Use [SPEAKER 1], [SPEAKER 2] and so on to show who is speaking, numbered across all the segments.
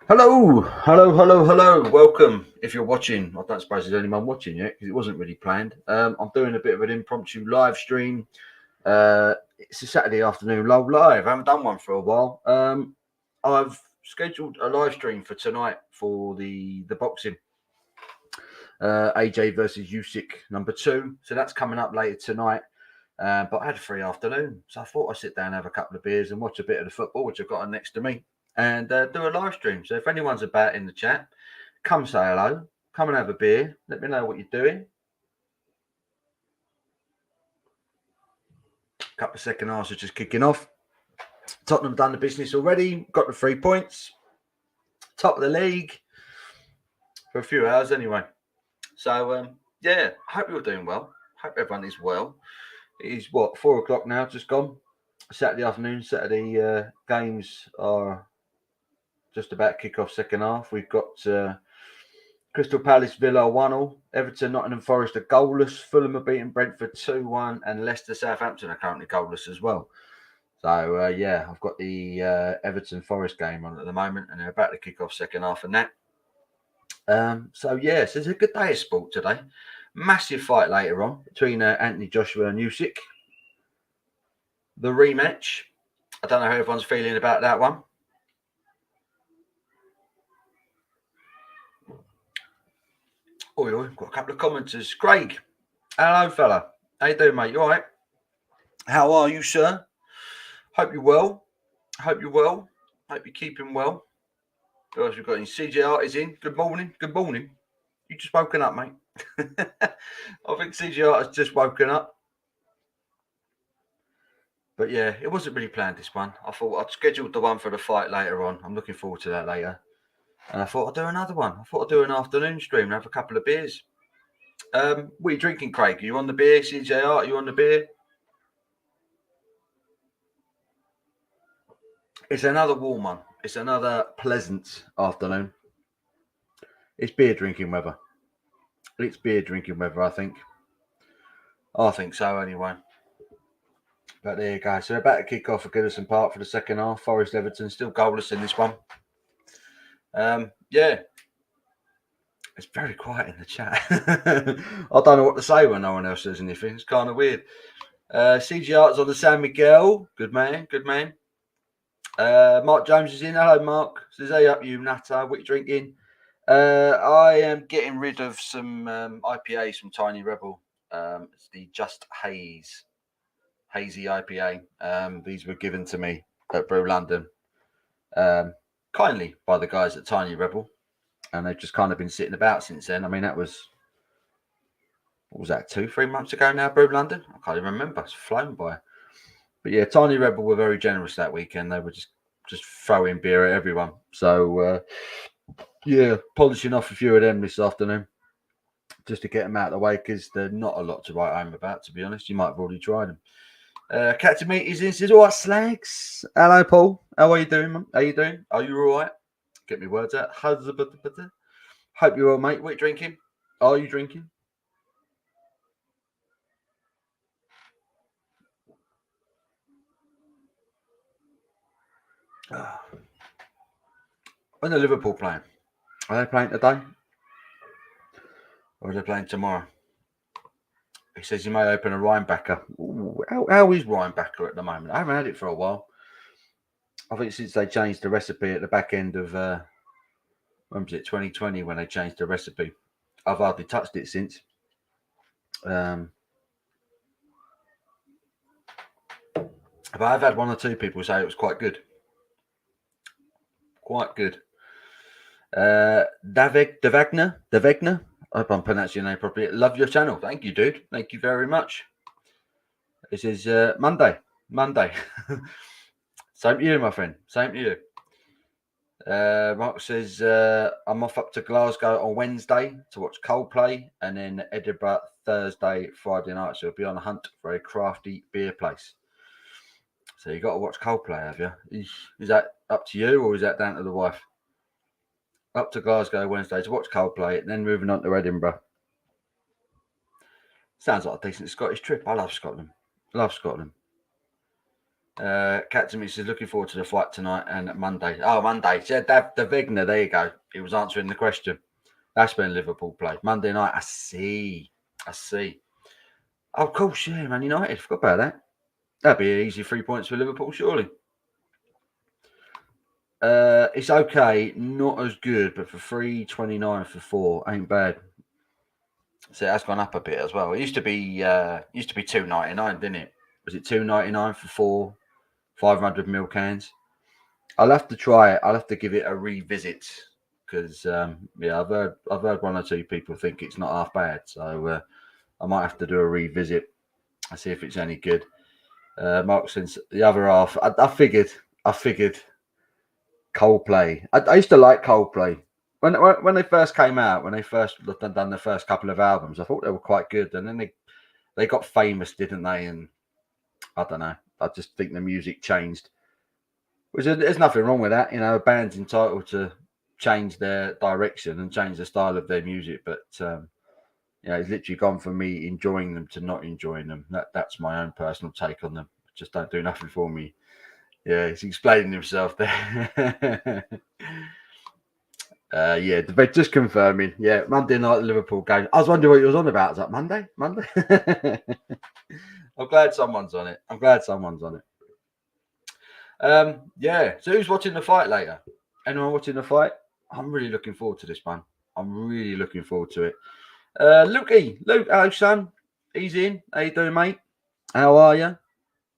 [SPEAKER 1] Hello. Welcome. If you're watching, I don't suppose there's anyone watching yet because it wasn't really planned. I'm doing a bit of an impromptu live stream. It's a Saturday afternoon live. I haven't done one for a while. I've scheduled a live stream for tonight for the boxing. AJ versus Usyk #2. So that's coming up later tonight. But I had a free afternoon, so I thought I'd sit down, have a couple of beers, and watch a bit of the football, which I've got on next to me, and do a live stream. So if anyone's about in the chat, come say hello, come and have a beer. Let me know what you're doing. A couple of second halves are just kicking off. Tottenham done the business already, got the 3 points, top of the league for a few hours anyway. So yeah, I hope you're doing well. Hope everyone is well. It is 4 o'clock now, just gone. Saturday afternoon. Saturday games are just about to kick off second half. We've got Crystal Palace, Villa 1-0. Everton, Nottingham Forest are goalless. Fulham are beating Brentford 2-1. And Leicester, Southampton are currently goalless as well. So, yeah, I've got the Everton Forest game on at the moment, and they're about to kick off second half and that. So, yes, it's a good day of sport today. Massive fight later on between Anthony Joshua and Usyk. The rematch. I don't know how everyone's feeling about that one. We've got a couple of commenters. Craig, hello, fella. How you doing, mate? You all right? How are you, sir? Hope you're well. Hope you're keeping well. Who else we've got in? CJ Art is in. Good morning. You just woken up, mate. I think CJ Art has just woken up. But yeah, it wasn't really planned, this one. I thought I'd scheduled the one for the fight later on. I'm looking forward to that later. And I thought I'd do another one. I thought I'd do an afternoon stream and have a couple of beers. What are you drinking, Craig? Are you on the beer? CJ Art, are you on the beer? It's another warm one. It's another pleasant afternoon. It's beer drinking weather. I think. I think so, anyway. But there you go. So we're about to kick off at Goodison Park for the second half. Forest Everton still goalless in this one. Yeah. It's very quiet in the chat. I don't know what to say when no one else says anything. It's kind of weird. CG Art's on the San Miguel. Good man. Mark Jones is in. Hello, Mark. Says, hey up, you nutter. What are you drinking? I am getting rid of some IPAs from Tiny Rebel. It's the Just Hazy IPA. These were given to me at Brew London kindly by the guys at Tiny Rebel. And they've just kind of been sitting about since then. I mean, that was, what was that, 2-3 months ago now, Brew London? I can't even remember. It's flown by. But yeah, Tiny Rebel were very generous that weekend. They were just throwing beer at everyone. So, yeah, polishing off a few of them this afternoon just to get them out of the way because they're not a lot to write home about, to be honest. You might have already tried them. Cat to Meat is in, says, all right, slags. Hello, Paul. How are you doing, man? How you doing? Are you all right? Get me words out. Hope you're all, mate. What are you drinking? Are you drinking? When are Liverpool playing? Are they playing today? Or are they playing tomorrow? He says he may open a Rhinebacker. How is Rhinebacker at the moment? I haven't had it for a while. I think since they changed the recipe at the back end of, when was it, 2020, when they changed the recipe. I've hardly touched it since. But I've had 1 or 2 people say it was quite good. Davegna. I hope I'm pronouncing your name properly. Love your channel. Thank you, dude. Thank you very much. This is Monday. Same to you, my friend. Same to you. Mark says, I'm off up to Glasgow on Wednesday to watch Coldplay and then Edinburgh Thursday, Friday night. So we'll be on a hunt for a crafty beer place. So you got to watch Coldplay, have you? Is that up to you or is that down to the wife? Up to Glasgow Wednesday to watch Coldplay and then moving on to Edinburgh. Sounds like a decent Scottish trip. I love Scotland. Captain Mix is looking forward to the fight tonight and Monday. Oh, Monday. Yeah, the Wegner. There you go. He was answering the question. That's when Liverpool play Monday night. I see. Oh, of course, yeah, Man United. Forgot about that. That'd be an easy 3 points for Liverpool, surely. It's okay, not as good, but for 3.29 for 4 ain't bad. So that's gone up a bit as well. It used to be $2.99, didn't it? Was it $2.99 for 4 500ml cans? I'll have to try it. I'll have to give it a revisit because I've heard one or two people think it's not half bad. So I might have to do a revisit and see if it's any good. Mark, since the other half, I figured Coldplay. I used to like Coldplay when they first came out. When they first done the first couple of albums, I thought they were quite good. And then they got famous, didn't they? And I don't know. I just think the music changed. Which there's nothing wrong with that. A band's entitled to change their direction and change the style of their music. But it's literally gone from me enjoying them to not enjoying them. That's my own personal take on them. Just don't do nothing for me. Yeah, he's explaining himself there. They're just confirming. Yeah, Monday night Liverpool game. I was wondering what you was on about. I was like, Monday? I'm glad someone's on it. So who's watching the fight later? Anyone watching the fight? I'm really looking forward to this one. I'm really looking forward to it. Luke, hello son. He's in. How you doing, mate? How are you?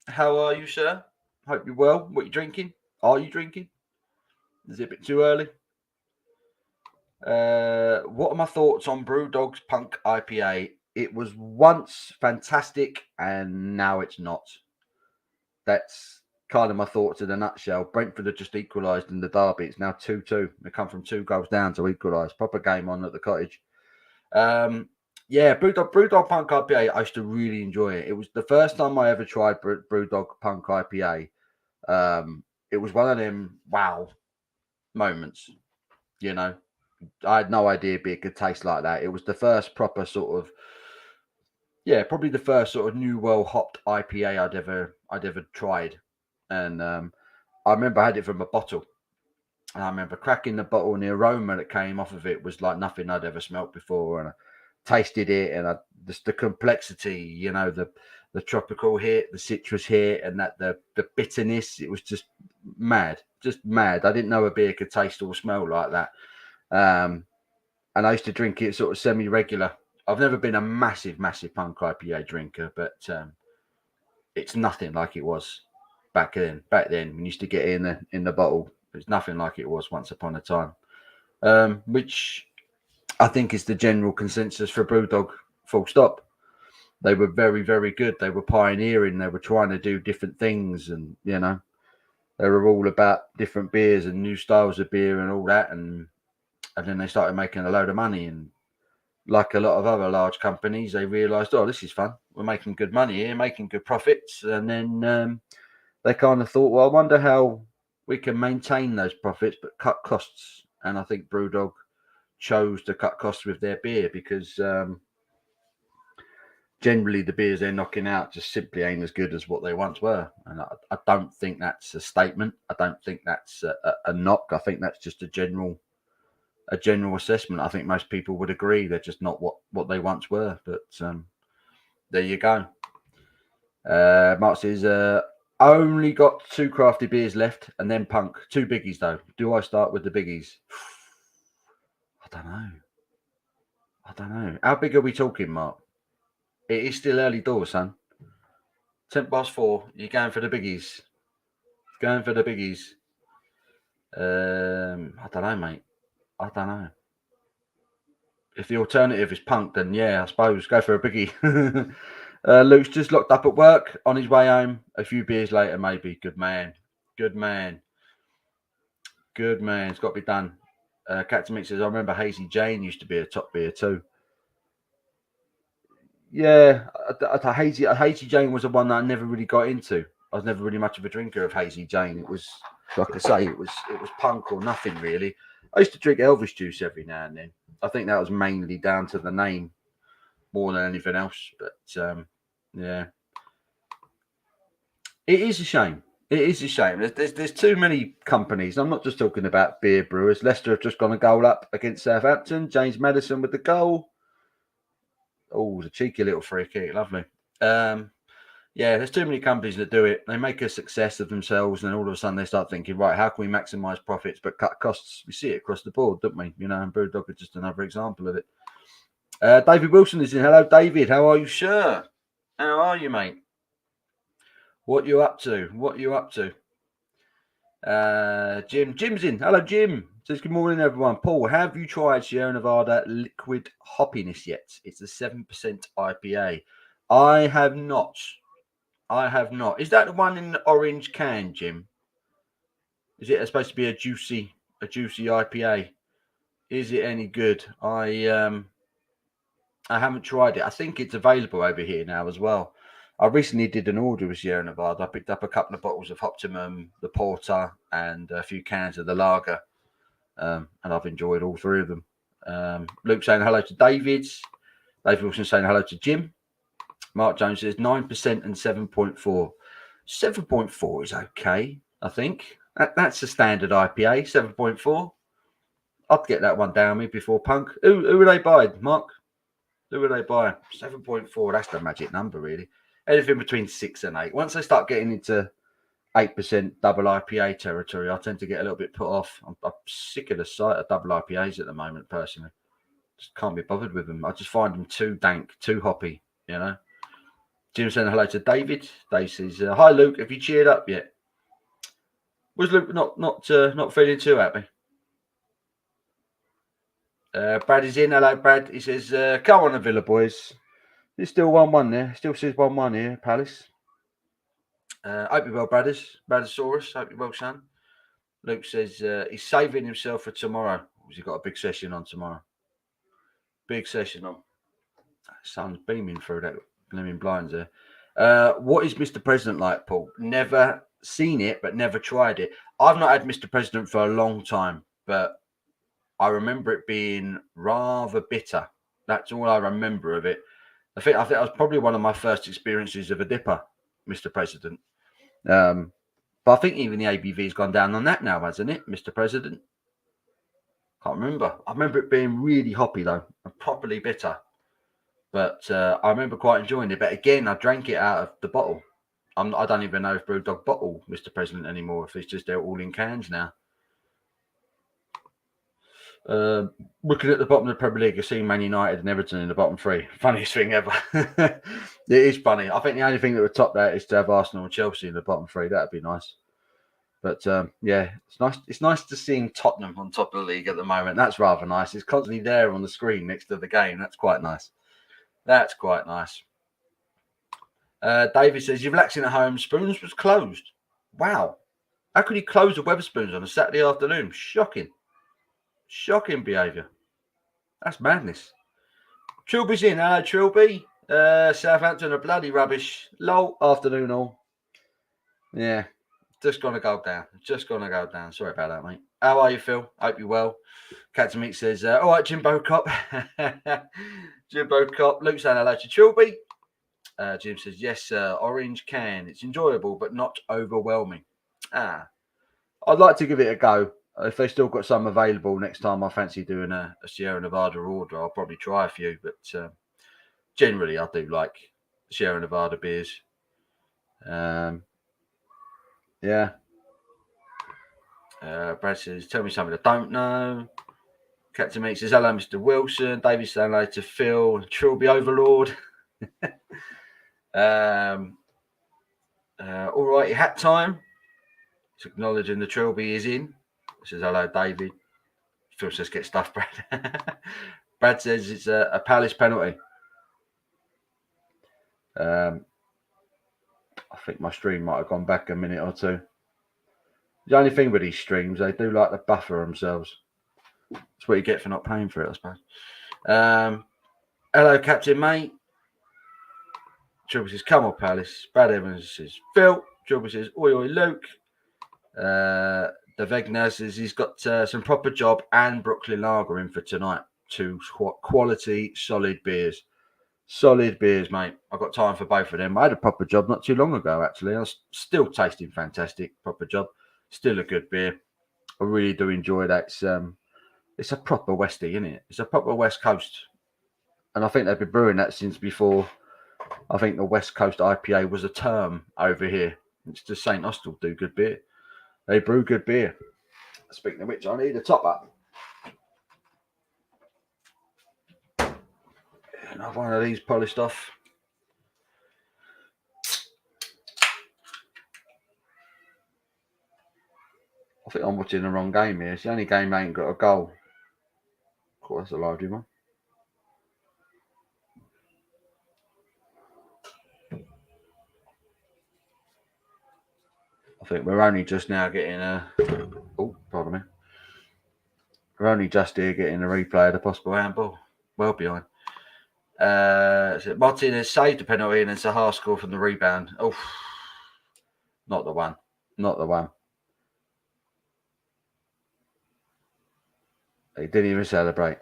[SPEAKER 1] How are you, sir? Hope you're well. What you drinking? Are you drinking? Is it a bit too early? What are my thoughts on Brewdog's Punk IPA? It was once fantastic and now it's not. That's kind of my thoughts in a nutshell. Brentford have just equalised in the derby. It's now 2-2. They come from 2 goals down to equalise. Proper game on at the Cottage. Brewdog Punk IPA, I used to really enjoy it. It was the first time I ever tried Brewdog Punk IPA. It was one of them wow moments, I had no idea beer could taste like that. It was the first proper sort of, probably the first sort of new well hopped IPA I'd ever tried. And I remember I had it from a bottle. And I remember cracking the bottle and the aroma that came off of it was like nothing I'd ever smelt before. And I tasted it and just the complexity, the tropical hit, the citrus hit, and that the bitterness, it was just mad. I didn't know a beer could taste or smell like that. And I used to drink it sort of semi-regular. I've never been a massive Punk IPA drinker, but it's nothing like it was back then. Back then, we used to get it in the bottle. It's nothing like it was once upon a time. Which I think is the general consensus for Brewdog, full stop. They were very, very good. They were pioneering. They were trying to do different things, and they were all about different beers and new styles of beer and all that. And then they started making a load of money. And like a lot of other large companies, they realised, oh, this is fun. We're making good money here, making good profits. And then they kind of thought, well, I wonder how we can maintain those profits but cut costs. And I think Brewdog chose to cut costs with their beer because generally the beers they're knocking out just simply ain't as good as what they once were. And I don't think that's a statement. I don't think that's a knock. I think that's just a general assessment. I think most people would agree they're just not what they once were. But there you go. Mark says, I only got 2 crafty beers left and then Punk. 2 biggies though. Do I start with the biggies? I don't know. How big are we talking, Mark? It is still early doors, son. 4:10. You're going for the biggies. I don't know, mate. I don't know. If the alternative is Punk, then yeah, I suppose go for a biggie. Luke's just locked up at work on his way home. A few beers later, maybe. Good man. It's got to be done. Captain Mick says, I remember Hazy Jane used to be a top beer too. Yeah, Hazy Jane was the one that I never really got into. I was never really much of a drinker of Hazy Jane. It was, like I say, it was Punk or nothing really. I used to drink Elvis juice every now and then. I think that was mainly down to the name more than anything else. But yeah, it is a shame. It is a shame. There's too many companies. I'm not just talking about beer brewers. Leicester have just gone a goal up against Southampton. James Maddison with the goal. Oh, the cheeky little free kick. Lovely. Yeah, there's too many companies that do it. They make a success of themselves, and all of a sudden they start thinking, right, how can we maximise profits but cut costs? We see it across the board, don't we? And Brewdog is just another example of it. David Wilson is in. Hello, David. How are you, sir? How are you, mate? What you up to? Jim's in. Hello, Jim. Says good morning, everyone. Paul, have you tried Sierra Nevada liquid hoppiness yet? It's a 7% IPA. I have not. Is that the one in the orange can, Jim? Is it supposed to be a juicy IPA? Is it any good? I haven't tried it. I think it's available over here now as well. I recently did an order with Sierra Nevada. I picked up a couple of bottles of Optimum, the Porter, and a few cans of the lager. And I've enjoyed all three of them. Luke saying hello to David. David Wilson saying hello to Jim. Mark Jones says 9% and 7.4. 7.4 is okay, I think. That's a standard IPA, 7.4. I'd get that one down me before Punk. Who would they buy, Mark? Who would they buy? 7.4, that's the magic number, really. Anything between 6 and 8. Once they start getting into 8% double IPA territory, I tend to get a little bit put off. I'm sick of the sight of double IPAs at the moment, personally. Just can't be bothered with them. I just find them too dank, too hoppy, Jim saying hello to David. Dave says, hi, Luke. Have you cheered up yet? Was Luke not feeling too happy? Brad is in. Hello, Brad. He says, come on, the Villa boys. It's still 1-1 there. Still says 1-1 here, Palace. Hope you're well, Bradosaurus. Hope you're well, son. Luke says he's saving himself for tomorrow. He's got a big session on tomorrow. Big session on. Sun's beaming through that gleaming blinds there. What is Mr. President like, Paul? Never seen it, but never tried it. I've not had Mr. President for a long time, but I remember it being rather bitter. That's all I remember of it. I think that was probably one of my first experiences of a dipper, Mr. President. But I think even the ABV's gone down on that now, hasn't it, Mr. President? Can't remember. I remember it being really hoppy, though, and properly bitter. But I remember quite enjoying it. But again, I drank it out of the bottle. I don't even know if Brewdog bottle Mr. President anymore, if it's just they're all in cans now. Looking at the bottom of the Premier League, you're seeing Man United and Everton in the bottom three. Funniest thing ever. It is funny. I think the only thing that would top that is to have Arsenal and Chelsea in the bottom three. That'd be nice. But yeah, it's nice. It's nice to see Tottenham on top of the league at the moment. That's rather nice. It's constantly there on the screen next to the game. That's quite nice. David says, you're relaxing at home. Spoons was closed. Wow. How could he close the Wetherspoons on a Saturday afternoon? Shocking behaviour. That's madness. Trilby's in. Hello, Trilby. Southampton are bloody rubbish. Lol. Afternoon all. Yeah. Just going to go down. Sorry about that, mate. How are you, Phil? Hope you're well. Captain Meat says, all right, Jimbo Cop. Jimbo Cop. Luke saying hello to Trilby. Jim says, yes, orange can. It's enjoyable, but not overwhelming. I'd like to give it a go. If they still got some available next time I fancy doing a Sierra Nevada order, I'll probably try a few. But generally, I do like Sierra Nevada beers. Yeah. Brad says, tell me something I don't know. Captain Meat says, hello, Mr. Wilson. David says hello to Phil. Trilby Overlord. All right, hat time. It's acknowledging the Trilby is in. Says hello, David. Phil says get stuff, Brad. Brad says it's a Palace penalty. I think my stream might have gone back a minute or two. The only thing with these streams, they do like to buffer themselves. That's what you get for not paying for it, I suppose. Hello, Captain Mate. Trilby says, come on, Palace. Brad Evans says, Phil. Trilby says, oi, oi, Luke. The Vegner says he's got some proper job and Brooklyn Lager in for tonight. Two quality, solid beers. Solid beers, mate. I've got time for both of them. I had a proper job not too long ago, actually. I was still tasting fantastic. Proper job. Still a good beer. I really do enjoy that. It's a proper Westie, isn't it? It's a proper West Coast. And I think they've been brewing that since before. I think the West Coast IPA was a term over here. It's just St. Austell do good beer. They brew good beer. Speaking of which, I need a top up. Another one of these polished off. I think I'm watching the wrong game here. It's the only game that ain't got a goal. Cool, that's a lively one. I think we're only just now getting a. Oh, pardon me. We're only just here getting a replay of the possible handball. Well behind. Martinez saved the penalty and then Sahar scored from the rebound. Oh, not the one. Not the one. He didn't even celebrate.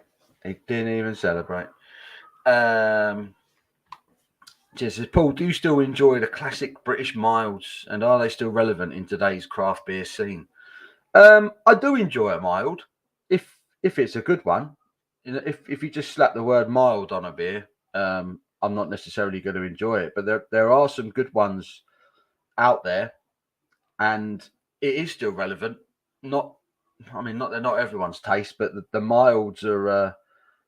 [SPEAKER 1] Just says, Paul, do you still enjoy the classic British milds and are they still relevant in today's craft beer scene? I do enjoy a mild if it's a good one. You know, if you just slap the word mild on a beer, I'm not necessarily going to enjoy it. But there are some good ones out there, and it is still relevant. Not they're not everyone's taste, but the milds are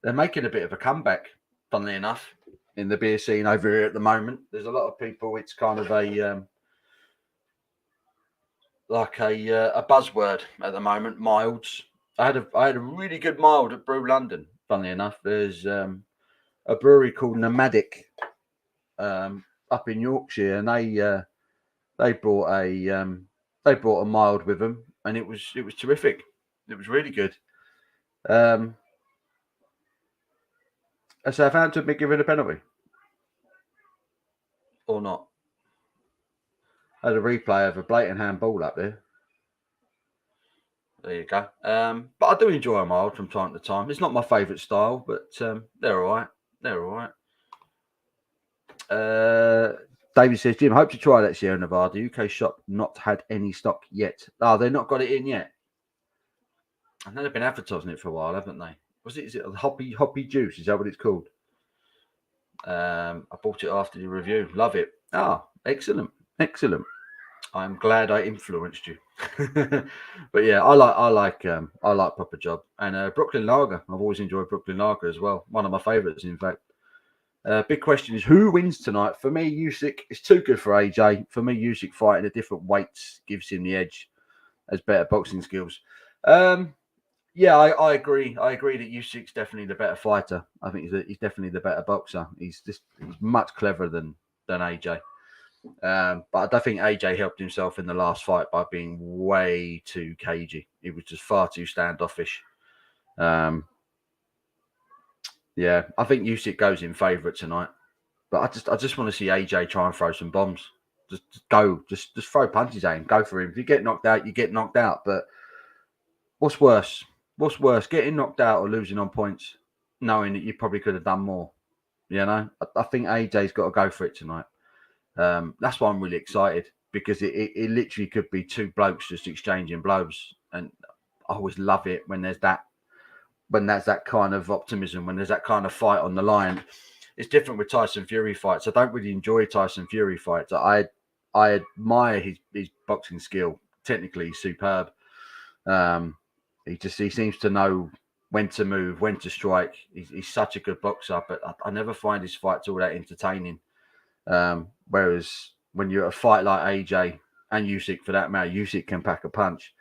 [SPEAKER 1] they're making a bit of a comeback. Funnily enough, in the beer scene over here at the moment, there's a lot of people. It's kind of a like a buzzword at the moment. Milds. I had a really good mild at Brew London. Funnily enough, there's a brewery called Nomadic up in Yorkshire, and they brought a mild with them, and it was terrific. It was really good. Has Southampton been given a penalty or not? I had a replay of a blatant handball up there. There you go. But I do enjoy a mild from time to time. It's not my favourite style, but they're all right. They're all right. David says, Jim, hope to try that Sierra Nevada. UK shop not had any stock yet. Oh, they've not got it in yet. I know they've been advertising it for a while, haven't they? Is it hoppy juice? Is that what it's called? I bought it after the review. Love it. Ah, excellent. I'm glad I influenced you. But yeah, I like Proper Job and Brooklyn Lager. I've always enjoyed Brooklyn Lager as well. One of my favourites, in fact. Big question is who wins tonight? For me, Usyk is too good for AJ. For me, Usyk fighting at different weights gives him the edge. Has better boxing skills. Yeah, I agree. I agree that Usyk's definitely the better fighter. I think he's definitely the better boxer. He's much cleverer than AJ. But I don't think AJ helped himself in the last fight by being way too cagey. He was just far too standoffish. Yeah, I think Usyk goes in favourite tonight. But I just want to see AJ try and throw some bombs. Just go. Just throw punches at him. Go for him. If you get knocked out, you get knocked out. But what's worse? What's worse, getting knocked out or losing on points, knowing that you probably could have done more? You know, I think AJ's got to go for it tonight. That's why I'm really excited because it literally could be two blokes just exchanging blows, and I always love it when there's that kind of optimism, when there's that kind of fight on the line. It's different with Tyson Fury fights. I don't really enjoy Tyson Fury fights. I admire his boxing skill. Technically, he's superb. He seems to know when to move, when to strike. He's such a good boxer, but I never find his fights all that entertaining. Whereas when you're at a fight like AJ and Usyk, for that matter, Usyk can pack a punch,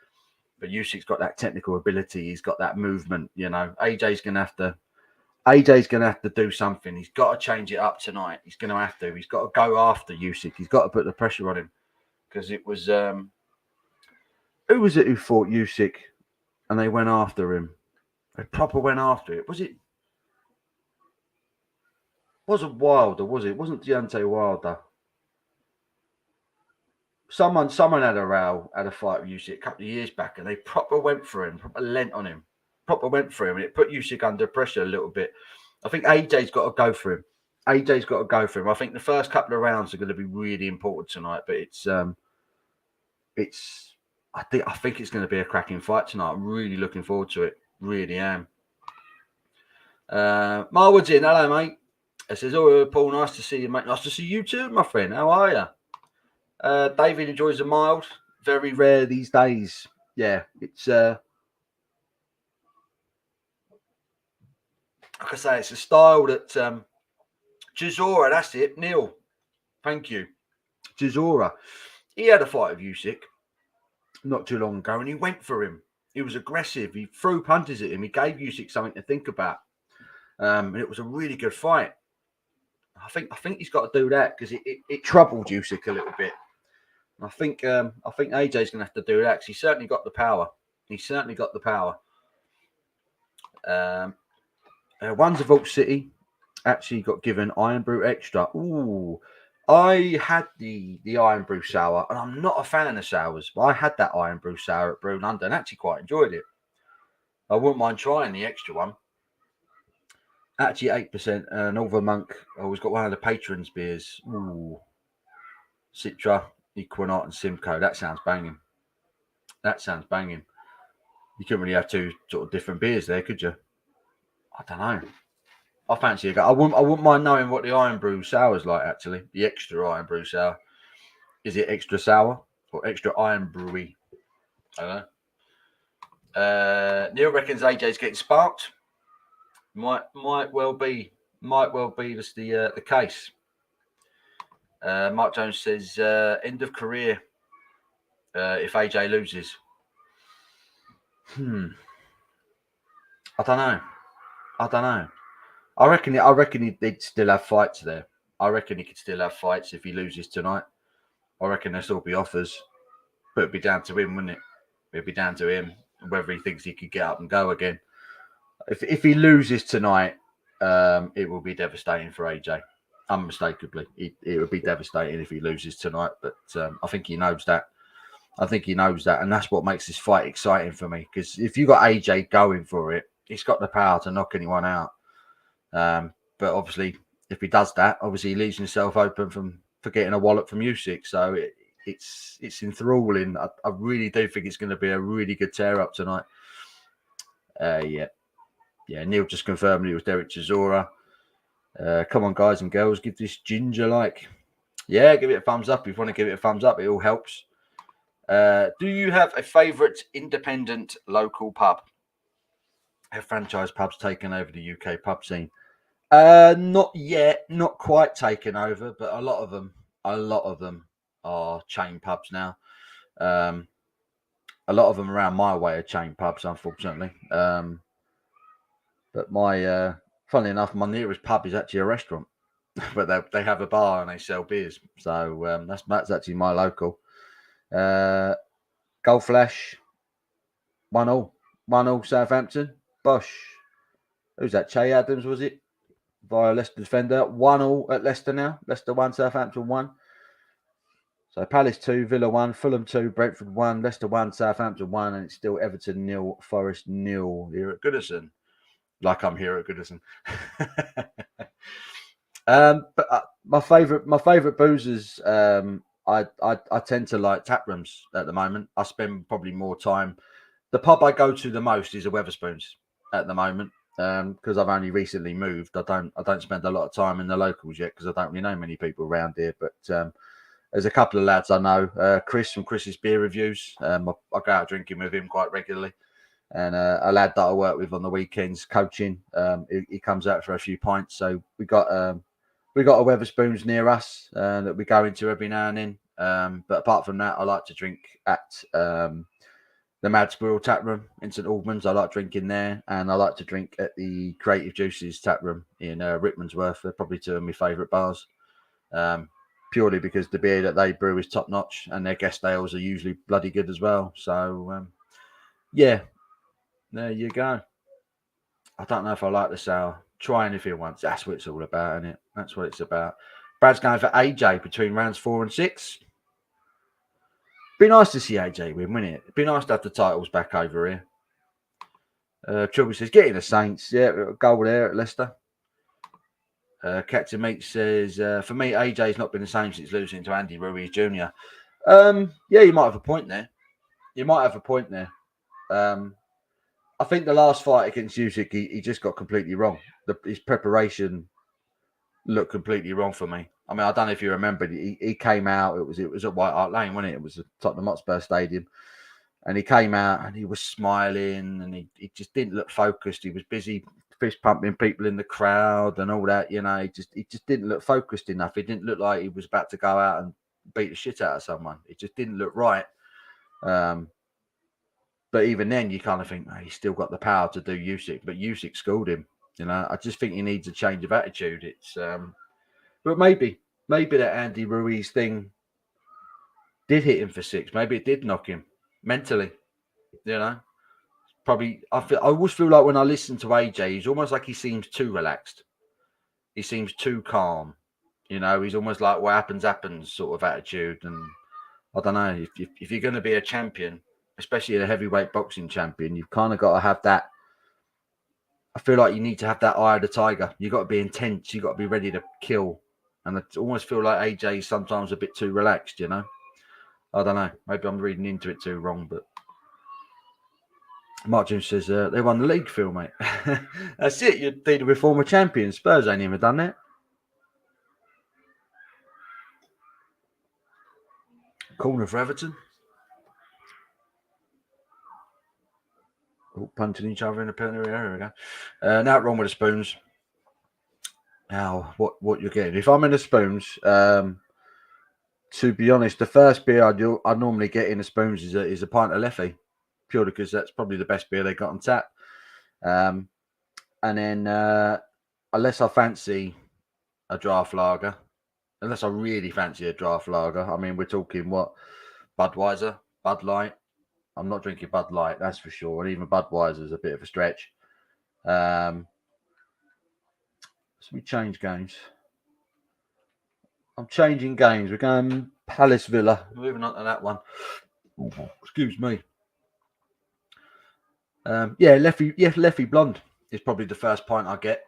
[SPEAKER 1] but Usyk's got that technical ability. He's got that movement. You know, AJ's gonna have to do something. He's got to change it up tonight. He's gonna have to. He's got to go after Usyk. He's got to put the pressure on him because it was who was it who fought Usyk and they went after him. They proper went after it. Wasn't Wilder, was it? It wasn't Deontay Wilder. Someone had a row, had a fight with Usyk a couple of years back, and they proper went for him, proper lent on him, proper went for him, and it put Usyk under pressure a little bit. I think AJ's got to go for him. AJ's got to go for him. I think the first couple of rounds are going to be really important tonight, but I think it's going to be a cracking fight tonight. I'm really looking forward to it. Really am. Marwood's in. Hello, mate. It says, "Oh, Paul, nice to see you, mate. Nice to see you too, my friend. How are you?" David enjoys a mild. Very rare these days. Yeah, it's like I say, it's a style that Chisora, that's it. Neil, thank you. Chisora, he had a fight with Usyk not too long ago, and he went for him. He was aggressive. He threw punches at him. He gave Usyk something to think about, and it was a really good fight. I think he's got to do that because it troubled Usyk a little bit. I think AJ's going to have to do that because he's certainly got the power. He's certainly got the power. One's a Vault City actually got given Iron Brew Extra. Ooh, I had the Iron Brew Sour, and I'm not a fan of sours, but I had that Iron Brew Sour at Brew London and actually quite enjoyed it. I wouldn't mind trying the extra one. Actually, 8%. Northern Monk. Always got one of the patrons beers. Ooh, Citra, Equinox, and Simcoe. That sounds banging. That sounds banging. You couldn't really have two sort of different beers there, could you? I don't know. I fancy a go. I wouldn't mind knowing what the Iron Brew Sour is like, actually. The extra Iron Brew Sour. Is it extra sour or extra Iron Brewy? I don't know. Neil reckons AJ's getting sparked. Might well be that's the case. Mark Jones says end of career if AJ loses. I don't know. I reckon he'd still have fights there. I reckon he could still have fights if he loses tonight. I reckon there'll still be offers, but it'd be down to him, wouldn't it? It'd be down to him whether he thinks he could get up and go again. If he loses tonight, it will be devastating for AJ. Unmistakably, it would be devastating if he loses tonight. But I think he knows that. And that's what makes this fight exciting for me. Because if you got AJ going for it, he's got the power to knock anyone out. But obviously, if he does that, obviously he leaves himself open for getting a wallet from Usyk. So it's enthralling. I really do think it's going to be a really good tear up tonight. Yeah. Neil just confirmed it was Derek Chisora. Come on, guys and girls, give this ginger like. Yeah, give it a thumbs up if you want to give it a thumbs up. It all helps. Do you have a favourite independent local pub? Have franchise pubs taken over the UK pub scene? Not yet, not quite taken over, but a lot of them are chain pubs now. A lot of them around my way are chain pubs, unfortunately. But funnily enough, my nearest pub is actually a restaurant, but they have a bar and they sell beers. So that's actually my local. Gold Flash, 1-1 Southampton. Bosh. Who's that? Che Adams, was it? Via Leicester defender. 1-1 at Leicester now. Leicester 1, Southampton 1. So Palace 2, Villa 1, Fulham 2, Brentford 1, Leicester 1, Southampton 1, and it's still Everton 0, Forest 0 here at Goodison. Like I'm here at Goodison. But my favourite boozers, I tend to like tap rooms at the moment. I spend probably more time. The pub I go to the most is a Wetherspoons at the moment because I've only recently moved. I don't spend a lot of time in the locals yet because I don't really know many people around here. But there's a couple of lads I know. Chris from Chris's Beer Reviews. I go out drinking with him quite regularly. And a lad that I work with on the weekends coaching, he comes out for a few pints. So we got a Wetherspoons near us that we go into every now and then. But apart from that, I like to drink at the Mad Squirrel Tap Room in St Albans. I like drinking there, and I like to drink at the Creative Juices Tap Room in Rickmansworth. They're probably two of my favourite bars, purely because the beer that they brew is top notch, and their guest ales are usually bloody good as well. So yeah. There you go. I don't know if I like the sour. Try anything once. That's what it's all about, isn't it? That's what it's about. Brad's going for AJ between rounds 4 and 6. Be nice to see AJ win, wouldn't it? Be nice to have the titles back over here. Trilby says, get in the Saints. Yeah, goal there at Leicester. Captain Meat says, for me, AJ's not been the same since losing to Andy Ruiz Jr. Yeah, you might have a point there. I think the last fight against Usyk, he just got completely wrong. His preparation looked completely wrong for me. I mean, I don't know if you remember, he came out, it was at White Hart Lane, wasn't it? It was at Tottenham Hotspur Stadium. And he came out and he was smiling and he just didn't look focused. He was busy fist pumping people in the crowd and all that, you know. He just didn't look focused enough. It didn't look like he was about to go out and beat the shit out of someone. It just didn't look right. But even then, you kind of think, oh, he's still got the power to do Usyk. But Usyk schooled him. You know, I just think he needs a change of attitude. It's, but maybe that Andy Ruiz thing did hit him for 6. Maybe it did knock him mentally. You know, probably. I always feel like when I listen to AJ, he's almost like he seems too relaxed. He seems too calm. You know, he's almost like what happens sort of attitude. And I don't know, if you're going to be a champion, especially a heavyweight boxing champion, you've kind of got to have that. I feel like you need to have that eye of the tiger. You've got to be intense. You've got to be ready to kill. And I almost feel like AJ is sometimes a bit too relaxed, you know. I don't know. Maybe I'm reading into it too wrong, but Mark Jones says they won the league, Phil, mate. That's it. You're dealing with former champions. Spurs ain't even done that. Corner for Everton. Oh, punching each other in the penalty area. There we go. Now wrong with the spoons. Now, what you're getting? If I'm in the spoons, to be honest, the first beer I normally get in the spoons is a pint of Leffy, purely because that's probably the best beer they got on tap. And then unless I fancy a draft lager, unless I really fancy a draft lager, I mean, we're talking what? Budweiser, Bud Light. I'm not drinking Bud Light, that's for sure. And even Budweiser is a bit of a stretch. So we change games. I'm changing games. We're going Palace Villa. Moving on to that one. Excuse me. Leffy Blonde is probably the first pint I get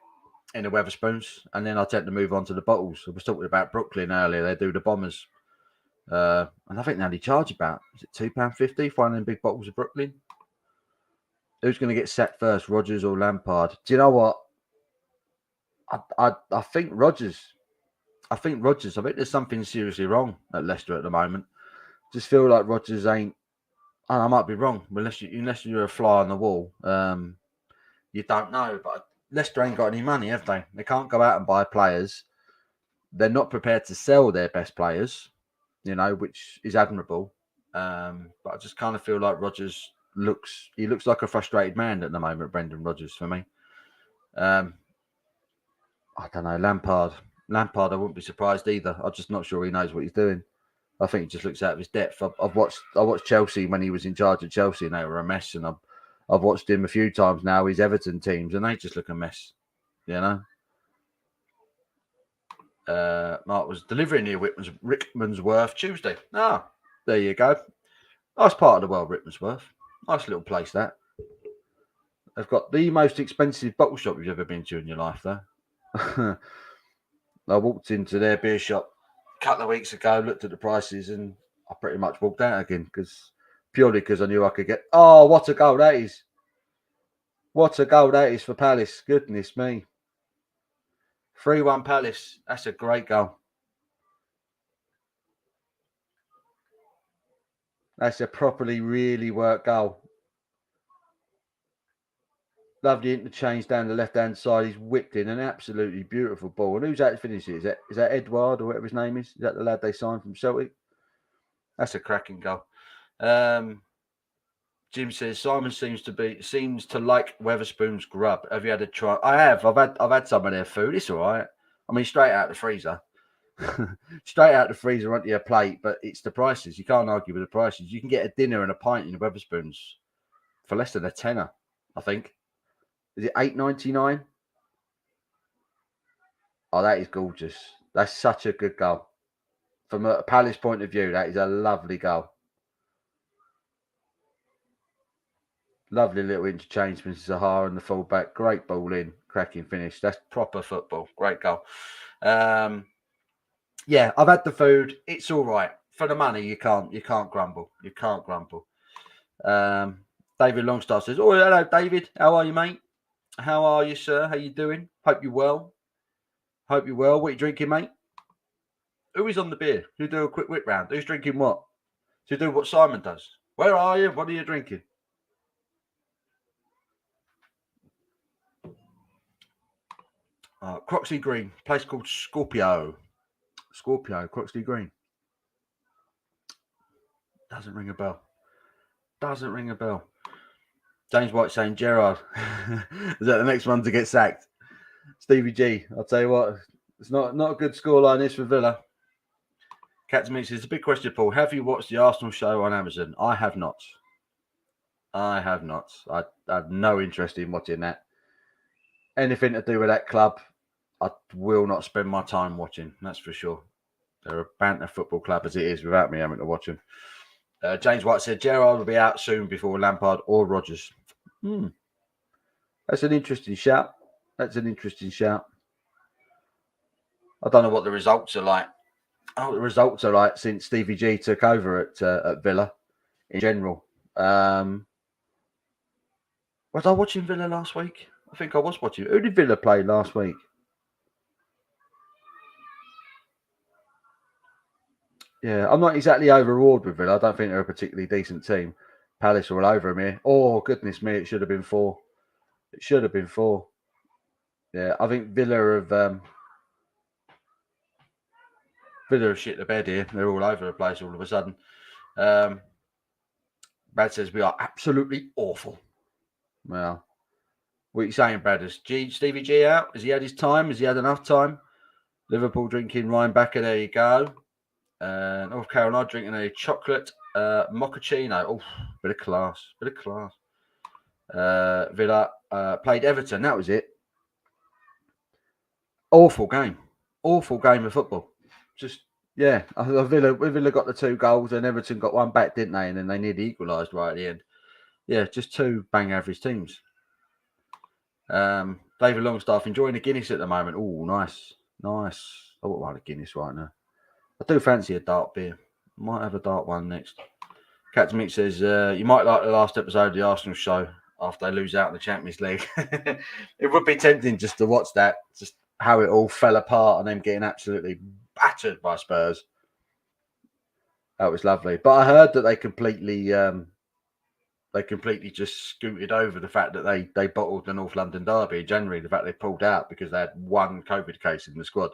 [SPEAKER 1] in the Wetherspoons, and then I tend to move on to the bottles. I was talking about Brooklyn earlier. They do the Bombers, and I think they only charge about, is it £2.50 for one of them big bottles of Brooklyn? Who's going to get sacked first, Rodgers or Lampard? Do you know what? I think Rodgers. I think there's something seriously wrong at Leicester at the moment. Just feel like Rodgers ain't. I might be wrong, unless you're a fly on the wall. You don't know, but Leicester ain't got any money, have they? They can't go out and buy players. They're not prepared to sell their best players, you know, which is admirable. But I just kind of feel like Rodgers looks like a frustrated man at the moment, Brendan Rodgers, for me. I don't know, Lampard, I wouldn't be surprised either. I'm just not sure he knows what he's doing. I think he just looks out of his depth. I watched Chelsea when he was in charge of Chelsea, and they were a mess. And I've watched him a few times now, his Everton teams, and they just look a mess. You know. Mark was delivering near Rickmansworth Tuesday. Ah, there you go. Nice part of the world, Rickmansworth. Nice little place that. They've got the most expensive bottle shop you've ever been to in your life, though. I walked into their beer shop a couple of weeks ago, looked at the prices, and I pretty much walked out again purely because I knew I could get. Oh, what a goal that is! What a goal that is for Palace! Goodness me. 3-1 Palace. That's a great goal. That's a properly, really worked goal. Lovely interchange down the left-hand side. He's whipped in an absolutely beautiful ball. And who's that finishing? Is that Edouard or whatever his name is? Is that the lad they signed from Celtic? That's a cracking goal. Jim says Simon seems to like Wetherspoon's grub. Have you had a try? I have. I've had some of their food. It's all right. I mean, straight out the freezer. Straight out the freezer onto your plate, but it's the prices. You can't argue with the prices. You can get a dinner and a pint in the Wetherspoons for less than a tenner, I think. Is it $8.99? Oh, that is gorgeous. That's such a good goal. From a Palace point of view, that is a lovely goal. Lovely little interchange, Mrs. Zahar and the fullback. Great ball in, cracking finish. That's proper football. Great goal. Yeah, I've had the food. It's all right. For the money, you can't grumble. You can't grumble. David Longstaff says, "Oh, hello, David. How are you, mate? How are you, sir? How you doing? Hope you're well. Hope you're well. What are you drinking, mate? Who is on the beer? Who do a quick whip round? Who's drinking what? To do what Simon does. Where are you? What are you drinking?" Croxley Green, place called Scorpio. Croxley Green. Doesn't ring a bell. Doesn't ring a bell. James White saying, Gerrard, is that the next one to get sacked? Stevie G, I'll tell you what, it's not a good scoreline this for Villa. Cat to me says, it's a big question, Paul. Have you watched the Arsenal show on Amazon? I have not. I have no interest in watching that. Anything to do with that club, I will not spend my time watching, that's for sure. They're a banter football club as it is without me having to watch them. James White said, Gerrard will be out soon before Lampard or Rodgers. That's an interesting shout. I don't know what the results are like. The results are like since Stevie G took over at Villa in general. Was I watching Villa last week? I think I was watching. Who did Villa play last week? Yeah, I'm not exactly overawed with Villa. I don't think they're a particularly decent team. Palace are all over them here. Oh, goodness me, it should have been 4. Yeah, I think Villa have shit the bed here. They're all over the place all of a sudden. Brad says we are absolutely awful. Well, what are you saying, Brad? Is Stevie G out? Has he had his time? Has he had enough time? Liverpool drinking Ryan Backer. There you go. North Carolina drinking a chocolate mochaccino. Oh, bit of class. Villa played Everton. That was it. Awful game of football. Just yeah. Villa got the 2 goals and Everton got 1 back, didn't they? And then they nearly equalised right at the end. Yeah, just 2 bang average teams. David Longstaff enjoying the Guinness at the moment. Oh, nice. I wouldn't want a Guinness right now. I do fancy a dark beer. Might have a dark one next. Captain Mick says, you might like the last episode of the Arsenal show after they lose out in the Champions League. It would be tempting just to watch that, just how it all fell apart and them getting absolutely battered by Spurs. That was lovely. But I heard that they completely just scooted over the fact that they bottled the North London derby in January, the fact they pulled out because they had 1 COVID case in the squad.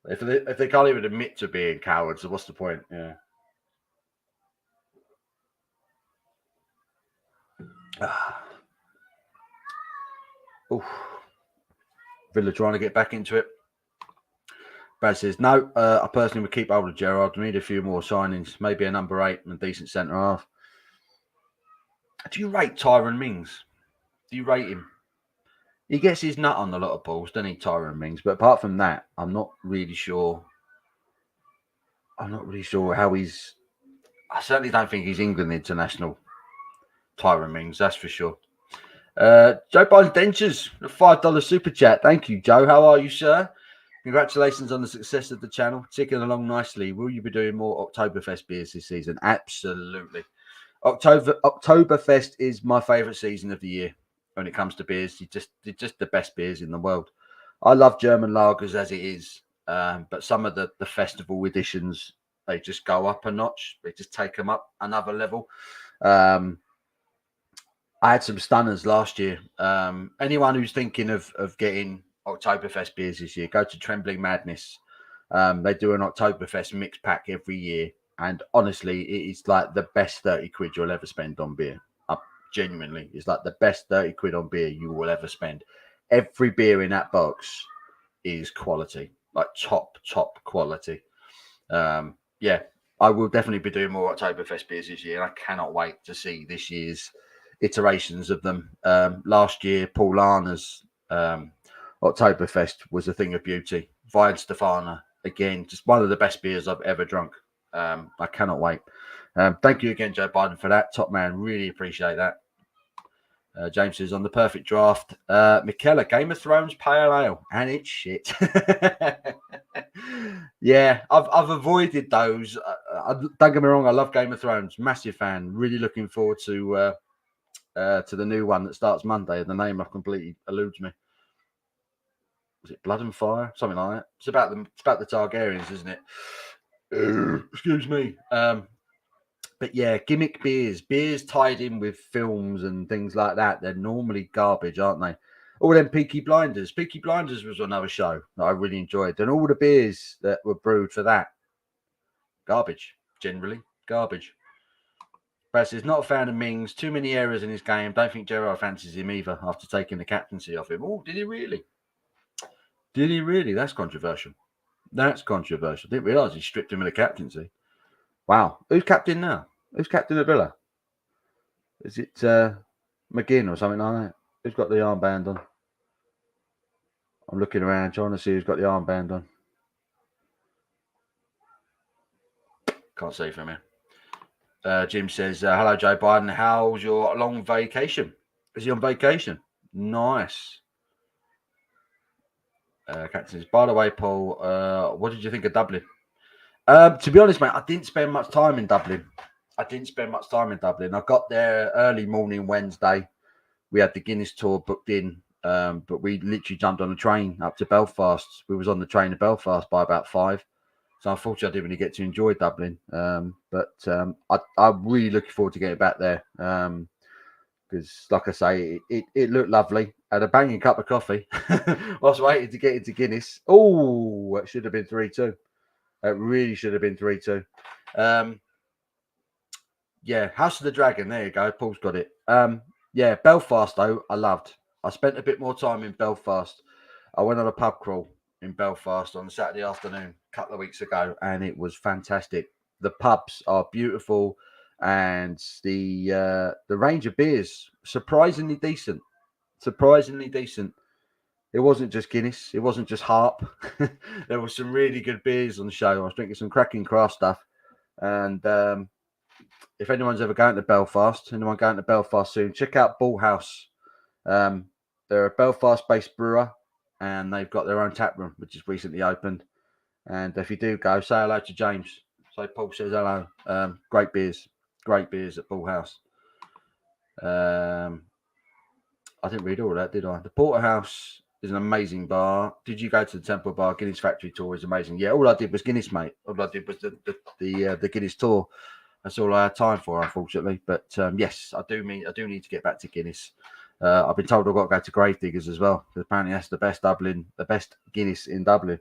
[SPEAKER 1] If they can't even admit to being cowards, so what's the point? Yeah. Villa trying to get back into it. Brad says, no, I personally would keep hold of Gerrard. We need a few more signings, maybe a number 8 and a decent centre half. Do you rate Tyrone Mings? Do you rate him? He gets his nut on a lot of balls, doesn't he, Tyrone Mings? But apart from that, I'm not really sure how he's... I certainly don't think he's England international, Tyrone Mings, that's for sure. Joe Biden Dentures, a $5 super chat. Thank you, Joe. How are you, sir? Congratulations on the success of the channel. Ticking along nicely. Will you be doing more Oktoberfest beers this season? Absolutely. Oktoberfest is my favourite season of the year when it comes to beers. They're just the best beers in the world. I love German lagers as it is, but some of the festival editions, they just go up a notch. They just take them up another level. I had some stunners last year. Anyone who's thinking of getting Oktoberfest beers this year, go to Trembling Madness. They do an Oktoberfest mix pack every year. And honestly, it is like the best 30 quid you'll ever spend on beer. Genuinely, it's like the best 30 quid on beer you will ever spend. Every beer in that box is quality, like top quality. Yeah, I will definitely be doing more Oktoberfest beers this year. I cannot wait to see this year's iterations of them. Last year, Paul Larner's Oktoberfest was a thing of beauty. Weihenstephaner, again, just one of the best beers I've ever drunk. I cannot wait. Thank you again, Joe Biden, for that. Top man, really appreciate that. James says, on the perfect draft, Michaela, Game of Thrones Pale Ale, and it's shit. Yeah, I've avoided those. Don't get me wrong, I love Game of Thrones, massive fan. Really looking forward to the new one that starts Monday. The name completely eludes me. Was it Blood and Fire? Something like that. It's about the Targaryens, isn't it? Excuse me. But yeah, gimmick beers tied in with films and things like that, they're normally garbage, aren't they? All them Peaky Blinders. Peaky Blinders was another show that I really enjoyed. And all the beers that were brewed for that, garbage, generally. Garbage. Brad says, not a fan of Mings. Too many errors in his game. Don't think Gerrard fancies him either after taking the captaincy off him. Oh, did he really? Did he really? That's controversial. That's controversial. Didn't realise he stripped him of the captaincy. Wow. Who's captain now? Who's captain of Villa? Is it McGinn or something like that? Who's got the armband on? I'm looking around trying to see who's got the armband on. Can't see from here. Jim says, hello, Joe Biden. How's your long vacation? Is he on vacation? Nice. Captain says, by the way, Paul, what did you think of Dublin? To be honest, mate, I didn't spend much time in Dublin. I got there early morning Wednesday. We had the Guinness tour booked in, but we literally jumped on a train up to Belfast. We was on the train to Belfast by about 5. So unfortunately, I didn't really get to enjoy Dublin. But I'm really looking forward to getting back there. Because, like I say, it looked lovely. I had a banging cup of coffee whilst waiting to get into Guinness. Oh, it should have been 3-2. It really should have been 3-2. Yeah, House of the Dragon. There you go. Paul's got it. Yeah, Belfast, though, I loved. I spent a bit more time in Belfast. I went on a pub crawl in Belfast on a Saturday afternoon a couple of weeks ago, and it was fantastic. The pubs are beautiful, and the range of beers, surprisingly decent. It wasn't just Guinness. It wasn't just Harp. There was some really good beers on the show. I was drinking some cracking craft stuff. And if anyone's ever going to Belfast soon, check out Ball House. They're a Belfast-based brewer, and they've got their own tap room, which is recently opened. And if you do go, say hello to James. So Paul says hello. Great beers at Ball House. I didn't read all that, did I? The Porterhouse is an amazing bar. Did you go to the Temple Bar? Guinness Factory tour is amazing. Yeah, all I did was Guinness, mate. All I did was the Guinness tour. That's all I had time for, unfortunately. But yes, I do need to get back to Guinness. I've been told I've got to go to Gravediggers as well, because apparently that's the best Guinness in Dublin.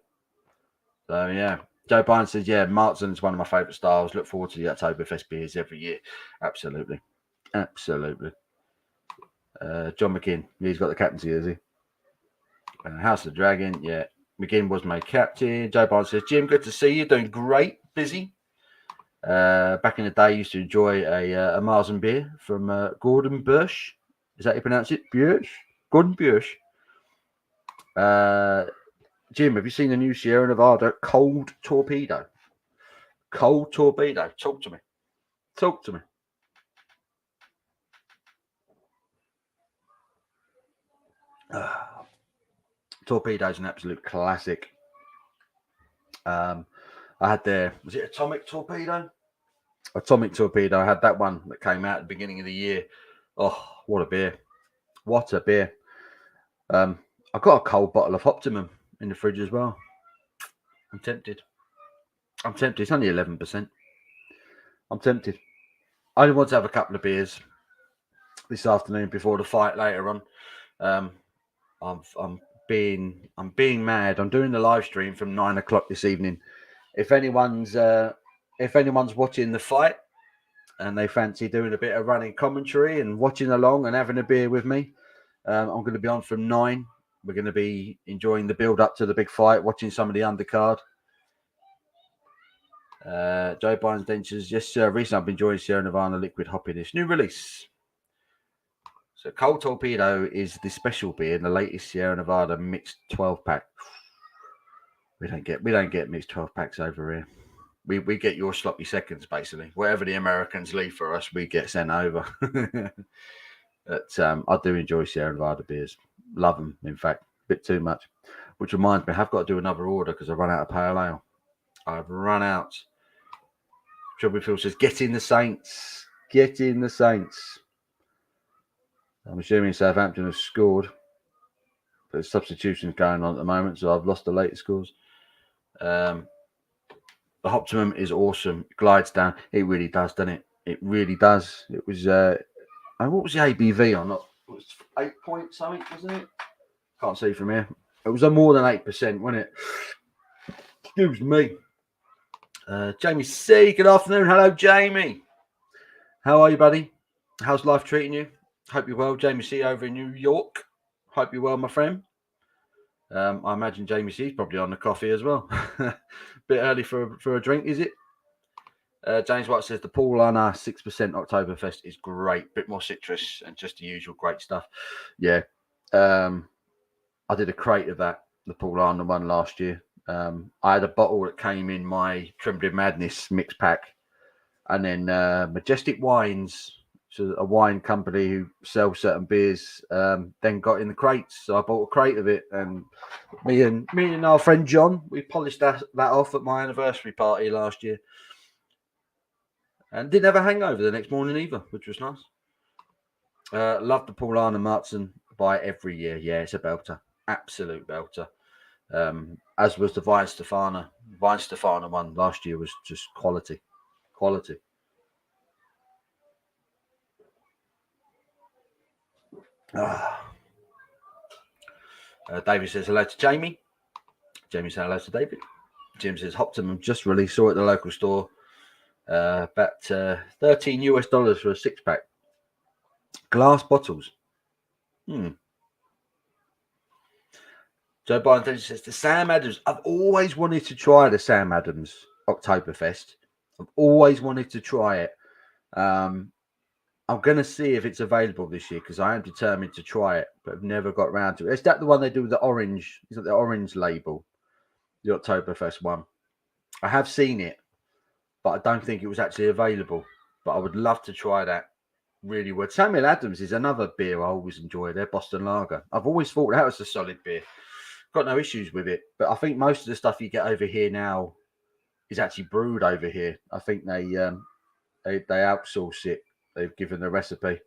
[SPEAKER 1] So yeah, Joe Biden says, yeah, Martzen is one of my favourite styles. Look forward to the Oktoberfest beers every year. Absolutely. John McKinn, he's got the captaincy, is he? House of the Dragon, yeah. McGinn was my captain. Joe Biden says, Jim, good to see you. Doing great. Busy. Back in the day, I used to enjoy a Marzen beer from Gordon Bush. Is that how you pronounce it? Bush? Gordon Bush. Jim, have you seen the new Sierra Nevada Cold Torpedo? Cold Torpedo. Talk to me. Torpedo's an absolute classic. I had was it Atomic Torpedo? Atomic Torpedo. I had that one that came out at the beginning of the year. Oh, what a beer. I got a cold bottle of Optimum in the fridge as well. I'm tempted. It's only 11%. I'm tempted. I only want to have a couple of beers this afternoon before the fight later on. I'm being mad. I'm doing the live stream from 9 o'clock this evening. If anyone's watching the fight and they fancy doing a bit of running commentary and watching along and having a beer with me, I'm going to be on from 9. We're going to be enjoying the build up to the big fight, watching some of the undercard. Joe Biden's dentures. Yes, sir. Recently, I've been enjoying Sierra Nevada Liquid Hoppiness. New release. So, Cold Torpedo is the special beer in the latest Sierra Nevada mixed 12-pack. We don't get mixed 12 packs over here. We get your sloppy seconds, basically. Whatever the Americans leave for us, we get sent over. But I do enjoy Sierra Nevada beers. Love them, in fact, a bit too much. Which reminds me, I have got to do another order because I've run out of pale ale. I've run out. Chubby Phil says, get in the Saints. Get in the Saints. I'm assuming Southampton have scored. There's substitutions going on at the moment, so I've lost the latest scores. The Optimum is awesome. It glides down. It really does, doesn't it? It really does. It was, what was the ABV on? It was 8 point something, wasn't it? Can't see from here. It was more than 8%, wasn't it? Excuse me. Jamie C, good afternoon. Hello, Jamie. How are you, buddy? How's life treating you? Hope you're well. Jamie C over in New York. Hope you're well, my friend. I imagine Jamie C is probably on the coffee as well. Bit early for a drink, is it? James White says the Paulaner 6% Oktoberfest is great. Bit more citrus and just the usual great stuff. Yeah. I did a crate of that, the Paulaner one last year. I had a bottle that came in my Trembling Madness mix pack. And then Majestic Wines, so a wine company who sells certain beers, then got in the crates. So I bought a crate of it, and me and our friend John, we polished that off at my anniversary party last year, and didn't have a hangover the next morning either, which was nice. Love the Paulaner Marzen, buy it every year. Yeah, it's a belter, absolute belter. As was the Vine Stefana one last year was just quality. David says hello to Jamie. Jamie says hello to David. Jim says Optimum just released, saw it at the local store. About $13 US for a 6-pack. Glass bottles. Joe Biden says the Sam Adams. I've always wanted to try the Sam Adams Oktoberfest. I've always wanted to try it. I'm going to see if it's available this year because I am determined to try it, but I've never got around to it. Is that the one they do with the orange? Is that the orange label? The Oktoberfest one. I have seen it, but I don't think it was actually available. But I would love to try that. Really would. Samuel Adams is another beer I always enjoy. Their Boston Lager. I've always thought that was a solid beer. Got no issues with it. But I think most of the stuff you get over here now is actually brewed over here. I think they outsource it. They've given the recipe.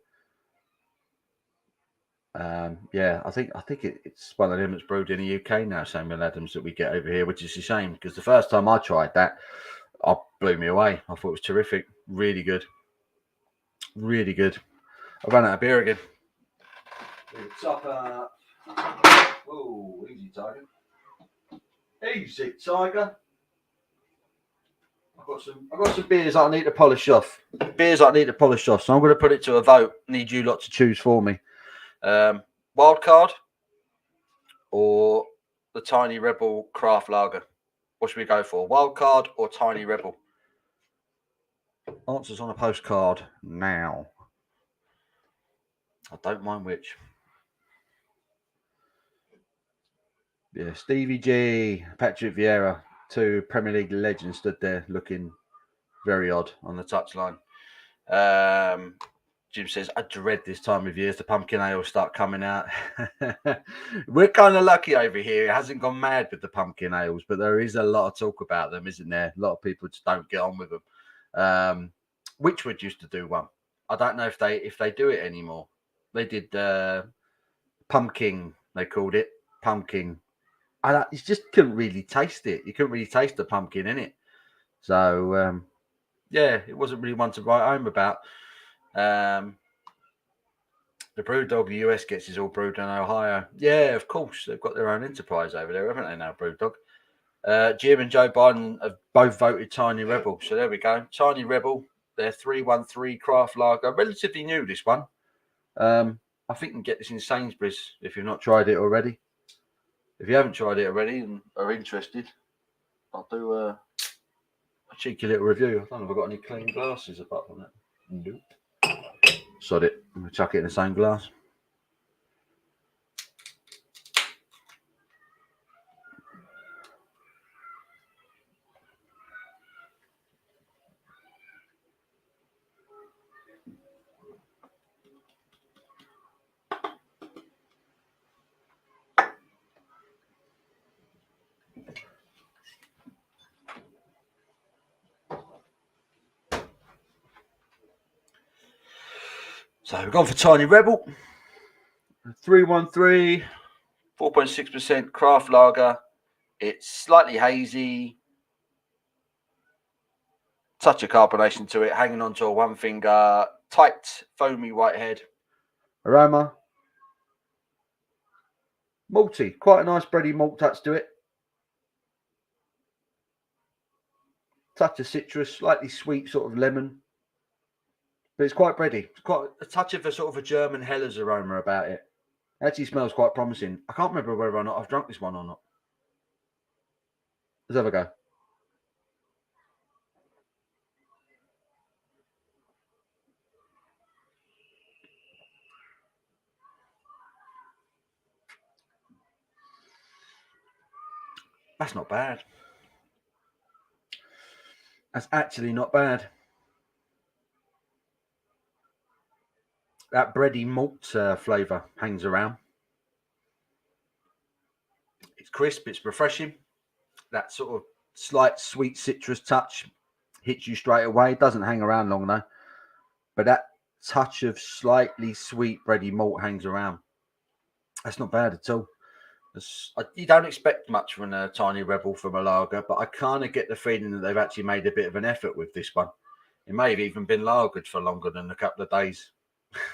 [SPEAKER 1] Yeah, I think it's one of them that's brewed in the UK now, Samuel Adams, that we get over here, which is a shame because the first time I tried that, it blew me away. I thought it was terrific. Really good. Really good. I ran out of beer again. Top up. Oh, easy, Tiger. Easy, Tiger. I've got some beers that I need to polish off. So I'm going to put it to a vote. Need you lot to choose for me. Wild card or the Tiny Rebel Craft Lager? What should we go for? Wild card or Tiny Rebel? Answers on a postcard now. I don't mind which. Yeah, Stevie G, Patrick Vieira, 2 Premier League legends stood there looking very odd on the touchline. Jim says, I dread this time of year as the pumpkin ale start coming out. We're kind of lucky over here. It hasn't gone mad with the pumpkin ales, but there is a lot of talk about them, isn't there? A lot of people just don't get on with them. Witchwood used to do one. I don't know if they do it anymore. They did pumpkin, they called it. Pumpkin. You just couldn't really taste it. You couldn't really taste the pumpkin in it. So, yeah, it wasn't really one to write home about. The Brewdog US gets is all brewed in Ohio. Yeah, of course. They've got their own enterprise over there, haven't they now, Brewdog? Jim and Joe Biden have both voted Tiny Rebel. So there we go. Tiny Rebel, their 313 craft lager. Relatively new, this one. I think you can get this in Sainsbury's if you've not tried it already. If you haven't tried it already and are interested, I'll do a cheeky little review. I don't know if I've got any clean glasses apart from that. Nope. Sod it. I'm going to chuck it in the same glass. So we've gone for Tiny Rebel. 313, 4.6% craft lager. It's slightly hazy. Touch of carbonation to it, hanging onto a one finger, tight, foamy white head. Aroma. Malty, quite a nice bready malt touch to it. Touch of citrus, slightly sweet sort of lemon. But it's quite bready. It's quite a touch of a sort of a German Heller's aroma about it. Actually smells quite promising. I can't remember whether or not I've drunk this one or not. Let's have a go. That's not bad. That's actually not bad. That bready malt flavour hangs around. It's crisp, it's refreshing. That sort of slight sweet citrus touch hits you straight away. It doesn't hang around long though. But that touch of slightly sweet bready malt hangs around. That's not bad at all. You don't expect much from a Tiny Rebel from a lager, but I kind of get the feeling that they've actually made a bit of an effort with this one. It may have even been lagered for longer than a couple of days.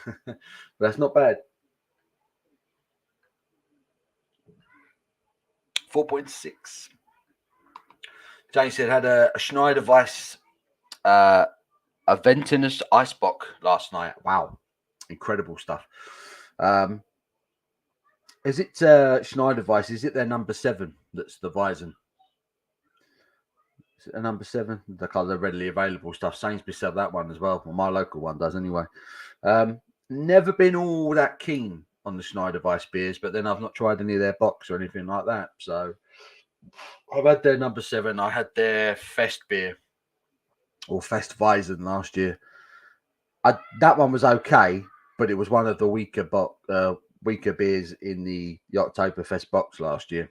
[SPEAKER 1] But that's not bad. 4.6. James said had a Schneider Weiss a Ventinus Icebox last night. Wow. Incredible stuff. Is it Schneider Weiss? Is it their number 7 that's the Weizen? Is it a number 7? The kind of readily available stuff. Sainsbury's sell that one as well. Well, my local one does anyway. Never been all that keen on the Schneider Weiss beers, but then I've not tried any of their box or anything like that. So I've had their number 7. I had their Fest beer or Fest Weizen last year. That one was okay, but it was one of the weaker beers in the Oktoberfest box last year.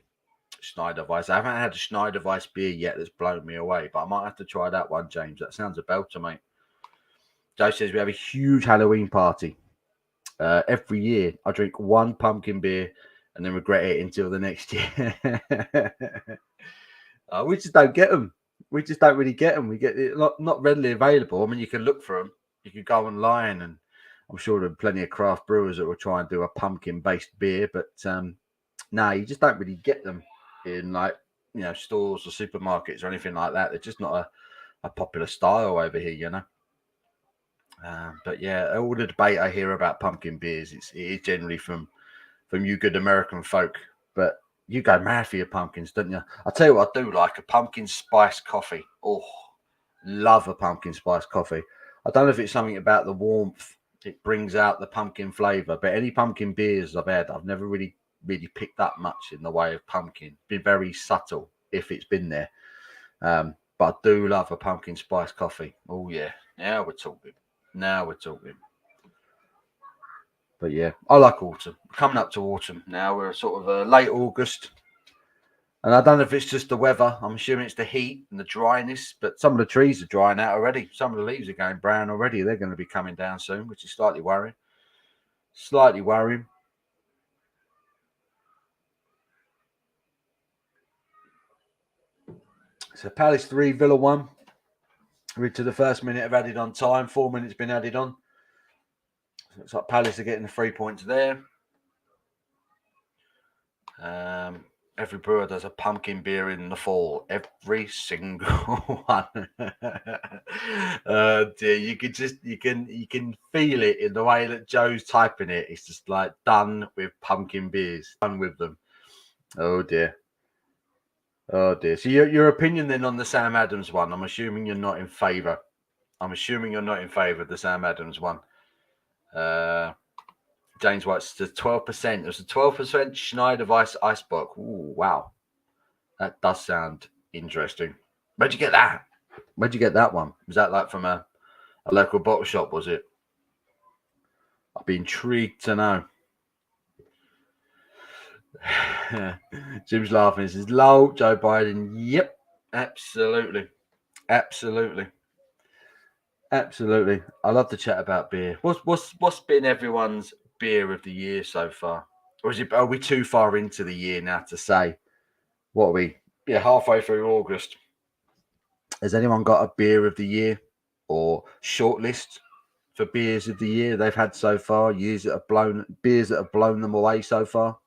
[SPEAKER 1] Schneider Weiss. I haven't had a Schneider Weiss beer yet that's blown me away, but I might have to try that one, James. That sounds a belter, mate. Joe says we have a huge Halloween party. Every year I drink one pumpkin beer and then regret it until the next year. We just don't get them. We just don't really get them. We get it not readily available. I mean, you can look for them. You can go online, and I'm sure there are plenty of craft brewers that will try and do a pumpkin-based beer, but no, you just don't really get them in stores or supermarkets or anything like that. They're just not a popular style over here, But yeah, all the debate I hear about pumpkin beers, it is generally from you good American folk. But you go mad for your pumpkins, don't you? I'll tell you what I do like, a pumpkin spice coffee. Oh, love a pumpkin spice coffee. I don't know if it's something about the warmth. It brings out the pumpkin flavour. But any pumpkin beers I've had, I've never really picked up much in the way of pumpkin. Been very subtle if it's been there. But I do love a pumpkin spice coffee. Oh, yeah. Now we're talking. But yeah, I like autumn. Coming up to autumn now. We're sort of late August. And I don't know if it's just the weather. I'm assuming it's the heat and the dryness. But some of the trees are drying out already. Some of the leaves are going brown already. They're going to be coming down soon, which is slightly worrying. So Palace 3, Villa 1. We're to the first minute of added on time. 4 minutes been added on. So looks like Palace are getting the 3 points there. Every brewer does a pumpkin beer in the fall. Every single one. Dear, you can feel it in the way that Joe's typing it. It's just like done with pumpkin beers. Done with them. Oh dear. So your opinion then on the Sam Adams one? I'm assuming you're not in favour. of the Sam Adams one. James White's the 12%. It was a 12% Schneider Weiss Icebox. Ooh, wow. That does sound interesting. Where'd you get that? Where'd you get that one? Was that like from a local bottle shop, was it? I'd be intrigued to know. Jim's laughing. He says, lol, Joe Biden. Yep, absolutely. Absolutely. I love to chat about beer. What's been everyone's beer of the year so far? Or are we too far into the year now to say? What are we? Yeah, halfway through August. Has anyone got a beer of the year or shortlist for beers of the year they've had so far? Beers that have blown them away so far.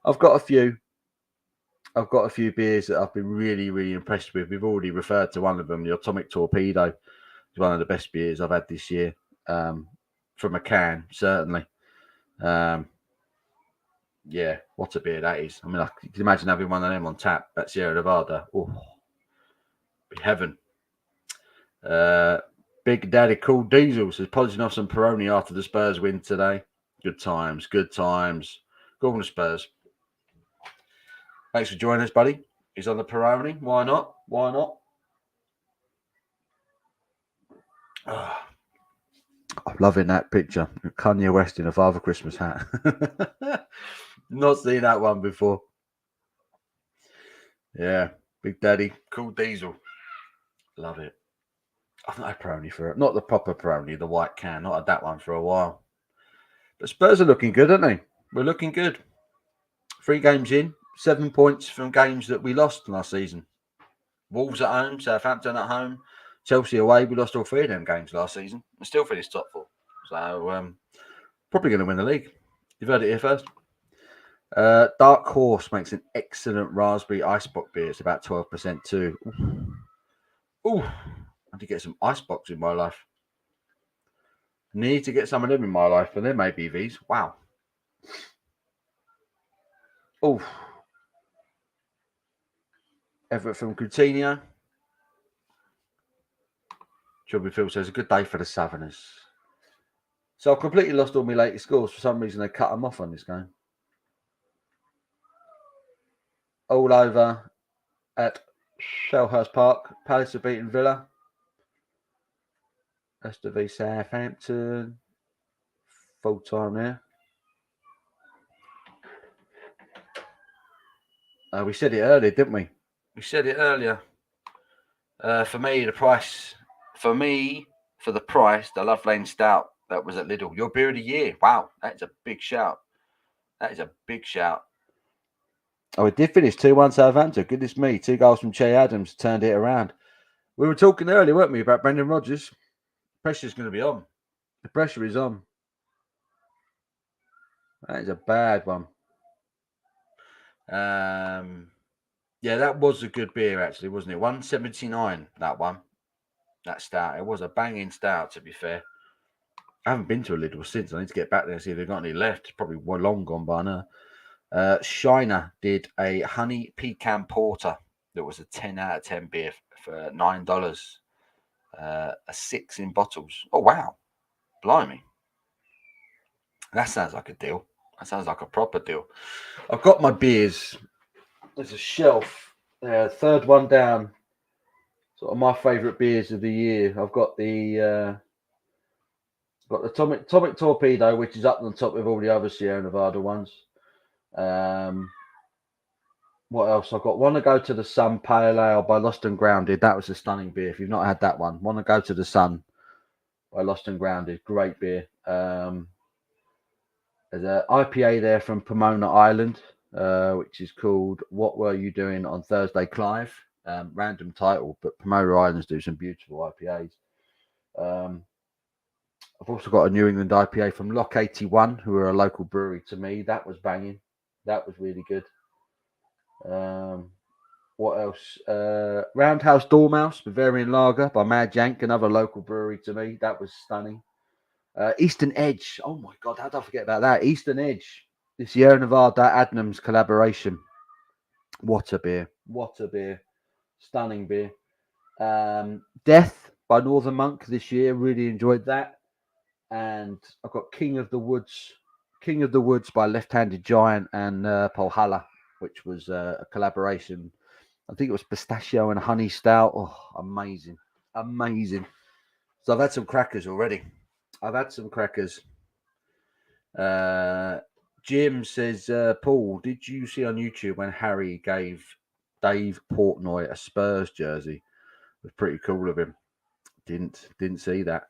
[SPEAKER 1] I've got a few. I've got a few beers that I've been really, really impressed with. We've already referred to one of them, the Atomic Torpedo. It's one of the best beers I've had this year, from a can, certainly. Yeah, what a beer that is. I mean, you can imagine having one of them on tap at Sierra Nevada. Oh, be heaven. Big Daddy Cool Diesel says, polishing off some Peroni after the Spurs win today. Good times, good times. Go on the Spurs. Thanks for joining us, buddy. He's on the Peroni. Why not? Why not? Oh, I'm loving that picture. Kanye West in a Father Christmas hat. Not seen that one before. Yeah, Big Daddy Cool Diesel. Love it. I've not had Peroni for it. Not the proper Peroni, the white can. Not had that one for a while. But Spurs are looking good, aren't they? We're looking good. 3 games in, 7 points from games that we lost last season. Wolves at home, Southampton at home, Chelsea away. We lost all 3 of them games last season. And still finished top 4. So probably going to win the league. You've heard it here first. Dark Horse makes an excellent raspberry icebox beer. It's about 12% too. Ooh, I need to get some icebox in my life. Need to get some of them in my life, and there may be these. Wow. Oh, Everett from Coutinho. Chubby Phil says, a good day for the Southerners. So I've completely lost all my latest scores. For some reason, they cut them off on this game. All over at Selhurst Park. Palace have beaten Villa. Leicester v Southampton. Full time there. We said it earlier, didn't we? We said it earlier. For me, the price. For me, for the price, the Love Lane Stout that was at Lidl. Your beer of the year. Wow, that's a big shout. That is a big shout. Oh, it did finish 2-1 Southampton. Goodness me. 2 goals from Che Adams turned it around. We were talking earlier, weren't we, about Brendan Rodgers? Pressure's going to be on. The pressure is on. That is a bad one. Yeah, that was a good beer, actually, wasn't it? 179, that one. That stout. It was a banging stout, to be fair. I haven't been to a Lidl since. I need to get back there and see if they've got any left. It's probably long gone by now. Shiner did a honey pecan porter that was a 10 out of 10 beer for $9. A 6 in bottles. Oh, wow. Blimey. That sounds like a deal. That sounds like a proper deal. I've got my beers. There's a shelf. Third one down. Sort of my favourite beers of the year. I've got the Atomic Torpedo, which is up on top with all the other Sierra Nevada ones. What else? I've got Wanna Go to the Sun Pale Ale by Lost and Grounded. That was a stunning beer. If you've not had that one, Wanna Go to the Sun by Lost and Grounded. Great beer. There's an IPA there from Pomona Island, which is called What Were You Doing on Thursday, Clive? Random title, but Pomona Islands do some beautiful IPAs. I've also got a New England IPA from Lock 81, who are a local brewery to me. That was banging. That was really good. What else? Roundhouse Dormouse, Bavarian Lager by Mad Yank, another local brewery to me. That was stunning. Eastern Edge. Oh my God, how did I forget about that? Eastern Edge. The Sierra Nevada Adams collaboration. What a beer. What a beer. Stunning beer. Death by Northern Monk this year. Really enjoyed that. And I've got King of the Woods by Left Handed Giant and Polhala, which was a collaboration. I think it was pistachio and honey stout. Oh, amazing. Amazing. So I've had some crackers already. Jim says, Paul, did you see on YouTube when Harry gave Dave Portnoy a Spurs jersey? It was pretty cool of him. Didn't see that.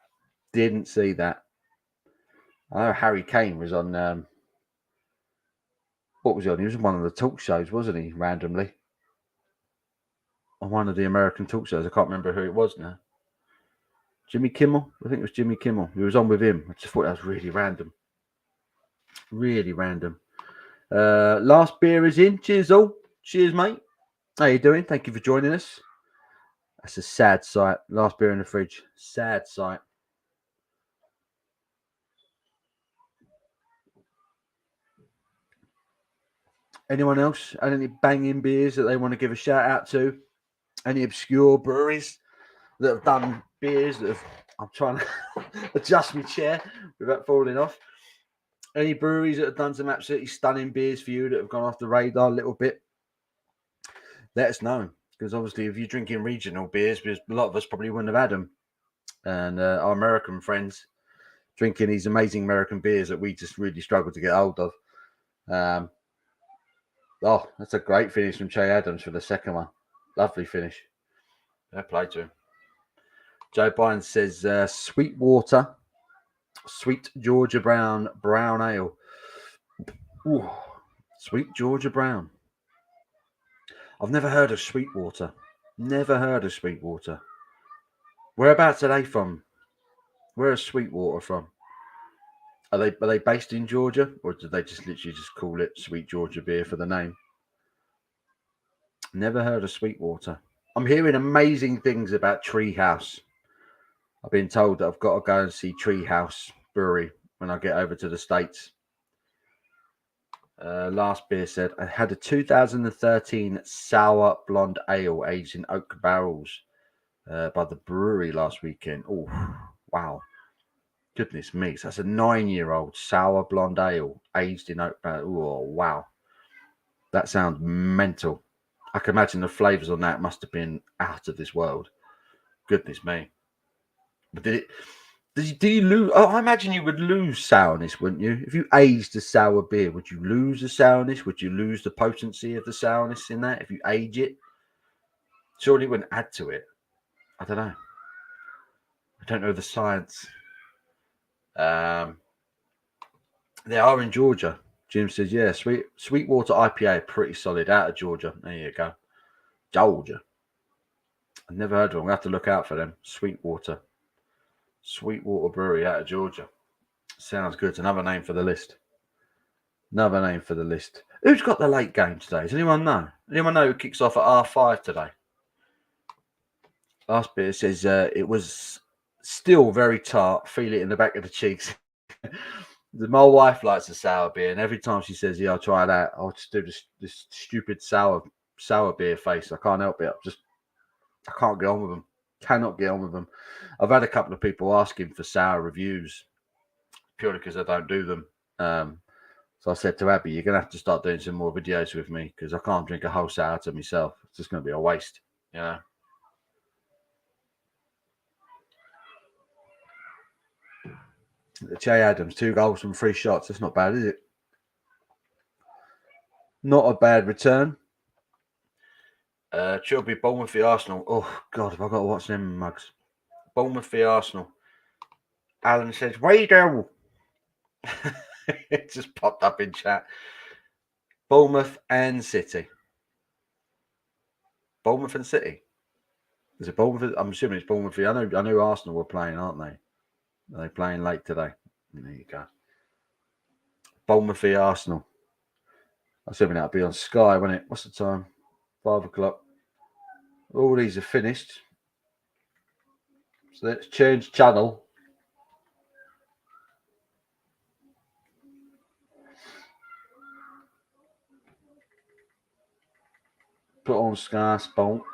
[SPEAKER 1] Didn't see that. I know Harry Kane was on. What was he on? He was on one of the talk shows, wasn't he? Randomly on one of the American talk shows. I can't remember who it was now. Jimmy Kimmel. I think it was Jimmy Kimmel. He was on with him. I just thought that was really random. Really random. Last beer is in. Cheers all. Cheers, mate. How you doing? Thank you for joining us. That's a sad sight. Last beer in the fridge. Sad sight. Anyone else? Any banging beers that they want to give a shout out to? Any obscure breweries that have done beers that have... I'm trying to adjust my chair without falling off. Any breweries that have done some absolutely stunning beers for you that have gone off the radar a little bit? Let us know. Because obviously if you're drinking regional beers, because a lot of us probably wouldn't have had them. And our American friends drinking these amazing American beers that we just really struggle to get hold of. Oh, that's a great finish from Che Adams for the second one. Lovely finish. Fair play to him. Joe Biden says Sweetwater, Sweet Georgia Brown Ale. Ooh, Sweet Georgia Brown. I've never heard of Sweetwater. Never heard of Sweetwater. Whereabouts are they from? Where is Sweetwater from? Are they based in Georgia, or did they just literally just call it Sweet Georgia beer for the name? Never heard of Sweetwater. I'm hearing amazing things about Treehouse. I've been told that I've got to go and see Treehouse Brewery when I get over to the States. Last beer said, I had a 2013 sour blonde ale aged in oak barrels by the brewery last weekend. Oh, wow. Goodness me. So that's a 9-year-old sour blonde ale aged in oak barrels. Oh, wow. That sounds mental. I can imagine the flavours on that must have been out of this world. Goodness me. But do you lose? Oh, I imagine you would lose sourness, wouldn't you? If you aged a sour beer, would you lose the sourness? Would you lose the potency of the sourness in that if you age it? Surely it wouldn't add to it. I don't know. I don't know the science. They are in Georgia. Jim says, yeah, Sweetwater IPA, pretty solid out of Georgia. There you go. Georgia. I've never heard of them. We have to look out for them. Sweetwater Brewery out of Georgia. Sounds good. Another name for the list. Who's got the late game today? Does anyone know? Anyone know who kicks off at R5 today? Last bit says it was still very tart. Feel it in the back of the cheeks. My wife likes a sour beer, and every time she says, "Yeah, I'll try that," I'll just do this stupid sour beer face. I can't help it. I can't get on with them. Cannot get on with them. I've had a couple of people asking for sour reviews purely because I don't do them. So I said to Abby, "You're gonna have to start doing some more videos with me because I can't drink a whole sour to myself. It's just gonna be a waste, you know." Che Adams, 2 goals from 3 shots. That's not bad, is it? Not a bad return. Chilby, Bournemouth v Arsenal. Oh, God, have I got to watch them mugs? Bournemouth v Arsenal. Alan says, way down. It just popped up in chat. Bournemouth and City. Bournemouth and City. Is it Bournemouth? I'm assuming it's Bournemouth. I know Arsenal were playing, aren't they? Are they playing late today? There you go. Bournemouth v Arsenal. I'm assuming that'll be on Sky, won't it? What's the time? 5 o'clock. All these are finished. So let's change channel. Put on Sky Sports.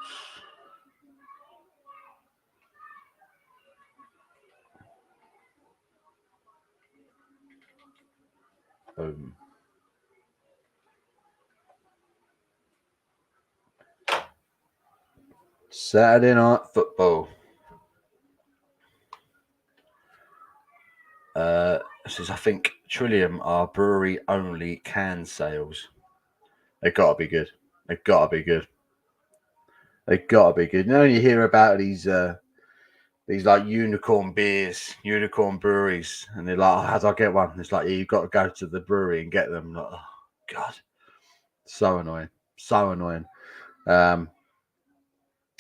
[SPEAKER 1] Boom. Saturday night football. This is, I think, Trillium are brewery only can sales. They gotta be good. They gotta be good. You know, you hear about these these like unicorn beers, unicorn breweries, and they're like, oh, how do I get one? It's like, yeah, you've got to go to the brewery and get them. Like, oh God, so annoying, so annoying. I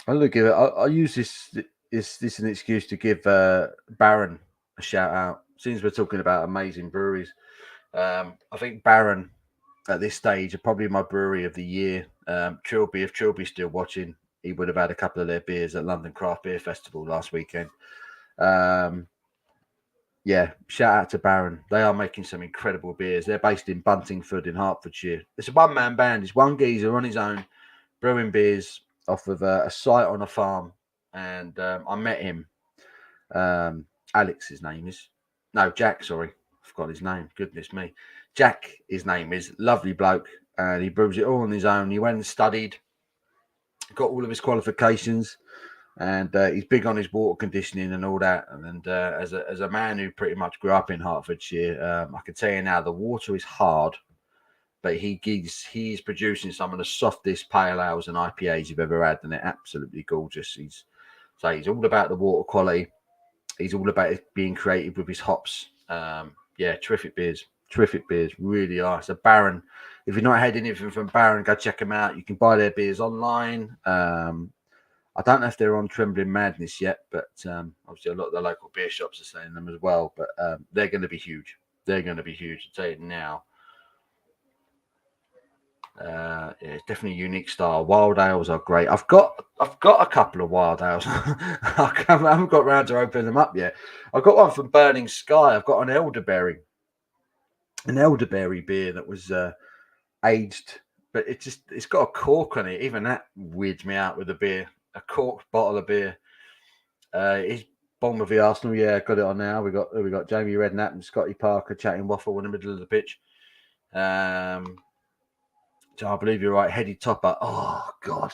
[SPEAKER 1] look at it. I use this an excuse to give Baron a shout out. Since we're talking about amazing breweries, I think Baron at this stage are probably my brewery of the year. Trilby, if Trilby's still watching, he would have had a couple of their beers at London Craft Beer Festival last weekend. Yeah, shout out to Baron. They are making some incredible beers. They're based in Buntingford in Hertfordshire. It's a one-man band. It's one geezer on his own brewing beers off of a site on a farm. And I met him. Alex, his name is. No, Jack, sorry. I forgot his name. Goodness me. Jack, his name is. Lovely bloke. And he brews it all on his own. He went and studied, got all of his qualifications. And he's big on his water conditioning and all that. And as a man who pretty much grew up in Hertfordshire, I can tell you now the water is hard, but he's producing some of the softest pale ales and IPAs you've ever had, and they're absolutely gorgeous. He's all about the water quality. He's all about being creative with his hops. Yeah, terrific beers, really are. So Baron, if you're not had anything from Baron, go check them out. You can buy their beers online. I don't know if they're on Trembling Madness yet, but obviously a lot of the local beer shops are selling them as well. But they're going to be huge. They're going to be huge. I'll tell you now. Yeah, it's definitely a unique style. Wild ales are great. I've got a couple of wild ales. I haven't got round to open them up yet. I've got one from Burning Sky. I've got an elderberry beer that was aged, but it's got a cork on it. Even that weirds me out with a beer. A corked bottle of beer. It's Bournemouth v Arsenal. Yeah, got it on now. We got Jamie Redknapp and Scotty Parker chatting waffle in the middle of the pitch. So I believe you're right. Heady Topper. Oh God,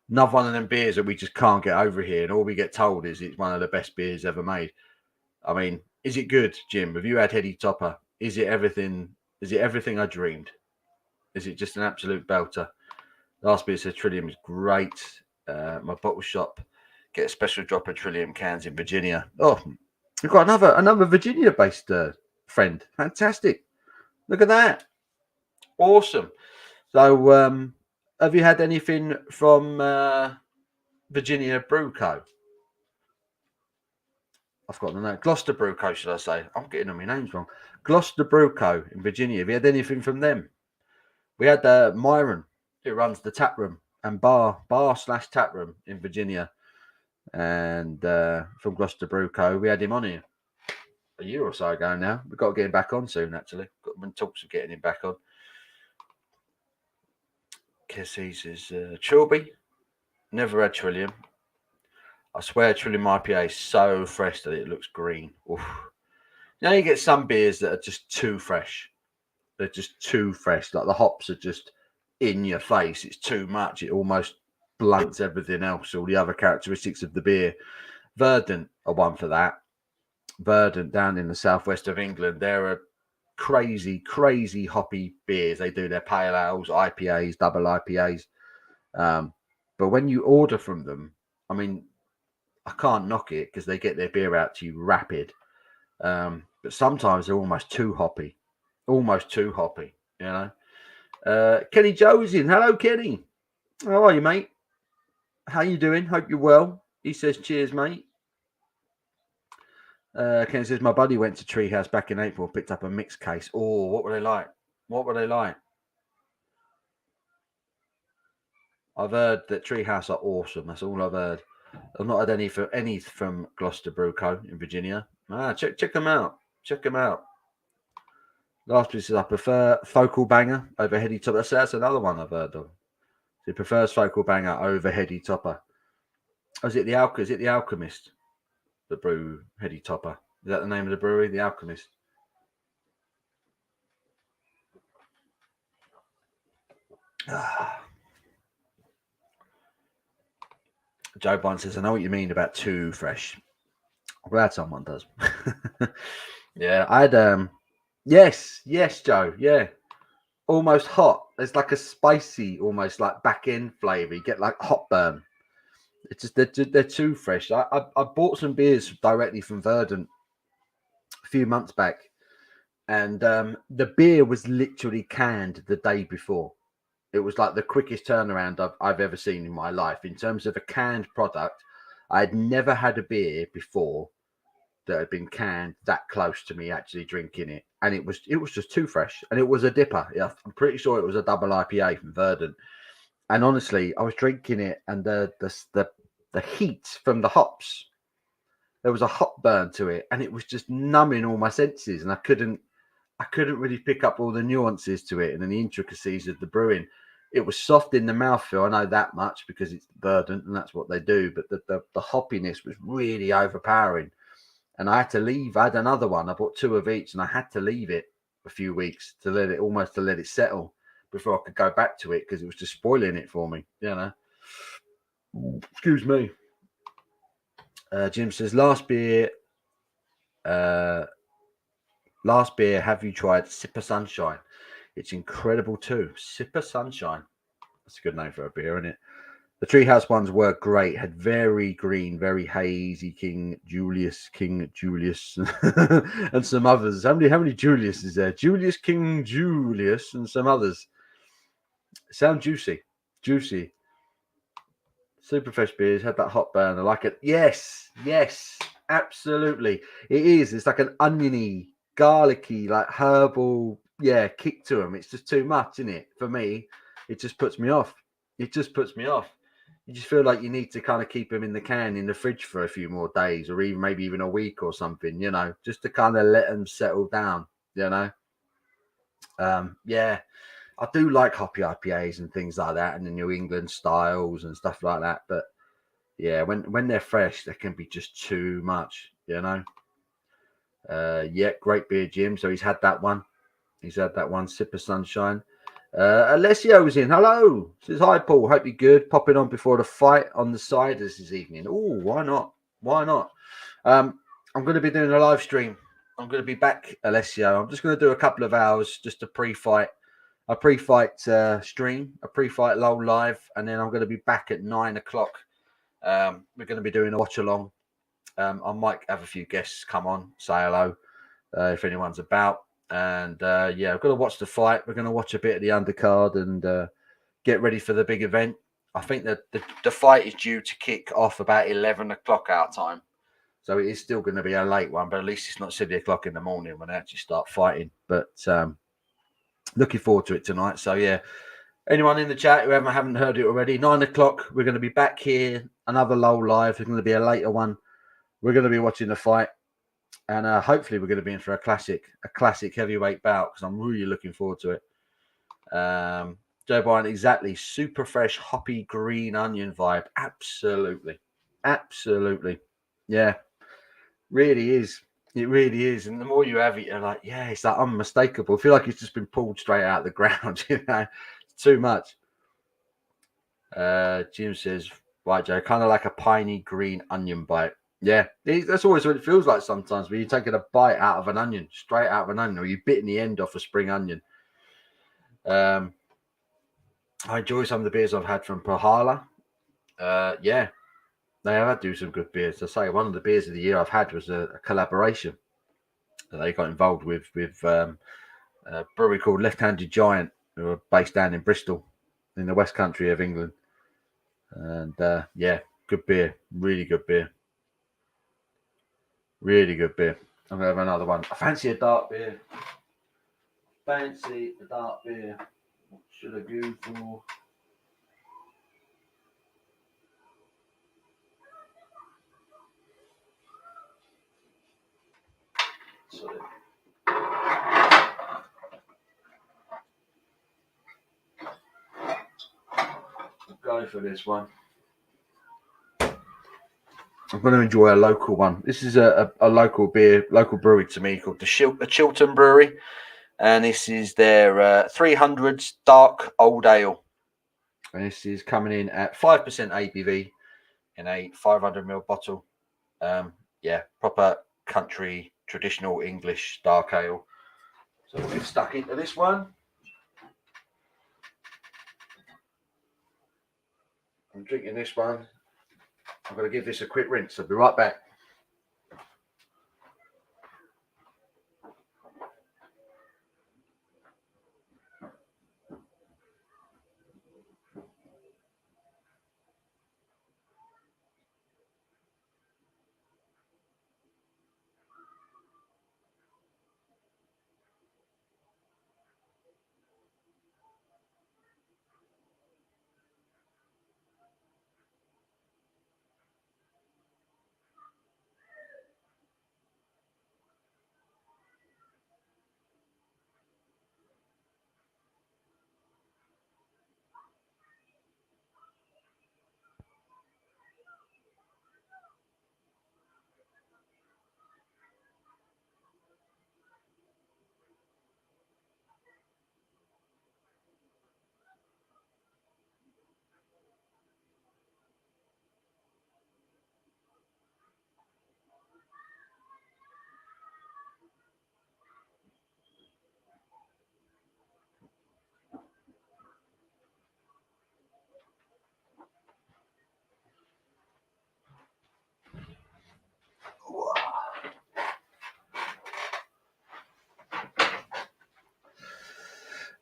[SPEAKER 1] another one of them beers that we just can't get over here, and all we get told is it's one of the best beers ever made. I mean, is it good, Jim? Have you had Heady Topper? Is it everything? Is it everything I dreamed? Is it just an absolute belter? Last beer says Trillium is great. My bottle shop get a special drop of Trillium cans in Virginia. Oh, we've got another Virginia-based friend. Fantastic! Look at that. Awesome. So, have you had anything from Virginia Brew Co? I've got the name. Gloucester Brew Co, should I say? I'm getting all my names wrong. Gloucester Brew Co in Virginia. Have you had anything from them? We had Myron, who runs the tap room and bar/tap room in Virginia, and from Gloucester Brew Co. We had him on here a year or so ago now. We've got to get him back on soon, actually. Got in talks of getting him back on. Cassis is Trilby. Never had Trillium. I swear Trillium IPA is so fresh that it looks green. Oof. Now you get some beers that are just too fresh. They're just too fresh. Like the hops are just in your face. It's too much. It almost blunts everything else, all the other characteristics of the beer. Verdant are one for that. Verdant down in the southwest of England, they're a crazy hoppy beers. They do their pale ales, IPAs, double IPAs. But when you order from them, I mean, I can't knock it because they get their beer out to you rapid. But sometimes they're almost too hoppy. You know. Kenny Joe's in. Hello, Kenny. How are you, mate? How you doing? Hope you're well. He says, cheers, mate. Ken says, my buddy went to Treehouse back in April, picked up a mixed case. Oh, what were they like? I've heard that Treehouse are awesome. That's all I've heard. I've not had any from Gloucester Brew Co. in Virginia. Check them out. Last piece is I prefer Focal Banger over Heady Topper. That's another one I've heard of. He prefers Focal Banger over Heady Topper. Oh, is it the Alchemist? The brew Heady Topper. Is that the name of the brewery? The Alchemist. Joe Bond says, I know what you mean about too fresh. I'm glad someone does. Yeah, I had yes, Joe. Yeah. Almost hot. There's like a spicy, almost like back end flavour. You get like hot burn. It's just they're too fresh. I bought some beers directly from Verdant a few months back, and the beer was literally canned the day before. It was like the quickest turnaround I've ever seen in my life in terms of a canned product. I had never had a beer before that had been canned that close to me actually drinking it, and it was just too fresh, and it was a dipper. Yeah, I'm pretty sure it was a double IPA from Verdant. And honestly, I was drinking it, and the heat from the hops, there was a hop burn to it, and it was just numbing all my senses, and I couldn't really pick up all the nuances to it and then the intricacies of the brewing. It was soft in the mouthfeel, I know that much because it's Verdant and that's what they do. But the hoppiness was really overpowering, and I had to leave. I had another one. I bought two of each, and I had to leave it a few weeks to let it settle before I could go back to it because it was just spoiling it for me. Excuse me. Jim says last beer, have you tried Sipper Sunshine? It's incredible too. Sipper Sunshine. That's a good name for a beer, isn't it? The Treehouse ones were great. Had very green, very hazy King Julius, and some others. How many Julius is there? Julius, King Julius, and some others. Sound juicy. Super fresh beers. Had that hot burn. I like it. Yes, absolutely. It is. It's like an oniony, garlicky, like herbal, kick to them. It's just too much, isn't it? For me, it just puts me off. You just feel like you need to kind of keep them in the can in the fridge for a few more days, or maybe even a week or something, just to kind of let them settle down, I do like hoppy IPAs and things like that, and the New England styles and stuff like that. But yeah, when they're fresh, they can be just too much, great beer, Jim. So he's had that one. Sip of Sunshine. Alessio's in. Hello. Says hi, Paul. Hope you're good. Popping on before the fight on the ciders this evening. Oh, why not? I'm going to be doing a live stream. I'm going to be back, Alessio. I'm just going to do a couple of hours just to pre-fight stream, a pre-fight low live, and then I'm going to be back at 9 o'clock. We're going to be doing a watch along. I might have a few guests come on, say hello if anyone's about. And we're going to watch the fight. We're going to watch a bit of the undercard and get ready for the big event. I think that the fight is due to kick off about 11 o'clock our time. So it is still going to be a late one, but at least it's not 7 o'clock in the morning when they actually start fighting. But looking forward to it tonight. So, yeah, anyone in the chat who haven't heard it already, 9 o'clock, we're going to be back here. Another low live. There's going to be a later one. We're going to be watching the fight. And hopefully we're going to be in for a classic heavyweight bout because I'm really looking forward to it. Joe Biden, exactly. Super fresh, hoppy, green onion vibe. Absolutely. Yeah, really is. It really is. And the more you have it, you're like, yeah, it's that unmistakable. I feel like it's just been pulled straight out of the ground. It's too much. Jim says, right, Joe, kind of like a piney green onion bite. Yeah, that's always what it feels like sometimes when you're taking a bite out of an onion, straight out of an onion, or you're biting the end off a spring onion. I enjoy some of the beers I've had from Pahala. They have do some good beers. I say one of the beers of the year I've had was a collaboration that they got involved with a brewery called Left Handed Giant, who are based down in Bristol in the West Country of England. And good beer, really good beer. Really good beer. I'm going to have another one. I fancy a dark beer. What should I go for? Sorry. I'll go for this one. I'm going to enjoy a local one. This is a local brewery to me called the Chiltern Brewery. And this is their 300s Dark Old Ale. And this is coming in at 5% ABV in a 500ml bottle. Proper country, traditional English dark ale. So we'll get stuck into this one. I'm drinking this one. I'm going to give this a quick rinse. I'll be right back.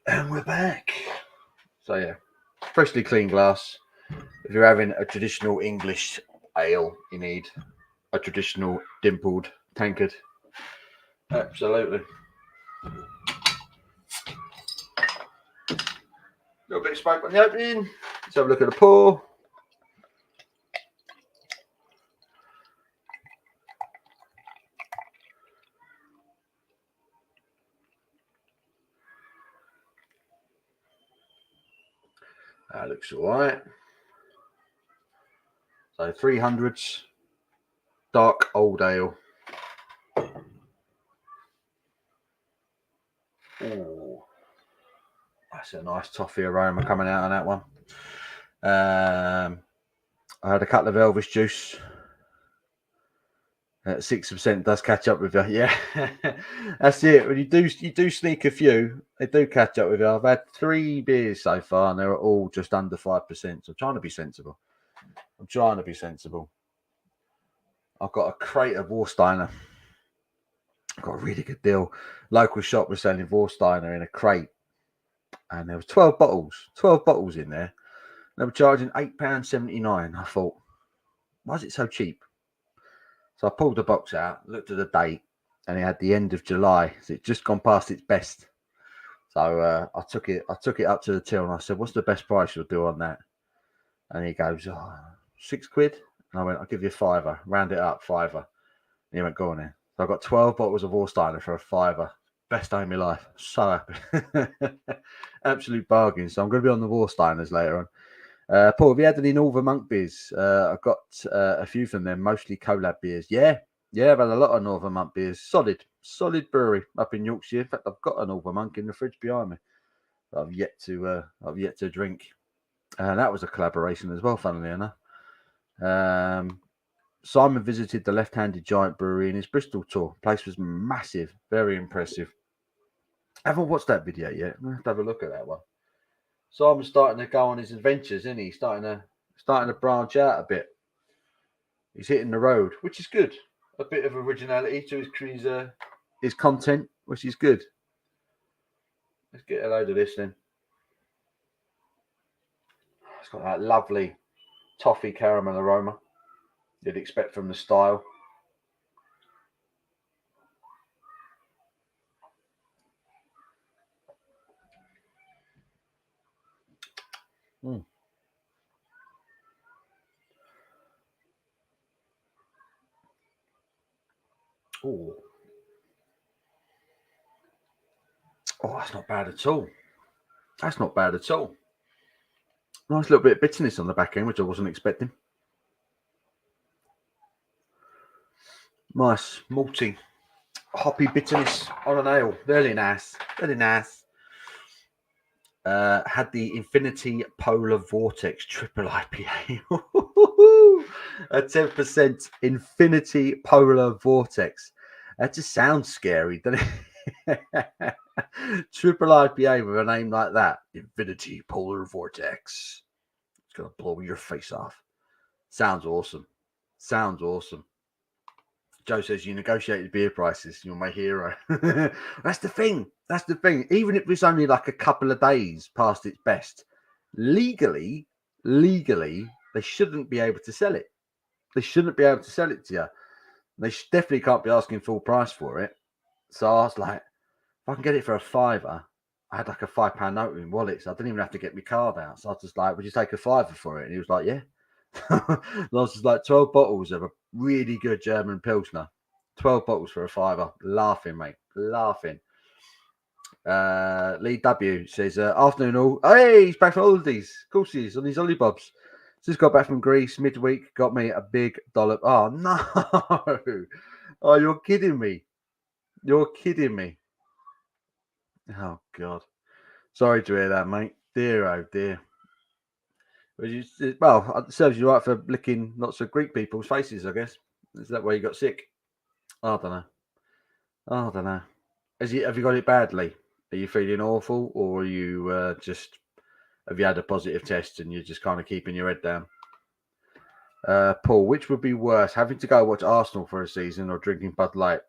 [SPEAKER 1] And we're back. So yeah, freshly clean glass. If you're having a traditional English ale, you need a traditional dimpled tankard. Absolutely. A little bit of smoke on the opening. Let's have a look at the pour. That looks all right. So 300s, dark old ale. Ooh, that's a nice toffee aroma coming out on that one. I had a couple of Elvis juice. 6% does catch up with you. Yeah, that's it. When you do sneak a few, they do catch up with you. I've had 3 beers so far, and they're all just under 5%. So I'm trying to be sensible. I've got a crate of Warsteiner. I've got a really good deal. Local shop was selling Warsteiner in a crate, and there was 12 bottles in there. They were charging £8.79. I thought, why is it so cheap? So I pulled the box out, looked at the date, and it had the end of July. So it's just gone past its best. So I took it up to the till and I said, "What's the best price you'll do on that?" And he goes, £6. And I went, "I'll give you £5. Round it up, £5." And he went, "Go on then." So I got 12 bottles of Warsteiner for £5. Best day of my life. So happy. Absolute bargain. So I'm going to be on the Warsteiners later on. Paul, have you had any Northern Monk beers? I've got a few from them, mostly collab beers. Yeah, I've had a lot of Northern Monk beers. Solid brewery up in Yorkshire. In fact, I've got a Northern Monk in the fridge behind me. I've yet to drink. That was a collaboration as well, funnily enough. Simon visited the Left-Handed Giant Brewery in his Bristol tour. Place was massive, very impressive. I haven't watched that video yet. I'm gonna have to have a look at that one. Simon's starting to go on his adventures, isn't he? Starting to branch out a bit. He's hitting the road, which is good. A bit of originality to his content, which is good. Let's get a load of this then. It's got that lovely toffee caramel aroma you'd expect from the style. Mm. Oh, that's not bad at all. Nice little bit of bitterness on the back end, which I wasn't expecting. Nice, malty, hoppy bitterness on an ale. Very nice. Had the Infinity Polar Vortex Triple IPA. A 10% Infinity Polar Vortex. That just sounds scary, doesn't it? Triple IPA with a name like that. Infinity Polar Vortex. It's going to blow your face off. Sounds awesome. Sounds awesome. Joe says you negotiated beer prices. You're my hero. That's the thing. That's the thing. Even if it's only like a couple of days past its best, legally, they shouldn't be able to sell it. They shouldn't be able to sell it to you. They definitely can't be asking full price for it. So I was like, if I can get it for a £5, I had like a £5 note in wallet, so I didn't even have to get my card out. So I was just like, would you take a £5 for it? And he was like, yeah. And I was just like, 12 bottles of a really good German Pilsner. 12 bottles for a £5. Laughing, mate. Laughing. Lee W says, afternoon all. Hey, he's back from holidays. Of course he is, on his hollybobs. Just got back from Greece midweek. Got me a big dollop. Oh, no. Oh, you're kidding me. You're kidding me. Oh, God. Sorry to hear that, mate. Dear, oh, dear. Well, it serves you right for licking lots of Greek people's faces, I guess. Is that why you got sick? I don't know. Have you got it badly? Are you feeling awful, or are you have you had a positive test and you're just kind of keeping your head down? Paul, which would be worse, having to go watch Arsenal for a season or drinking Bud Light?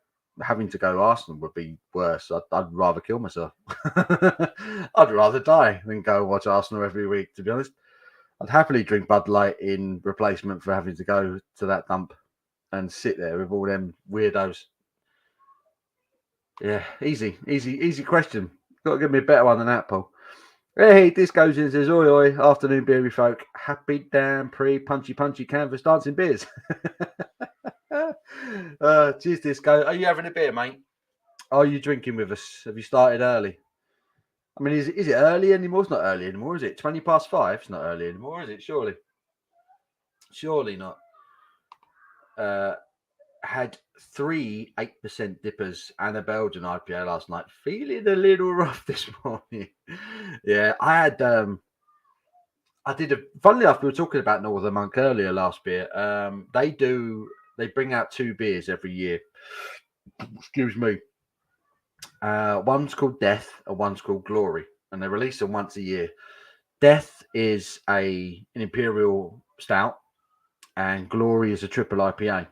[SPEAKER 1] Having to go Arsenal would be worse. I'd rather kill myself. I'd rather die than go watch Arsenal every week, to be honest. I'd happily drink Bud Light in replacement for having to go to that dump and sit there with all them weirdos. Yeah, easy question. Got to give me a better one than that, Paul. Hey, this goes in and says, oi, oi, afternoon, beery folk. Happy damn punchy canvas dancing beers. Cheers, Disco. Are you having a beer, mate? Are you drinking with us? Have you started early? I mean, is it early anymore? It's not early anymore, is it? 20 past 5? It's not early anymore, is it? Surely not. Had 3 8% dippers and a Belgian IPA last night. Feeling a little rough this morning. Yeah, I did funnily enough, we were talking about Northern Monk earlier last beer. They bring out 2 beers every year. Excuse me. One's called Death and one's called Glory, and they release them once a year. Death is an imperial stout, and Glory is a triple IPA.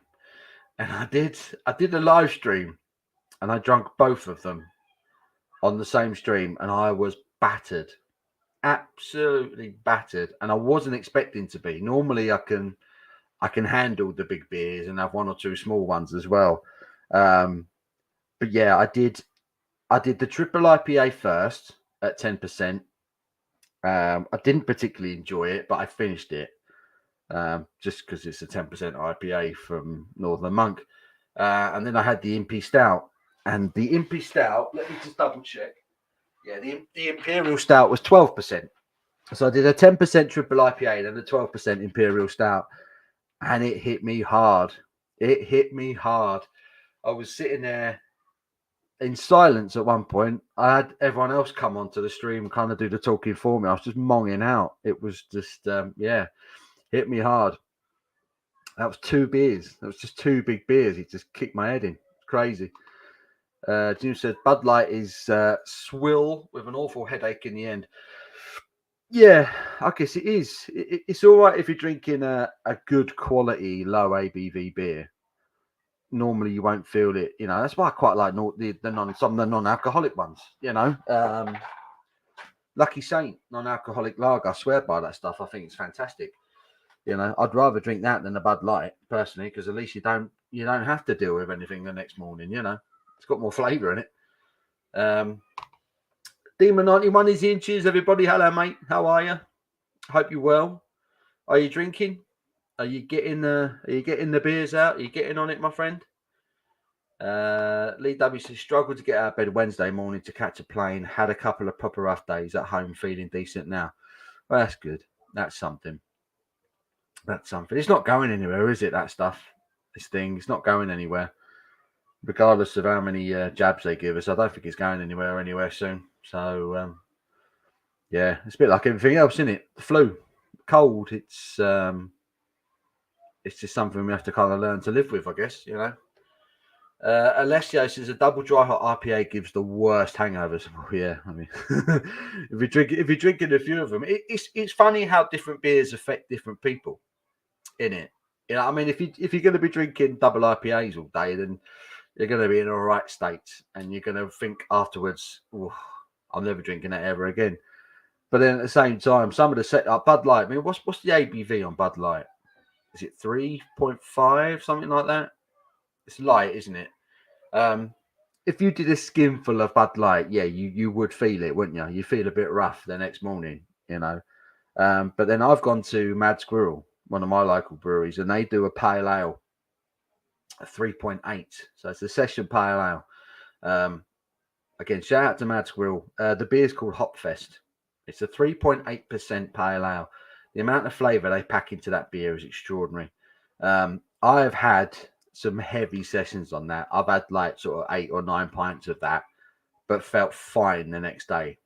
[SPEAKER 1] And I did a live stream, and I drank both of them on the same stream, and I was battered, absolutely battered, and I wasn't expecting to be. Normally, I can handle the big beers and have 1 or 2 small ones as well. But yeah, I did the triple IPA first at 10%. I didn't particularly enjoy it, but I finished it just because it's a 10% IPA from Northern Monk. And then I had the Impy Stout. And the Impy Stout, let me just double check. Yeah, the Imperial Stout was 12%. So I did a 10% triple IPA and a 12% Imperial Stout. And it hit me hard. I was sitting there in silence at one point. I had everyone else come onto the stream and kind of do the talking for me. I was just monging out. It was just, hit me hard. That was 2 beers. That was just 2 big beers. He just kicked my head in. It's crazy. Jim said Bud Light is swill with an awful headache in the end. Yeah, I guess it is. It's all right if you're drinking a good quality, low ABV beer. Normally, you won't feel it. You know, that's why I quite like some of the non-alcoholic ones. You know, Lucky Saint non-alcoholic lager. I swear by that stuff. I think it's fantastic. You know, I'd rather drink that than a Bud Light personally, because at least you don't have to deal with anything the next morning. You know, it's got more flavour in it. Demon 91 is in. Cheers, everybody. Hello, mate. How are you? Hope you're well. Are you drinking? Are you getting the beers out? Are you getting on it, my friend? Lee W says struggled to get out of bed Wednesday morning to catch a plane. Had a couple of proper rough days at home, feeling decent now. Well, that's good. That's something. It's not going anywhere, is it? That stuff, this thing, it's not going anywhere. Regardless of how many jabs they give us, I don't think it's going anywhere soon. So, yeah, it's a bit like everything else, isn't it? The flu, cold. It's just something we have to kind of learn to live with, I guess. You know. Alessio says a double dry hot IPA gives the worst hangovers. Oh, yeah, I mean, if you're drinking a few of them, it's funny how different beers affect different people. in it. You know, I mean, if you're going to be drinking double IPAs all day, then you're going to be in a right state, and you're going to think afterwards, I'm never drinking that ever again. But then at the same time, some of the set up Bud Light. I mean, what's the ABV on Bud Light? Is it 3.5, something like that? It's light, isn't it? If you did a skinful of Bud Light, yeah, you would feel it, wouldn't you? You feel a bit rough the next morning, you know. But then I've gone to Mad Squirrel, one of my local breweries, and they do a pale ale, a 3.8. So it's a session pale ale. Again, shout out to Mad Squirrel. The beer's called Hopfest. It's a 3.8% pale ale. The amount of flavour they pack into that beer is extraordinary. I have had some heavy sessions on that. I've had like sort of 8 or 9 pints of that, but felt fine the next day.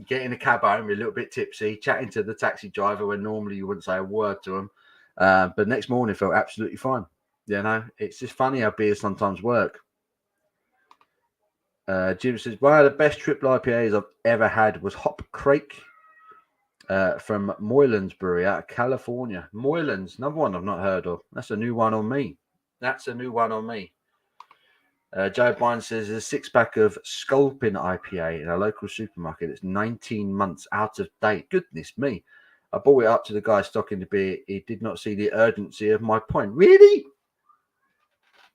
[SPEAKER 1] Get in a cab home, you're a little bit tipsy, chatting to the taxi driver when normally you wouldn't say a word to him. But next morning felt absolutely fine. You know, it's just funny how beers sometimes work. Jim says, one of the best triple IPAs I've ever had was Hop Crake from Moylan's Brewery out of California. Moylan's, another one I've not heard of. That's a new one on me. Joe Byrne says there's a 6-pack of Sculpin IPA in a local supermarket. It's 19 months out of date. Goodness me. I brought it up to the guy stocking the beer. He did not see the urgency of my point. Really?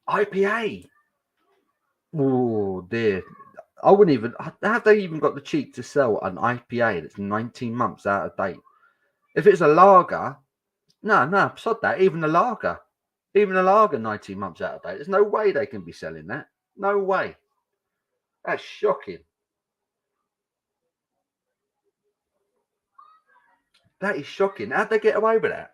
[SPEAKER 1] IPA? Oh, dear. I wouldn't even... Have they even got the cheek to sell an IPA that's 19 months out of date? If it's a lager... No, sod that. Even a lager 19 months out of date. There's no way they can be selling that. No way. That's shocking. That is shocking. How'd they get away with that?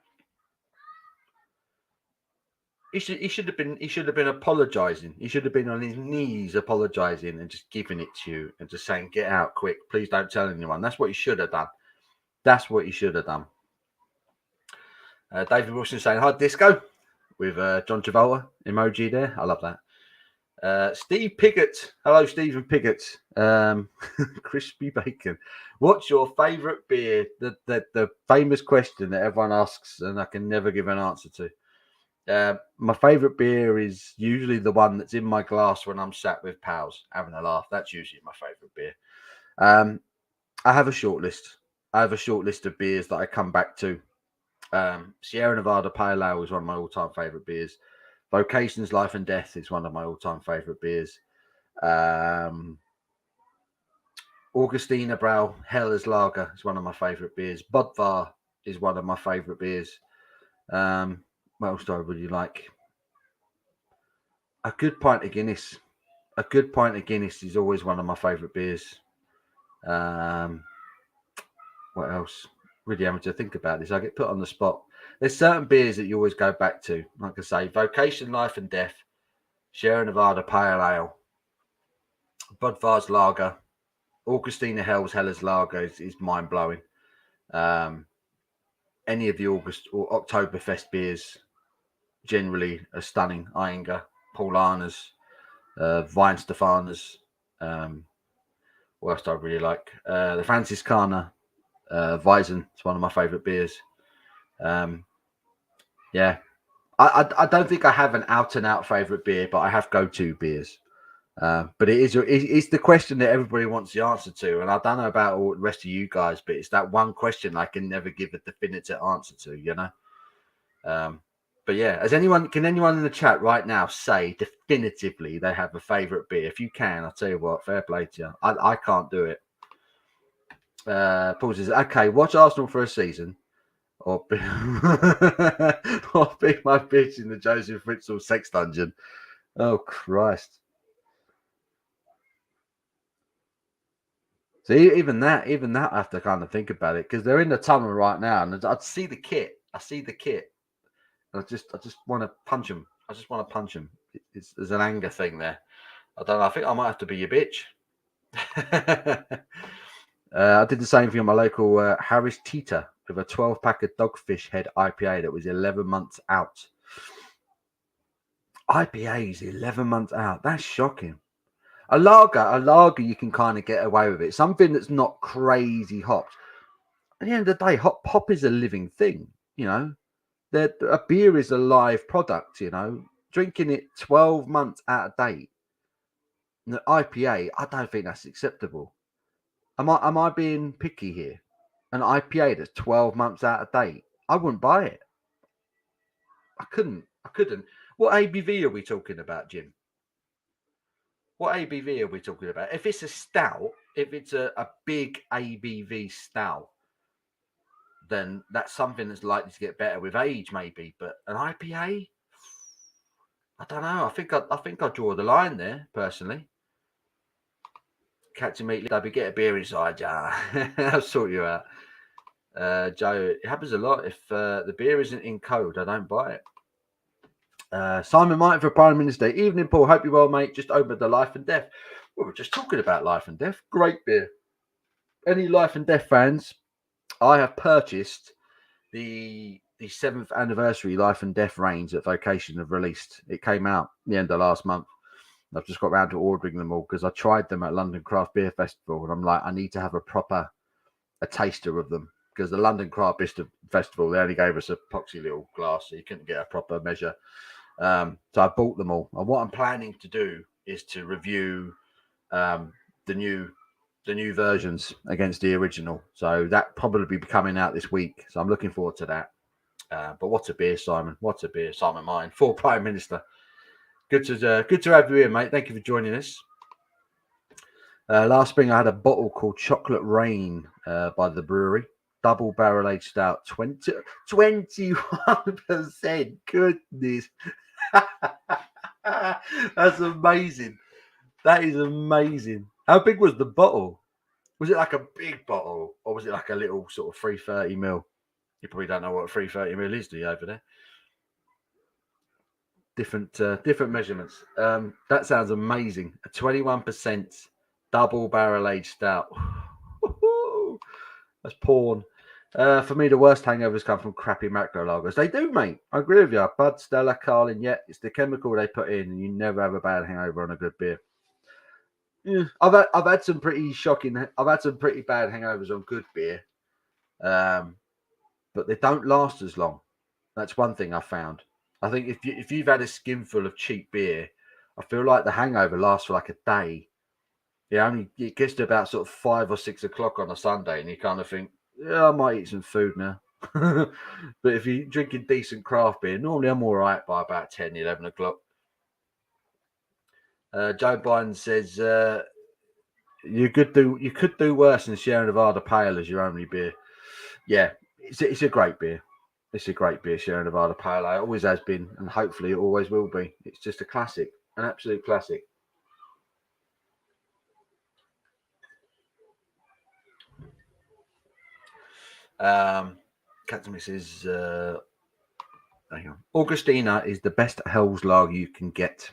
[SPEAKER 1] He should have been apologizing. He should have been on his knees apologizing and just giving it to you and just saying, get out quick. Please don't tell anyone. That's what he should have done. David Wilson saying, hi, Disco, with John Travolta emoji there. I love that. Steve Piggott. Hello, Stephen Piggott. Crispy bacon. What's your favourite beer? The famous question that everyone asks and I can never give an answer to. My favourite beer is usually the one that's in my glass when I'm sat with pals having a laugh. That's usually my favourite beer. I have a short list. Of beers that I come back to. Sierra Nevada Pale Ale is one of my all-time favourite beers. Vocation's Life and Death is one of my all-time favourite beers. Augustina Brau Heller's Lager is one of my favourite beers. Budvar is one of my favourite beers. What else do I really like? A good pint of Guinness. Is always one of my favourite beers. What else? Really having to think about this. I get put on the spot. There's certain beers that you always go back to. Like I say, Vocation, Life and Death, Sierra Nevada Pale Ale, Budvar's Lager, Augustina Heller's Lager is mind-blowing. Any of the August or Oktoberfest beers generally are stunning. Iyengar, Paulaner's, Weinstefaner's. What else do I really like? The Franziskaner, Weizen. It's one of my favourite beers. Yeah. I don't think I have an out-and-out favourite beer, but I have go-to beers. But it's the question that everybody wants the answer to. And I don't know about all the rest of you guys, but it's that one question I can never give a definitive answer to, you know? But yeah, can anyone in the chat right now say definitively they have a favourite beer? If you can, I'll tell you what, fair play to you. I can't do it. Paul says, okay, watch Arsenal for a season or be my bitch in the Joseph Fritzl sex dungeon. Oh, Christ. See, even that I have to kind of think about it because they're in the tunnel right now and I'd see the kit. And I just want to punch him. There's an anger thing there. I don't know. I think I might have to be your bitch. I did the same thing on my local Harris Teeter with a 12-pack of Dogfish Head IPA that was 11 months out. IPAs 11 months out. That's shocking. A lager, you can kind of get away with it. Something that's not crazy hopped. At the end of the day, hop is a living thing, you know. A beer is a live product, drinking it 12 months out of date. The IPA, I don't think that's acceptable. Am I being picky here? An IPA that's 12 months out of date, I wouldn't buy it. I couldn't. What ABV are we talking about, Jim? What ABV are we talking about? If it's a stout, if it's a big ABV stout, then that's something that's likely to get better with age, maybe. But an IPA, I don't know. I think I'd draw the line there, personally. Catch a meat, Dabby, get a beer inside, Jar. I'll sort you out. Joe, it happens a lot. If the beer isn't in code, I don't buy it. Simon Martin for Prime Minister. Evening, Paul. Hope you're well, mate. Just opened the Life and Death. Well, we're just talking about Life and Death. Great beer. Any Life and Death fans? I have purchased the 7th anniversary Life and Death range that Vocation have released. It came out the end of last month. I've just got around to ordering them all because I tried them at London Craft Beer Festival, and I'm like, I need to have a taster of them, because the London Craft Beer Festival, they only gave us a poxy little glass, so you couldn't get a proper measure. So I bought them all. And what I'm planning to do is to review the new versions against the original. So that probably be coming out this week. So I'm looking forward to that. But what a beer, Simon! What a beer, Simon Martin, for Prime Minister. Good to have you here, mate. Thank you for joining us. Last spring, I had a bottle called Chocolate Rain by the brewery. Double barrel aged stout, 21%. Goodness. That's amazing. That is amazing. How big was the bottle? Was it like a big bottle, or was it like a little sort of 330ml? You probably don't know what a 330ml is, do you, over there? Different measurements. That sounds amazing. A 21% double barrel aged stout. That's porn. For me, the worst hangovers come from crappy macro lagers. They do, mate. I agree with you. Bud, Stella, Carlin, yeah, it's the chemical they put in, and you never have a bad hangover on a good beer. Yeah, I've had some pretty shocking. I've had some pretty bad hangovers on good beer, but they don't last as long. That's one thing I found. I think if you've had a skinful of cheap beer, I feel like the hangover lasts for like a day. It gets to about sort of 5 or 6 o'clock on a Sunday, and you kind of think, yeah, I might eat some food now. But if you're drinking decent craft beer, normally I'm all right by about 10, 11 o'clock. Joe Biden says you could do worse than Sierra Nevada Pale as your only beer. Yeah, it's a great beer. It's a great beer, Sierra Nevada Pale Ale. It always has been, and hopefully it always will be. It's just a classic, an absolute classic. Captain says, hang on. Augustina is the best Hell's Lager you can get.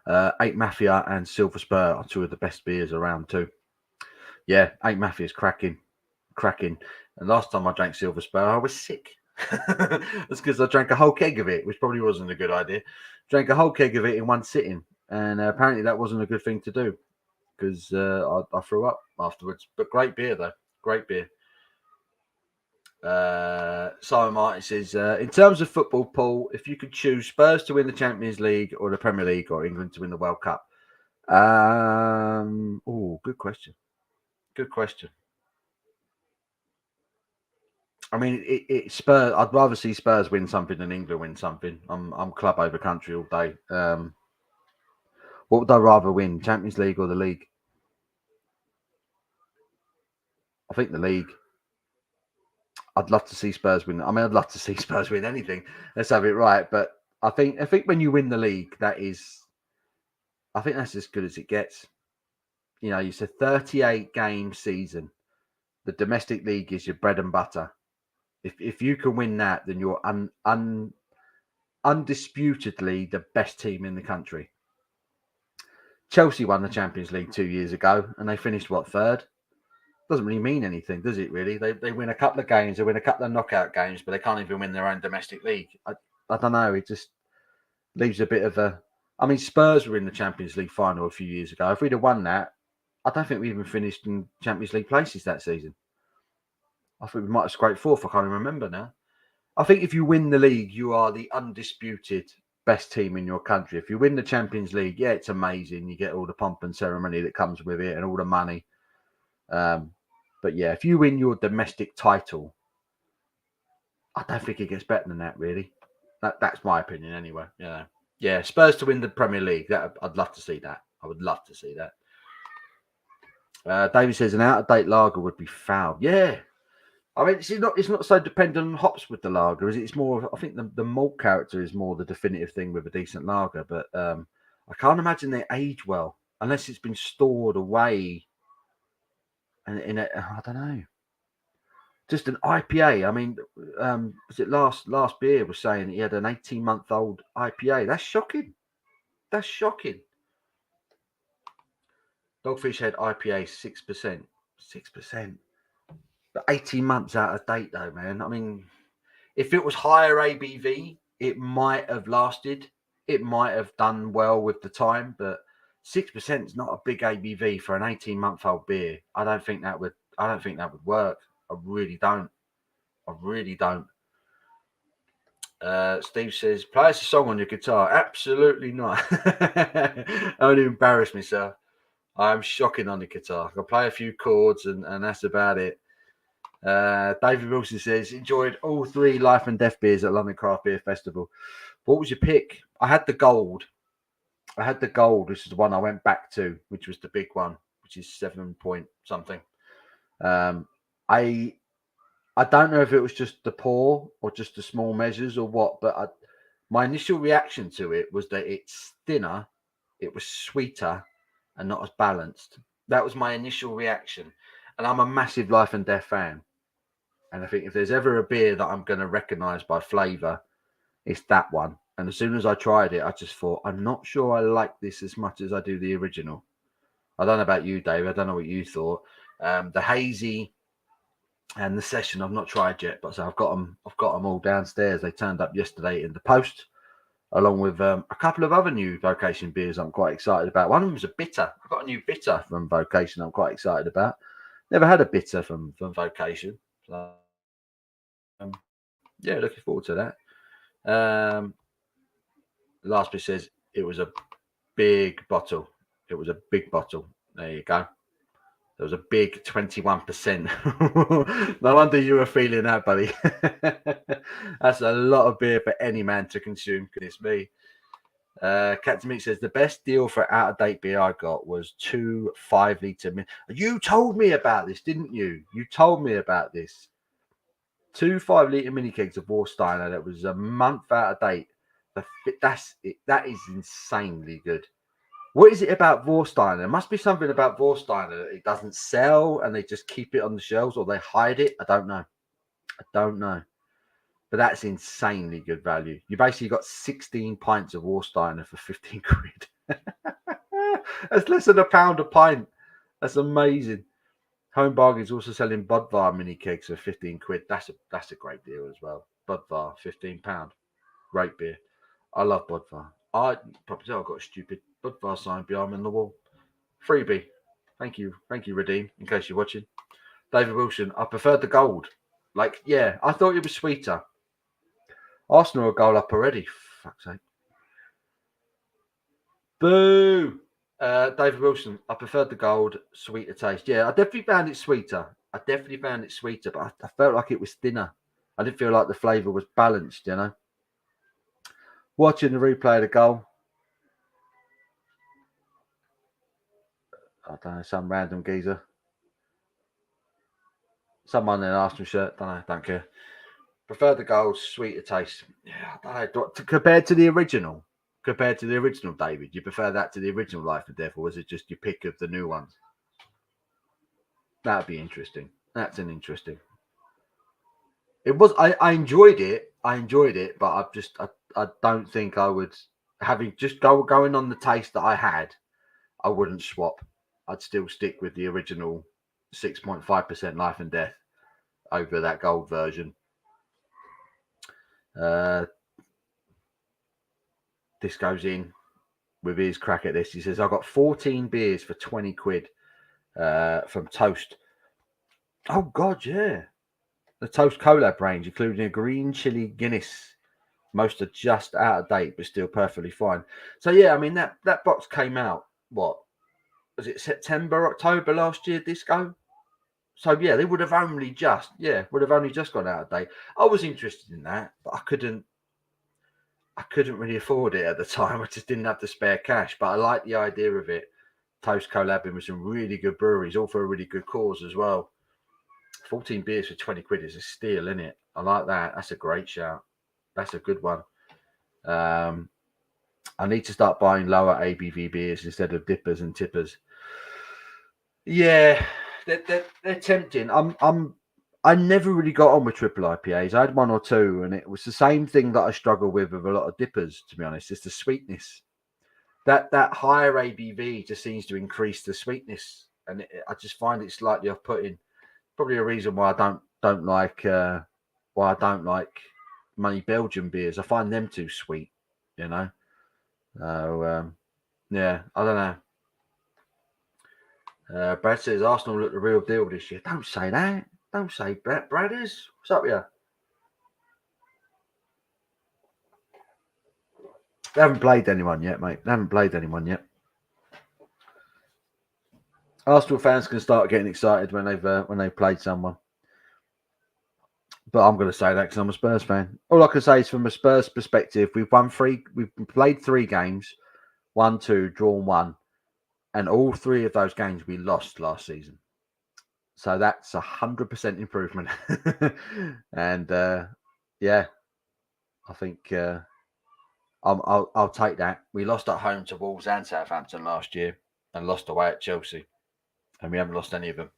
[SPEAKER 1] 8 Mafia and Silver Spur are two of the best beers around too. Yeah, 8 Mafia is cracking. And last time I drank Silver Spur, I was sick. That's because I drank a whole keg of it, which probably wasn't a good idea. Drank a whole keg of it in one sitting, and apparently that wasn't a good thing to do, because I threw up afterwards. But great beer though, great beer. Simon Martin says, in terms of football, Paul, if you could choose Spurs to win the Champions League or the Premier League or England to win the World Cup. Good question. Good question. I mean, it's Spurs. I'd rather see Spurs win something than England win something. I'm club over country all day. What would I rather win, Champions League or the league? I think the league. I'd love to see Spurs win. I mean, I'd love to see Spurs win anything. Let's have it right. But I think when you win the league, I think that's as good as it gets. It's a 38-game season. The domestic league is your bread and butter. If you can win that, then you're undisputedly the best team in the country. Chelsea won the Champions League 2 years ago, and they finished, third? Doesn't really mean anything, does it, really? They win a couple of games, they win a couple of knockout games, but they can't even win their own domestic league. I don't know. It just leaves a bit of a... I mean, Spurs were in the Champions League final a few years ago. If we'd have won that, I don't think we even finished in Champions League places that season. I think we might have scraped fourth. I can't even remember now. I think if you win the league, you are the undisputed best team in your country. If you win the Champions League, yeah, it's amazing. You get all the pomp and ceremony that comes with it and all the money. But yeah, if you win your domestic title, I don't think it gets better than that, really. That's my opinion anyway. Yeah, Spurs to win the Premier League. I'd love to see that. I would love to see that. David says an out-of-date lager would be foul. Yeah. I mean, it's not so dependent on hops with the lager, is it? It's more, I think the malt character is more the definitive thing with a decent lager, but I can't imagine they age well unless it's been stored away. And I don't know, just an IPA. I mean, was it last beer was saying he had an 18-month-old IPA? That's shocking. That's shocking. Dogfish Head IPA 6%, 6%. But 18 months out of date, though, man. I mean, if it was higher ABV, it might have lasted. It might have done well with the time, but 6% is not a big ABV for an 18-month-old beer. I don't think that would work. I really don't. Steve says, play us a song on your guitar. Absolutely not. I only embarrass myself. I'm shocking on the guitar. I play a few chords and that's about it. David Wilson says, enjoyed all 3 Life and Death beers at London Craft Beer Festival. What was your pick? I had the gold. This is the one I went back to, which was the big one, which is 7 point something. I don't know if it was just the pour or just the small measures or what, but my initial reaction to it was that it's thinner, it was sweeter, and not as balanced. That was my initial reaction. And I'm a massive Life and Death fan. And I think if there's ever a beer that I'm going to recognise by flavour, it's that one. And as soon as I tried it, I just thought, I'm not sure I like this as much as I do the original. I don't know about you, Dave. I don't know what you thought. The hazy and the session I've not tried yet, but so I've got them all downstairs. They turned up yesterday in the post, along with a couple of other new Vocation beers I'm quite excited about. One of them is a bitter. I've got a new bitter from Vocation I'm quite excited about. Never had a bitter from Vocation. So, yeah, looking forward to that. Last bit says it was a big bottle. It was a big bottle. There you go. There was a big 21%. No wonder you were feeling that, buddy. That's a lot of beer for any man to consume. Goodness me. Captain Meat says the best deal for out-of-date beer I got was 2 5-litre. You told me about this, didn't you? You told me about this. 2 5-litre mini kegs of Warsteiner that was a month out of date. That is insanely good. What is it about Warsteiner? There must be something about Warsteiner that it doesn't sell and they just keep it on the shelves or they hide it. I don't know. But that's insanely good value. You basically got 16 pints of Warsteiner for 15 quid. That's less than £1 a pint. That's amazing. Home Bargain's also selling Budvar mini kegs for 15 quid. That's a great deal as well. Budvar, £15. Great beer. I love Budvar. I probably I've got a stupid Budvar sign behind me on the wall. Freebie. Thank you, Redeem, in case you're watching. David Wilson, I preferred the gold. Like, yeah, I thought it was sweeter. Arsenal are a goal up already. Fuck's sake. Boo! David Wilson, I preferred the gold, sweeter taste. Yeah, I definitely found it sweeter. But I felt like it was thinner. I didn't feel like the flavour was balanced, you know. Watching the replay of the goal. I don't know, some random geezer. Someone in an Arsenal shirt. Don't care. Prefer the gold, sweeter taste. Yeah, I don't know. Compared to the original, David, you prefer that to the original Life and Death, or was it just your pick of the new ones? That'd be interesting. That's an interesting. It was. I enjoyed it. But I don't think I would, having just going on the taste that I had, I wouldn't swap. I'd still stick with the original 6.5% Life and Death over that gold version. This goes in with his crack at this. He says, I got 14 beers for 20 quid from Toast. Oh, God, yeah. the Toast Collab range, including a green chili Guinness. Most are just out of date, but still perfectly fine. So yeah, I mean that box came out. What was it? September, October last year? Disco. So yeah, they would have only just gone out of date. I was interested in that, but I couldn't really afford it at the time. I just didn't have the spare cash. But I like the idea of it. Toast collabing with some really good breweries, all for a really good cause as well. 14 beers for 20 quid is a steal, isn't it? I like that. That's a great shout. That's a good one. I need to start buying lower ABV beers instead of dippers and tippers. Yeah, they're tempting. I never really got on with triple IPAs. I had one or two, and it was the same thing that I struggle with a lot of dippers. To be honest, it's the sweetness. That higher ABV just seems to increase the sweetness, and I just find it slightly off-putting. Probably a reason why I don't like Money Belgian beers. I find them too sweet, you know. So yeah, I don't know. Brad says Arsenal look the real deal this year. Don't say that. Don't say that, Bradders. What's up with you? They haven't played anyone yet, mate. They haven't played anyone yet. Arsenal fans can start getting excited when they've played someone. But I'm going to say that because I'm a Spurs fan. All I can say is from a Spurs perspective, we've played 3 games, 1, 2, drawn 1, and all 3 of those games we lost last season. So that's 100% improvement. And yeah, I think I'll take that. We lost at home to Wolves and Southampton last year, and lost away at Chelsea, and we haven't lost any of them.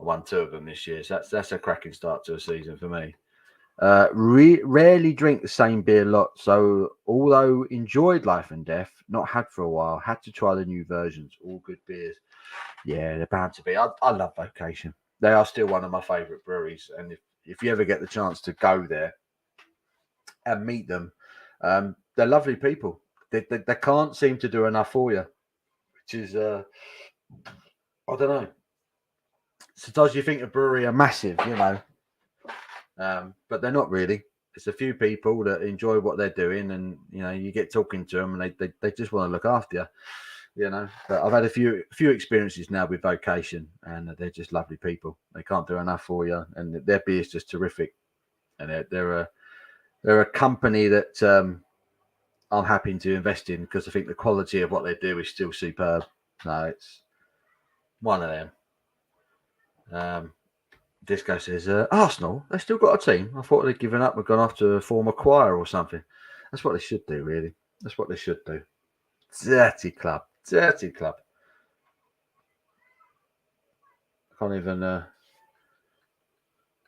[SPEAKER 1] I won 2 of them this year, so that's a cracking start to a season for me. Rarely drink the same beer lot, so although enjoyed Life and Death, not had for a while, had to try the new versions. All good beers. Yeah, they're bound to be. I love Vocation. They are still one of my favourite breweries, and if you ever get the chance to go there and meet them, they're lovely people. They can't seem to do enough for you, which is I don't know. Sometimes you think a brewery are massive, you know, but they're not really. It's a few people that enjoy what they're doing, and you know, you get talking to them, and they just want to look after you. You know, but I've had a few experiences now with Vocation, and they're just lovely people. They can't do enough for you, and their beer is just terrific. And they're a company that I'm happy to invest in because I think the quality of what they do is still superb. No, it's one of them. Disco says Arsenal. They still got a team. I thought they'd given up and gone off to form a choir or something. That's what they should do, really. That's what they should do. Dirty club. Dirty club. I can't even. I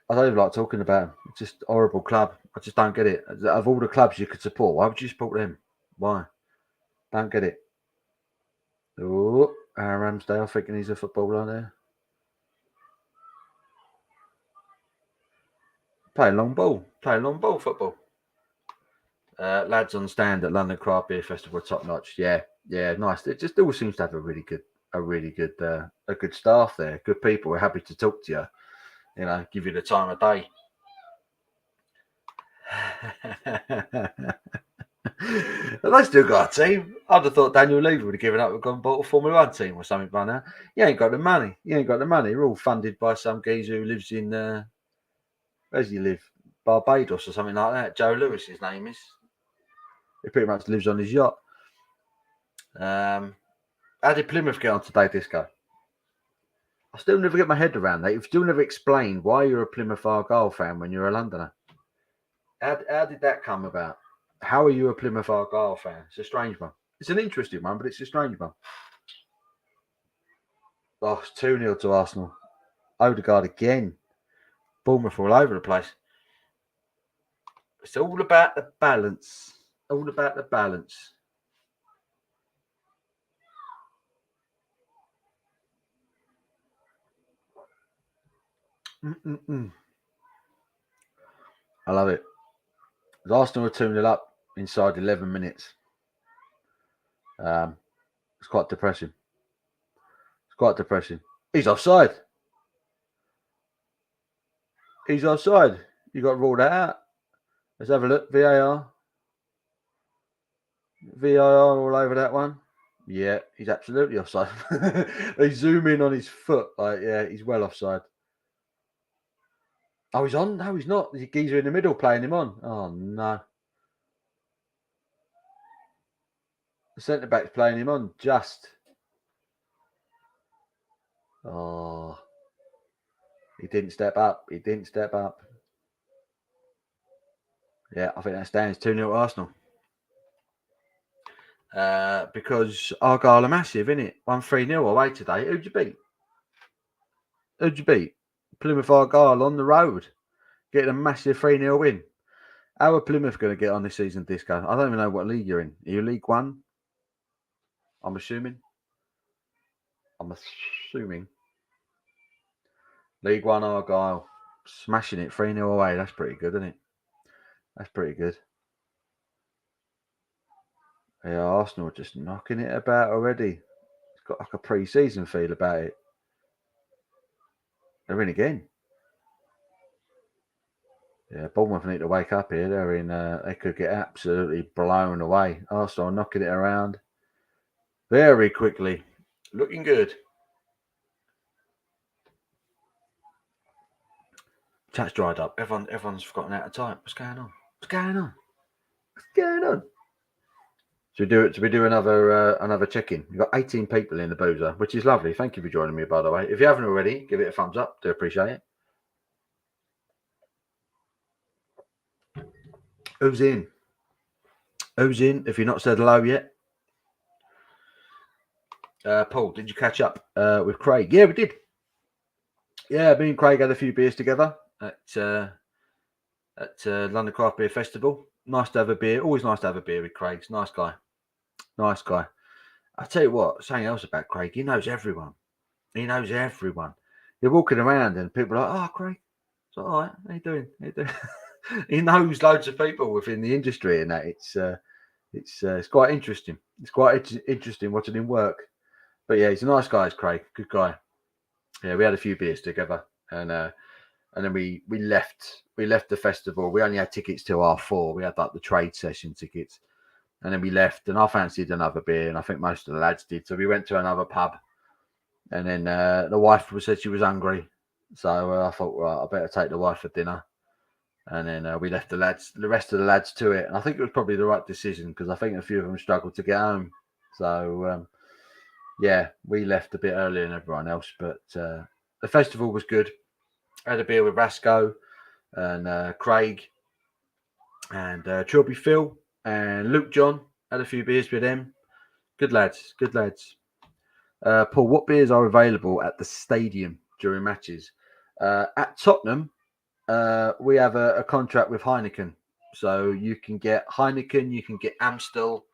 [SPEAKER 1] don't even like talking about them. It's just a horrible club. I just don't get it. Of all the clubs you could support, why would you support them? Why? Don't get it. Oh, Aaron Ramsdale thinking he's a footballer there. Play long ball football. Lads on stand at London Craft Beer Festival are top notch. Yeah, nice. It just all seems to have a really good staff there. Good people. We're happy to talk to you. You know, give you the time of day. And they still got a team. I'd have thought Daniel Levy would have given up and gone and bought a Formula One team or something by now. You ain't got the money. You're all funded by some geezer who lives in where does he live? Barbados or something like that. Joe Lewis, his name is. He pretty much lives on his yacht. How did Plymouth get on today, Disco? I still never get my head around that. You've still never explained why you're a Plymouth Argyle fan when you're a Londoner. How did that come about? How are you a Plymouth Argyle fan? It's a strange one. It's an interesting one, but it's a strange one. Oh, it's 2-0 to Arsenal. Odegaard again. Bournemouth all over the place. It's all about the balance. All about the balance. I love it. Arsenal are 2-0 up inside 11 minutes. It's quite depressing. He's offside. He's offside. You got to rule that out. Let's have a look. VAR. VAR all over that one. Yeah, he's absolutely offside. They zoom in on his foot. Like, yeah, he's well offside. Oh, he's on? No, he's not. There's a geezer in the middle playing him on. Oh, no. The centre-back's playing him on, just. Oh. He didn't step up. He didn't step up. Yeah, I think that stands 2-0 Arsenal. Because Argyle are massive, innit? 1-3-0 away today. Who'd you beat? Who'd you beat? Plymouth Argyle on the road. Getting a massive 3-0 win. How are Plymouth going to get on this season, Disco? I don't even know what league you're in. Are you League One? I'm assuming. League One Argyle. Smashing it 3-0 away. That's pretty good, isn't it? That's pretty good. Yeah, Arsenal are just knocking it about already. It's got like a pre-season feel about it. They're in again. Yeah, Bournemouth need to wake up here. They're in. They could get absolutely blown away. Arsenal knocking it around very quickly. Looking good. Chat's dried up. Everyone's forgotten how to type. What's going on? Should we do another check-in? We've got 18 people in the boozer, which is lovely. Thank you for joining me, by the way. If you haven't already, give it a thumbs up. Do appreciate it. Who's in? If you've not said hello yet. Paul, did you catch up with Craig? Yeah, we did. Yeah, me and Craig had a few beers together at London Craft Beer Festival. Nice to have a beer. Always nice to have a beer with Craig. Nice guy. I tell you what, something else about Craig. He knows everyone. You're walking around and people are like, "Oh, Craig, it's all right. How you doing? He knows loads of people within the industry, and that it's quite interesting. It's quite interesting watching him work. But yeah, he's a nice guy, Craig. Good guy. Yeah, we had a few beers together, and then we left the festival. We only had tickets till 4:30. We had like the trade session tickets, and then we left. And I fancied another beer, and I think most of the lads did. So we went to another pub, and then the wife said she was hungry, so I thought, well, I better take the wife for dinner. And then we left the rest of the lads to it. And I think it was probably the right decision because I think a few of them struggled to get home. So yeah, we left a bit earlier than everyone else, but the festival was good. I had a beer with Rasco and Craig and Trilby Phil and Luke John. Had a few beers with them. Good lads. Paul, what beers are available at the stadium during matches? At Tottenham, we have a contract with Heineken. So you can get Heineken, you can get Amstel,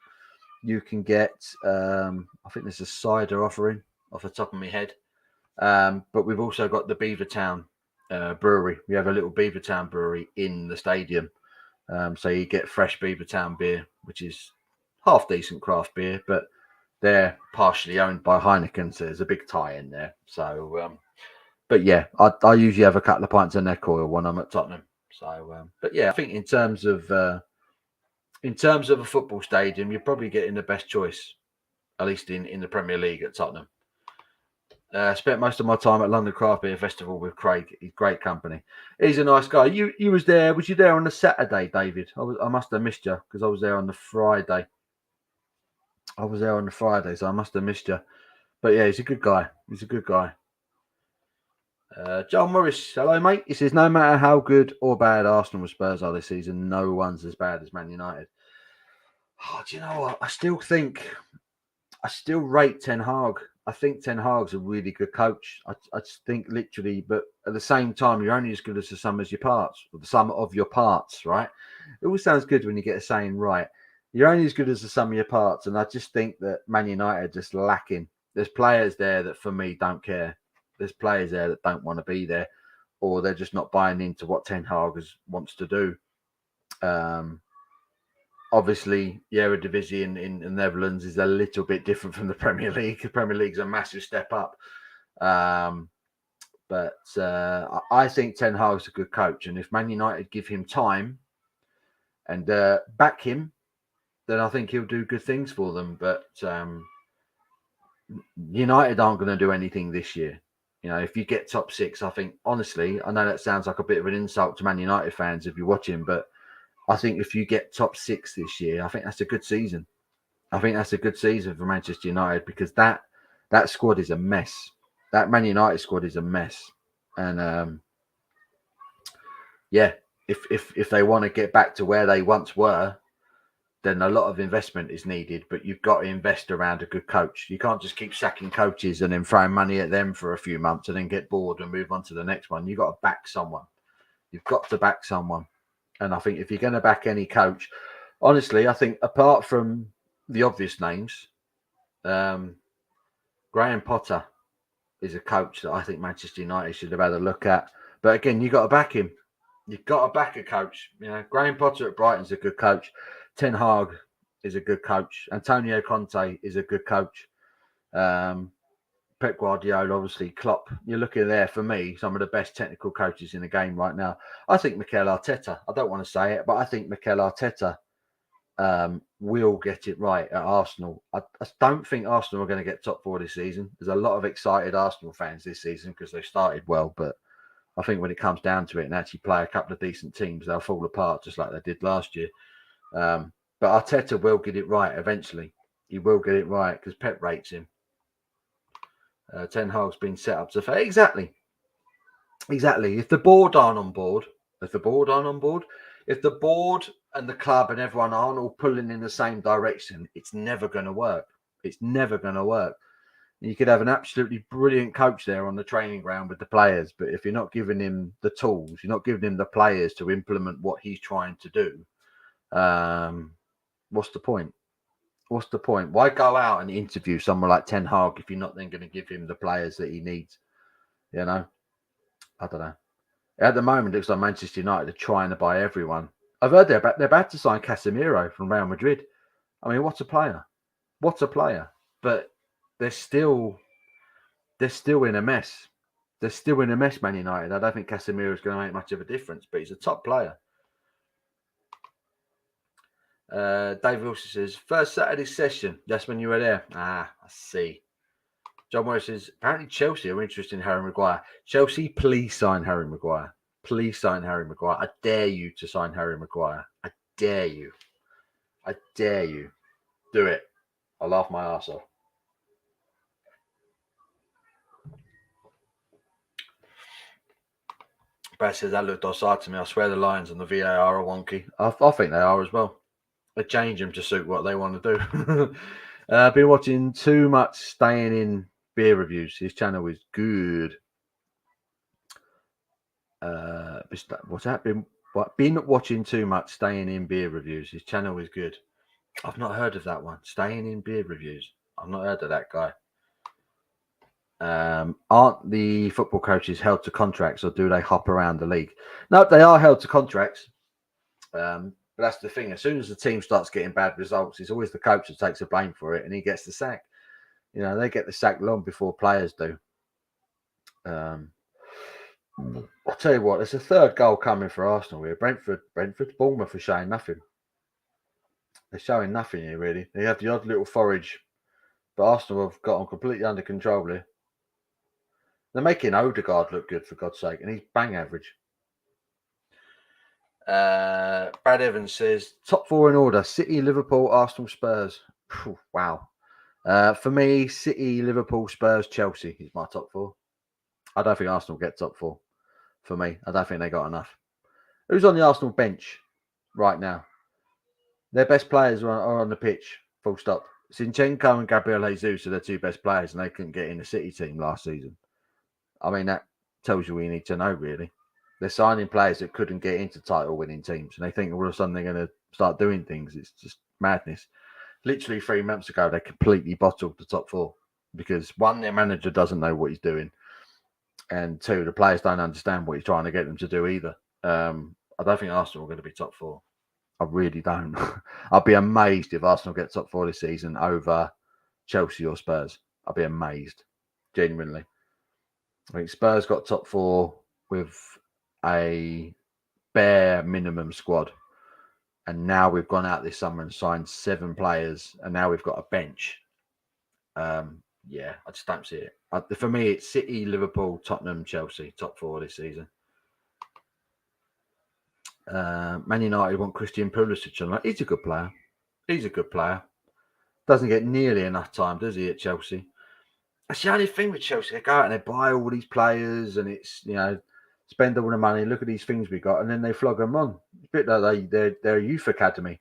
[SPEAKER 1] you can get, I think there's a cider offering off the top of my head. But we've also got the Beavertown brewery. We have a little Beavertown brewery in the stadium. So you get fresh Beavertown beer, which is half decent craft beer, but they're partially owned by Heineken. So there's a big tie in there. So, but yeah, I usually have a couple of pints of neck oil when I'm at Tottenham. So, but yeah, I think in terms of a football stadium, you're probably getting the best choice, at least in the Premier League at Tottenham. Spent most of my time at London Craft Beer Festival with Craig. He's great company. He's a nice guy. You was there? Was you there on the Saturday, David? I must have missed you because I was there on the Friday. So I must have missed you. But yeah, he's a good guy. Joel Morris, hello mate. He says, no matter how good or bad Arsenal or Spurs are this season, no one's as bad as Man United. Oh, do you know what? I still rate Ten Hag. I think Ten Hag's a really good coach. I just think literally, but at the same time, you're only as good as the sum of your parts, or the sum of your parts, right? It always sounds good when you get a saying right. You're only as good as the sum of your parts, and I just think that Man United are just lacking. There's players there that, for me, don't care. There's players there that don't want to be there, or they're just not buying into what Ten Hag wants to do. Obviously, Eredivisie in the Netherlands is a little bit different from the Premier League. The Premier League's a massive step up. But I think Ten Hag's a good coach, and if Man United give him time and back him, then I think he'll do good things for them. But United aren't going to do anything this year. You know, if you get top six, I think, honestly, I know that sounds like a bit of an insult to Man United fans if you're watching, but I think if you get top six this year, I think that's a good season. I think that's a good season for Manchester United because that squad is a mess. That Man United squad is a mess. And yeah, if they want to get back to where they once were, then a lot of investment is needed, but you've got to invest around a good coach. You can't just keep sacking coaches and then throwing money at them for a few months and then get bored and move on to the next one. You've got to back someone. You've got to back someone. And I think if you're going to back any coach, honestly, I think apart from the obvious names, Graham Potter is a coach that I think Manchester United should have had a look at. But again, you've got to back him. You've got to back a coach. You know, Graham Potter at Brighton's a good coach. Ten Hag is a good coach. Antonio Conte is a good coach. Pep Guardiola, obviously, Klopp. You're looking there, for me, some of the best technical coaches in the game right now. I think Mikel Arteta, I don't want to say it, but I think Mikel Arteta will get it right at Arsenal. I don't think Arsenal are going to get top four this season. There's a lot of excited Arsenal fans this season because they started well, but I think when it comes down to it and actually play a couple of decent teams, they'll fall apart just like they did last year. But Arteta will get it right eventually. He will get it right because Pep rates him. Ten Hag's been set up to fail. Exactly. If the board aren't on board, if the board and the club and everyone aren't all pulling in the same direction, it's never going to work. It's never going to work. You could have an absolutely brilliant coach there on the training ground with the players, but if you're not giving him the tools, you're not giving him the players to implement what he's trying to do, what's the point? What's the point? Why go out and interview someone like Ten Hag if you're not then going to give him the players that he needs? You know? I don't know. At the moment, it looks like Manchester United are trying to buy everyone. I've heard they're about to sign Casemiro from Real Madrid. I mean, what a player. What a player. But they're still in a mess. They're still in a mess, Man United. I don't think Casemiro is going to make much of a difference, but he's a top player. Dave Wilson says, first Saturday session. That's when you were there. I see. John Morris says, apparently Chelsea are interested in Harry Maguire. Chelsea, please sign Harry Maguire. Please sign Harry Maguire. I dare you to sign Harry Maguire. I dare you. I dare you. Do it. I'll laugh my arse off. Brad says, that looked offside to me. I swear the lines on the VAR are wonky. I think they are as well. They change them to suit what they want to do. I've been watching too much Staying In beer reviews. His channel is good. What's that? Been watching too much Staying In beer reviews. His channel is good. I've not heard of that one. Staying In beer reviews. I've not heard of that guy. Aren't the football coaches held to contracts, or do they hop around the league? No, they are held to contracts. But that's the thing. As soon as the team starts getting bad results, it's always the coach that takes the blame for it, and he gets the sack. You know, they get the sack long before players do. I'll tell you what, there's a third goal coming for Arsenal here. Brentford, Bournemouth are showing nothing. They're showing nothing here, really. They have the odd little forage, but Arsenal have got them completely under control here. They're making Odegaard look good, for God's sake, and he's bang average. Brad Evans says, top four in order: City, Liverpool, Arsenal, Spurs. Wow. For me, City, Liverpool, Spurs, Chelsea is my top four. I don't think Arsenal get top four. For me, I don't think they got enough. Who's on the Arsenal bench right now? Their best players are on the pitch, full stop. Zinchenko and Gabriel Jesus are their two best players, and they couldn't get in the City team last season. I mean, that tells you what you need to know, really. They're signing players that couldn't get into title-winning teams, and they think all of a sudden they're going to start doing things. It's just madness. Literally 3 months ago, they completely bottled the top four because, one, their manager doesn't know what he's doing, and two, the players don't understand what he's trying to get them to do either. I don't think Arsenal are going to be top four. I really don't. I'd be amazed if Arsenal get top four this season over Chelsea or Spurs. I'd be amazed, genuinely. I think Spurs got top 4 with a bare minimum squad. And now we've gone out this summer and signed 7 players. And now we've got a bench. Yeah, I just don't see it. For me, it's City, Liverpool, Tottenham, Chelsea, top 4 this season. Man United want Christian Pulisic on. He's a good player. He's a good player. Doesn't get nearly enough time, does he, at Chelsea? That's the only thing with Chelsea. They go out and they buy all these players, and it's, spend all the money. Look at these things we got, and then they flog them on. It's a bit like they're a youth academy.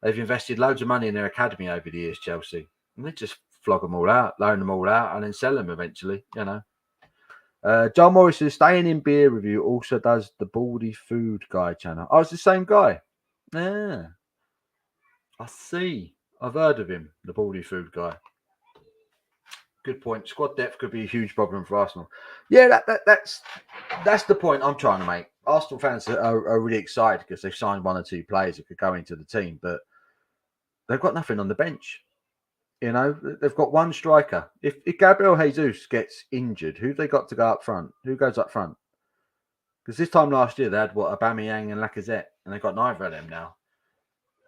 [SPEAKER 1] They've invested loads of money in their academy over the years, Chelsea, and they just flog them all out, loan them all out, and then sell them eventually. John Morris's Staying in Beer Review also does the Baldy Food Guy channel. Oh, it's the same guy. Yeah, I see. I've heard of him, the Baldy Food Guy. Good point. Squad depth could be a huge problem for Arsenal. Yeah, that's the point I'm trying to make. Arsenal fans are really excited because they've signed 1 or 2 players that could go into the team, but they've got nothing on the bench. They've got 1 striker. If Gabriel Jesus gets injured, who've they got to go up front? Who goes up front? Because this time last year they had Aubameyang and Lacazette, and they've got neither of them now.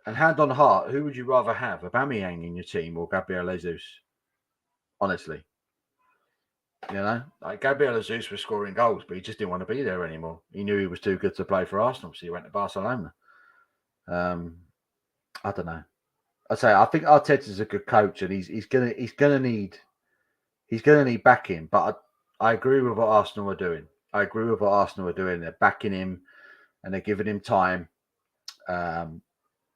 [SPEAKER 1] And hand on heart, who would you rather have, Aubameyang in your team or Gabriel Jesus? Honestly, like Gabriel Jesus was scoring goals, but he just didn't want to be there anymore. He knew he was too good to play for Arsenal, so he went to Barcelona. I don't know. I think Arteta's a good coach, and he's gonna need backing. But I agree with what Arsenal are doing. They're backing him, and they're giving him time. But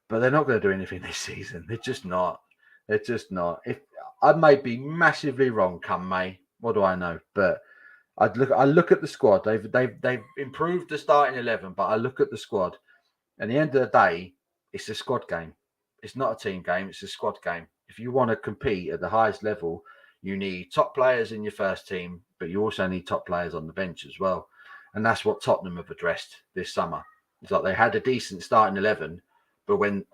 [SPEAKER 1] they're not going to do anything this season. They're just not. If I may be massively wrong come May, what do I know? But I look at the squad. They've improved the starting 11, but I look at the squad. At the end of the day, it's a squad game. It's not a team game. It's a squad game. If you want to compete at the highest level, you need top players in your first team, but you also need top players on the bench as well. And that's what Tottenham have addressed this summer. It's like they had a decent starting 11, but when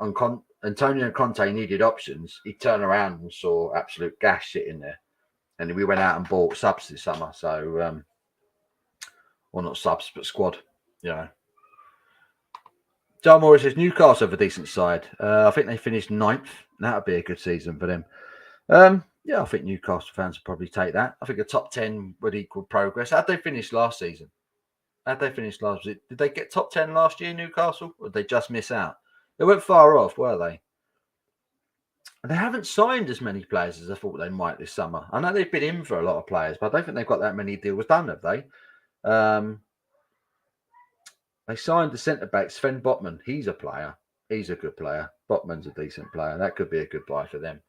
[SPEAKER 1] Antonio Conte needed options, he'd turn around and saw absolute gas shit in there. And we went out and bought subs this summer. So, well, not subs, but squad, John Morris says Newcastle have a decent side. I think they finished 9th. That would be a good season for them. I think Newcastle fans would probably take that. I think a top 10 would equal progress. How'd they finish last season? Did they get top 10 last year, Newcastle? Or did they just miss out? They weren't far off, were they? And they haven't signed as many players as I thought they might this summer. I know they've been in for a lot of players, but I don't think they've got that many deals done, have they? They signed the centre-back, Sven Botman. He's a player. He's a good player. Botman's a decent player. That could be a good buy for them.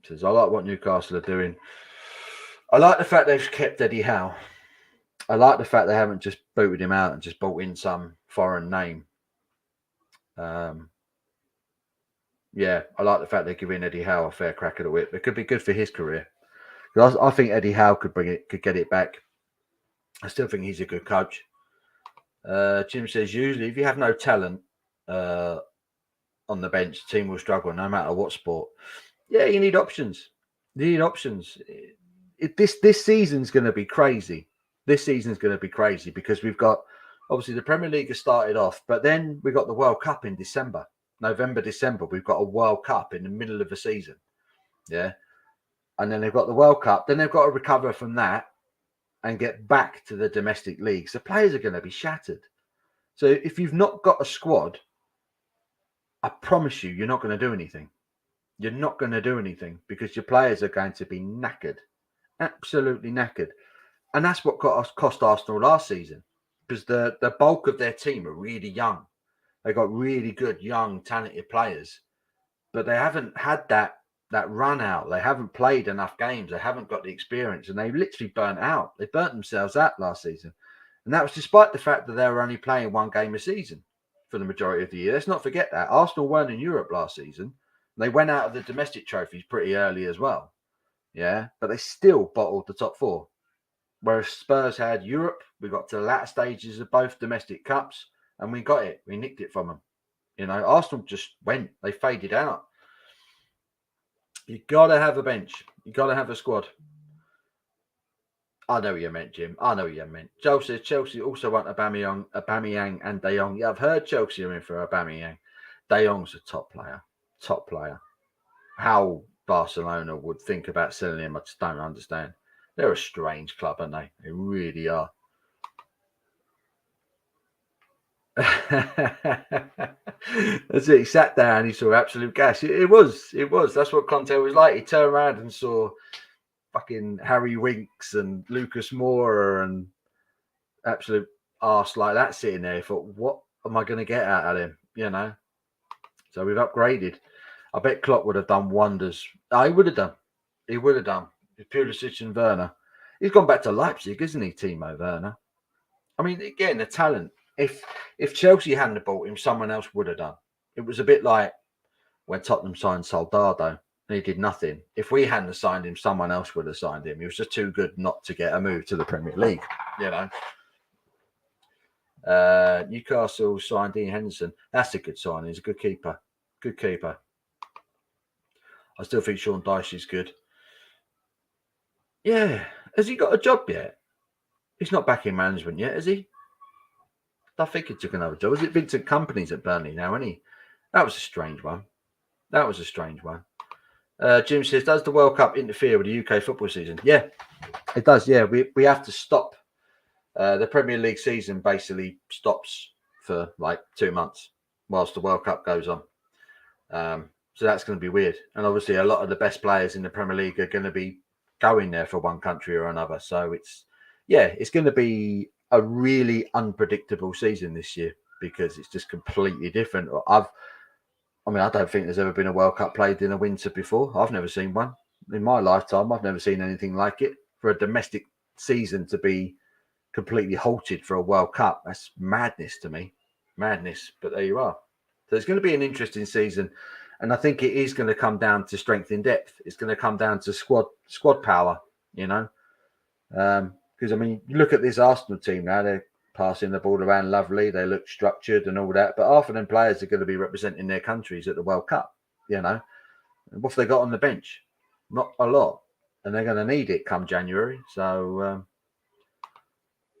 [SPEAKER 1] Says, I like what Newcastle are doing. I like the fact they've kept Eddie Howe. I like the fact they haven't just booted him out and just brought in some foreign name. I like the fact they're giving Eddie Howe a fair crack at the whip. It could be good for his career. Because I think Eddie Howe could get it back. I still think he's a good coach. Jim says, usually if you have no talent on the bench, the team will struggle no matter what sport. Yeah, you need options. This season's going to be crazy. Because we've got, obviously the Premier League has started off, but then we got the World Cup in December. November, December, we've got a World Cup in the middle of the season. Yeah. And then they've got the World Cup. Then they've got to recover from that and get back to the domestic leagues. The players are going to be shattered. So if you've not got a squad, I promise you're not going to do anything. You're not going to do anything because your players are going to be knackered. Absolutely knackered. And that's what cost Arsenal last season because the bulk of their team are really young. They got really good, young, talented players, but they haven't had that run out. They haven't played enough games. They haven't got the experience, and they literally burnt out. They burnt themselves out last season, and that was despite the fact that they were only playing 1 game a season for the majority of the year. Let's not forget that Arsenal weren't in Europe last season. They went out of the domestic trophies pretty early as well, but they still bottled the top 4. Whereas Spurs had Europe, we got to the latter stages of both domestic cups, and we got it. We nicked it from them. Arsenal just went. They faded out. You got to have a bench. You got to have a squad. I know what you meant, Jim. I know what you meant. Joe says Chelsea also want Aubameyang and De Jong. Yeah, I've heard Chelsea are in for Aubameyang. De Jong's a top player. Top player. How Barcelona would think about selling him, I just don't understand. They're a strange club, aren't they? They really are. That's it. He sat down. He saw absolute gas. It was. That's what Conte was like. He turned around and saw fucking Harry Winks and Lucas Moura and absolute arse like that sitting there. He thought, what am I going to get out of him? You know. So we've upgraded. I bet Klopp would have done wonders. He would have done. He would have done. Pulisic and Werner. He's gone back to Leipzig, isn't he, Timo Werner? I mean, again, the talent. If Chelsea hadn't bought him, someone else would have done. It was a bit like when Tottenham signed Soldado and he did nothing. If we hadn't signed him, someone else would have signed him. He was just too good not to get a move to the Premier League, you know. Newcastle signed Dean Henderson. That's a good signing. He's a good keeper. Good keeper. I still think Sean Dyche is good. Yeah. Has he got a job yet? He's not back in management yet, is he? I think he took another job. Has it Vincent Company's at Burnley now, isn't he? That was a strange one. Jim says, does the World Cup interfere with the UK football season? Yeah, it does. Yeah, we have to stop. The Premier League season basically stops for like 2 months whilst the World Cup goes on. So that's going to be weird. And obviously a lot of the best players in the Premier League are going to be going there for one country or another. So it's going to be a really unpredictable season this year because it's just completely different. I don't think there's ever been a World Cup played in a winter before. I've never seen one in my lifetime. I've never seen anything like it. For a domestic season to be completely halted for a World Cup, that's madness to me. Madness. But there you are. So it's going to be an interesting season. And I think it is going to come down to strength in depth. It's going to come down to squad power, you know. Because, you look at this Arsenal team now. They're passing the ball around lovely. They look structured and all that. But half of them players are going to be representing their countries at the World Cup, you know. And what have they got on the bench? Not a lot. And they're going to need it come January. So,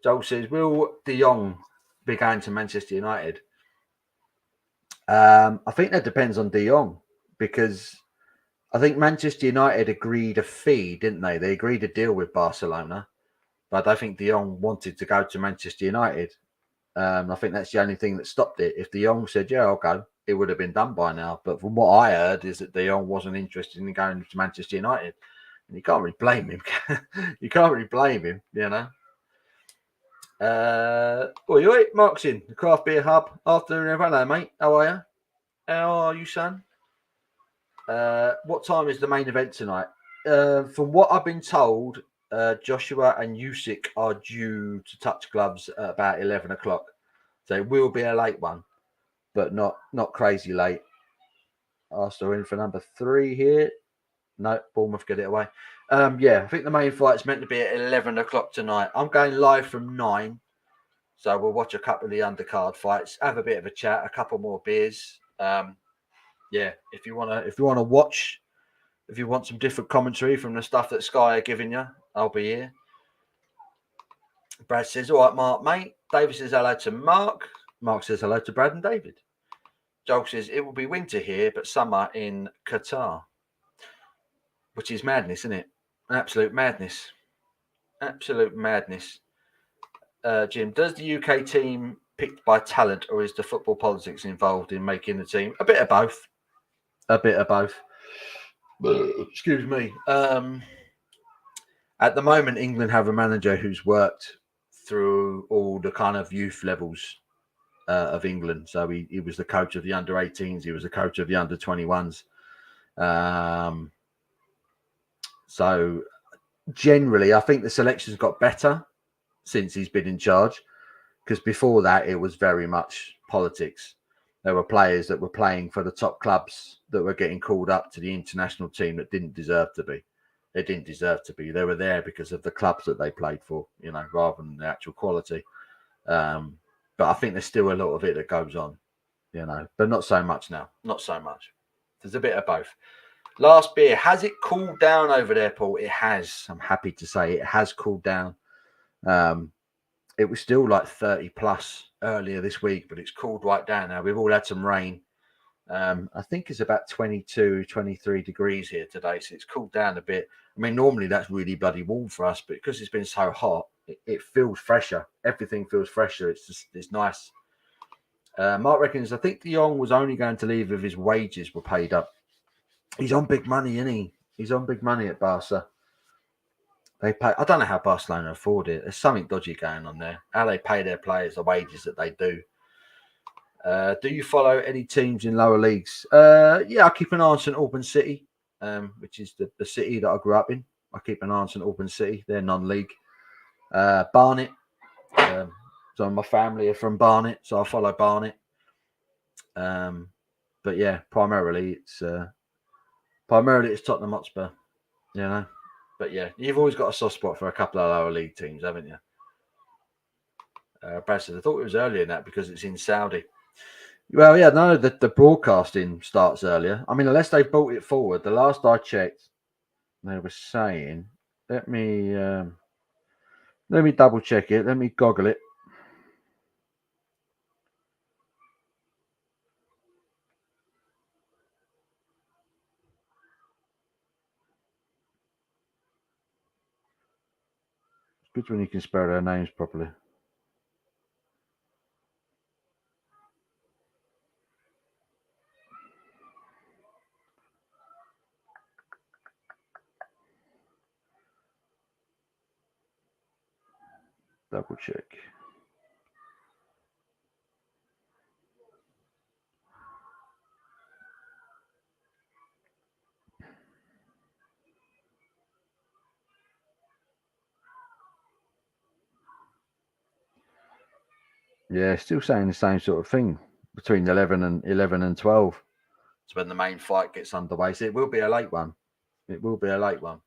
[SPEAKER 1] Joel says, will De Jong be going to Manchester United? I think that depends on De Jong because I think Manchester United agreed a fee, didn't they? They agreed a deal with Barcelona, but I think De Jong wanted to go to Manchester United. I think that's the only thing that stopped it. If De Jong said, yeah, I'll go, it would have been done by now. But from what I heard is that De Jong wasn't interested in going to Manchester United. And you can't really blame him. You can't really blame him, you know. Mark's in the Craft Beer Hub. Afternoon, hello, mate. How are you? How are you, son? What time is the main event tonight? From what I've been told, Joshua and Usyk are due to touch gloves at about 11 o'clock. So it will be a late one, but not crazy late. Arsenal in for number 3 here. No, Bournemouth get it away. I think the main fight's meant to be at 11 o'clock tonight. I'm going live from 9. So we'll watch a couple of the undercard fights, have a bit of a chat, a couple more beers. If you wanna watch, if you want some different commentary from the stuff that Sky are giving you, I'll be here. Brad says, all right, Mark, mate. David says hello to Mark. Mark says hello to Brad and David. Joel says it will be winter here, but summer in Qatar. Which is madness, isn't it? Absolute madness. Absolute madness. Jim, does the UK team picked by talent or is the football politics involved in making the team? A bit of both. Excuse me. At the moment, England have a manager who's worked through all the kind of youth levels of England. So he was the coach of the under-18s. He was the coach of the under-21s. So generally, I think the selection's got better since he's been in charge. Because before that, it was very much politics. There were players that were playing for the top clubs that were getting called up to the international team that didn't deserve to be. They didn't deserve to be. They were there because of the clubs that they played for, you know, rather than the actual quality. But I think there's still a lot of it that goes on, you know, but not so much now. Not so much. There's a bit of both. Last beer. Has it cooled down over there, Paul? It has. I'm happy to say it has cooled down. It was still like 30 plus earlier this week, but it's cooled right down now. We've all had some rain. I think it's about 22, 23 degrees here today, so it's cooled down a bit. I mean, normally that's really bloody warm for us, but because it's been so hot, it feels fresher. Everything feels fresher. It's nice. Mark reckons, I think De Jong was only going to leave if his wages were paid up. He's on big money, isn't he? He's on big money at Barca. They pay. I don't know how Barcelona afford it. There's something dodgy going on there. How they pay their players the wages that they do. Do you follow any teams in lower leagues? Yeah, I keep an eye on St Albans City, which is the city that I grew up in. I keep an eye on St Albans City. They're non-league. Barnet. So my family are from Barnet, so I follow Barnet. But yeah, primarily it's Tottenham Hotspur. You know. But yeah, you've always got a soft spot for a couple of lower league teams, haven't you? Brad said, I thought it was earlier than that because it's in Saudi. Well, yeah, no, the broadcasting starts earlier. I mean, unless they brought it forward. The last I checked, they were saying, let me double check it. Let me goggle it. It's good when you can spell their names properly. Double check. Yeah, still saying the same sort of thing between 11 and 12. It's when the main fight gets underway. So it will be a late one. It will be a late one.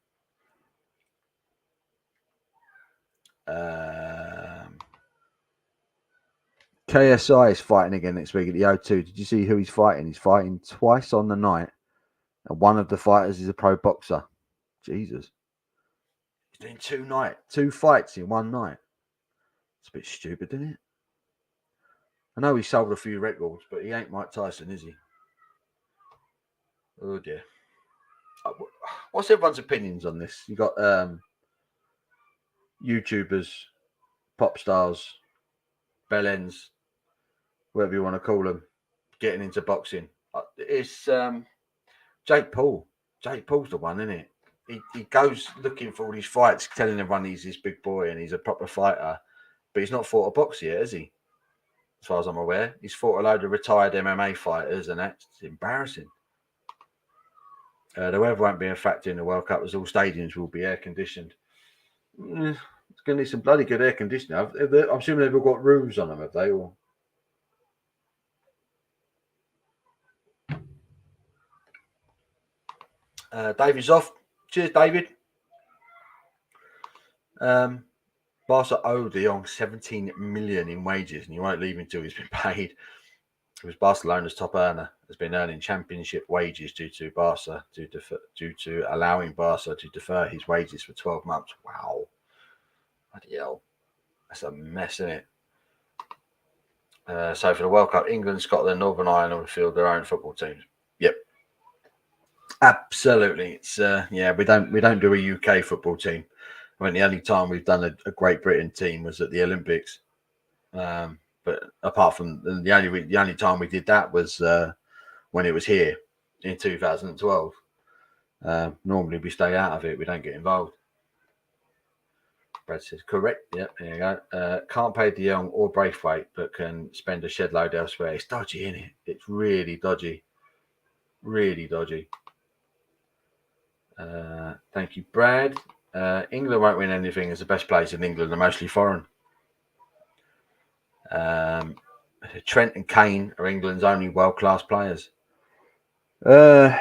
[SPEAKER 1] KSI is fighting again next week at the O2. Did you see who he's fighting? He's fighting twice on the night. And one of the fighters is a pro boxer. Jesus. He's doing two fights in one night. It's a bit stupid, isn't it? I know he sold a few records, but he ain't Mike Tyson, is he? Oh dear. What's everyone's opinions on this? You got YouTubers, pop stars, bellends, whatever you want to call them, getting into boxing. It's Jake Paul. Jake Paul's the one, isn't it? He goes looking for all these fights, telling everyone he's this big boy and he's a proper fighter, but he's not fought a boxer yet, has he? As far as I'm aware, he's fought a load of retired MMA fighters, and that's embarrassing. The weather won't be a factor in the World Cup, as all stadiums will be air conditioned. It's going to need some bloody good air conditioning. I'm assuming they've all got roofs on them, have they? Or David's off. Cheers, David. Barca owe De Jong 17 million in wages, and he won't leave until he's been paid. It was Barcelona's top earner, has been earning championship wages due to allowing Barca to defer his wages for 12 months. Wow. Bloody hell. That's a mess, isn't it? So for the World Cup, England, Scotland, Northern Ireland will field their own football teams. Yep. Absolutely. It's we don't do a UK football team. I mean, the only time we've done a Great Britain team was at the Olympics. But apart from the only time we did that was when it was here in 2012. Normally we stay out of it. We don't get involved. Brad says, correct. Yep, there you go. Can't pay De Jong or Braithwaite, but can spend a shed load elsewhere. It's dodgy, isn't it? It's really dodgy. Really dodgy. Thank you, Brad. England won't win anything as the best players in England are mostly foreign. Trent and Kane are England's only world-class players. There's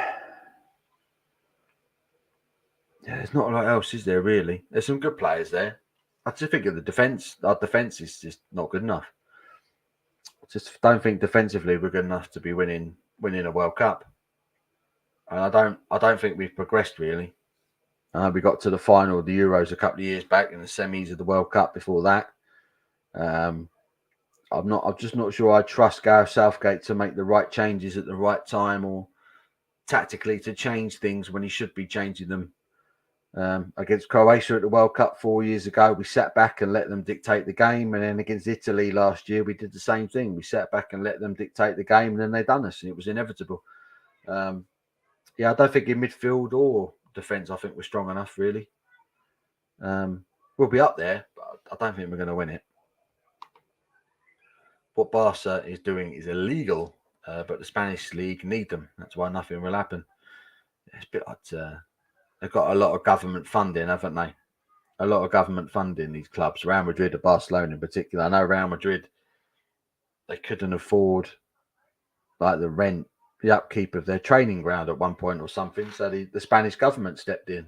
[SPEAKER 1] not a lot else, is there, really? There's some good players there. I just think of the defence. Our defence is just not good enough. I just don't think defensively we're good enough to be winning a World Cup. And I don't think we've progressed really. We got to the final of the Euros a couple of years back and the semis of the World Cup before that. I'm just not sure I trust Gareth Southgate to make the right changes at the right time or tactically to change things when he should be changing them. Against Croatia at the World Cup 4 years ago, we sat back and let them dictate the game. And then against Italy last year, we did the same thing. We sat back and let them dictate the game, and then they done us, and it was inevitable. Yeah, I don't think in midfield or defence, I think we're strong enough, really. We'll be up there, but I don't think we're going to win it. What Barca is doing is illegal, but the Spanish league need them. That's why nothing will happen. It's a bit like they've got a lot of government funding, haven't they? A lot of government funding, these clubs, Real Madrid and Barcelona in particular. I know Real Madrid, they couldn't afford like the rent, the upkeep of their training ground at one point or something. So the Spanish government stepped in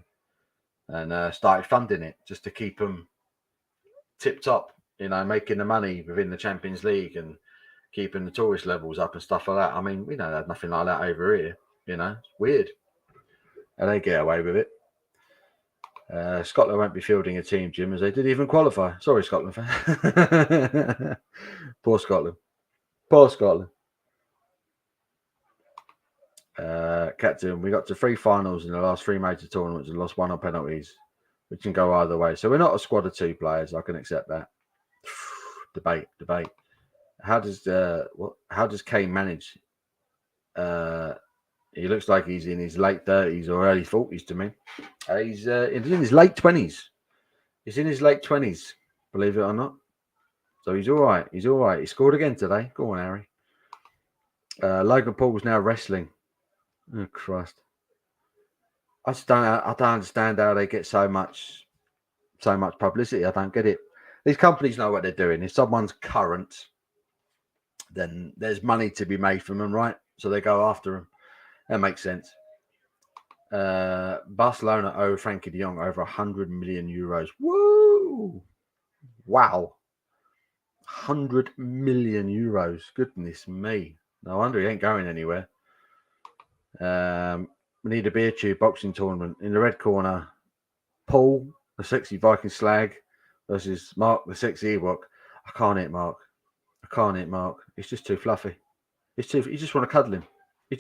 [SPEAKER 1] and started funding it just to keep them tip top, making the money within the Champions League and keeping the tourist levels up and stuff like that. I mean, we know there's nothing like that over here. It's weird. And they get away with it. Scotland won't be fielding a team, Jim, as they didn't even qualify. Sorry, Scotland fan. Poor Scotland. Poor Scotland. Captain, we got to 3 finals in the last 3 major tournaments and lost 1 on penalties, which can go either way. So we're not a squad of 2 players. I can accept that. Debate. How does Kane manage? He looks like he's in his late 30s or early 40s to me. He's in his late 20s. He's in his late 20s, believe it or not. So he's all right. He scored again today. Go on, Harry. Logan Paul's now wrestling. Oh, Christ. I don't understand how they get so much publicity. I don't get it. These companies know what they're doing. If someone's current, then there's money to be made from them, right? So they go after them. That makes sense. Barcelona owe Frankie de Jong over 100 million euros. Woo! Wow. 100 million euros. Goodness me. No wonder he ain't going anywhere. We need a beer tube boxing tournament. In the red corner, Paul, the sexy Viking slag, versus Mark, the sexy Ewok. I can't hit Mark. He's just too fluffy. You just want to cuddle him. He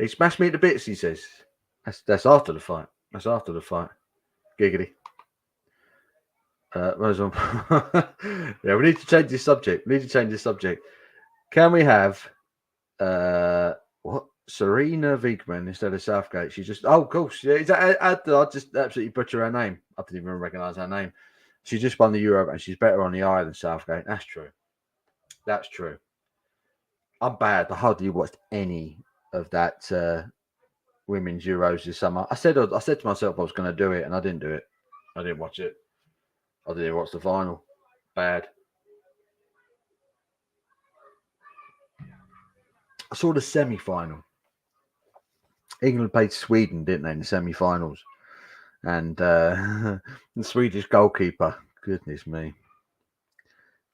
[SPEAKER 1] smashed me to bits, he says. That's after the fight. Giggity. Yeah, we need to change this subject. Can we have Serena Wiegman instead of Southgate? She's just of course. Yeah, I just absolutely butcher her name. I didn't even recognise her name. She just won the Euro and she's better on the eye than Southgate. That's true. I'm bad. I hardly watched any of that women's Euros this summer. I said to myself I was going to do it, and I didn't do it. I didn't watch it. I didn't watch the final. Bad. I saw the semi-final. England played Sweden, didn't they, in the semi-finals? And the Swedish goalkeeper. Goodness me.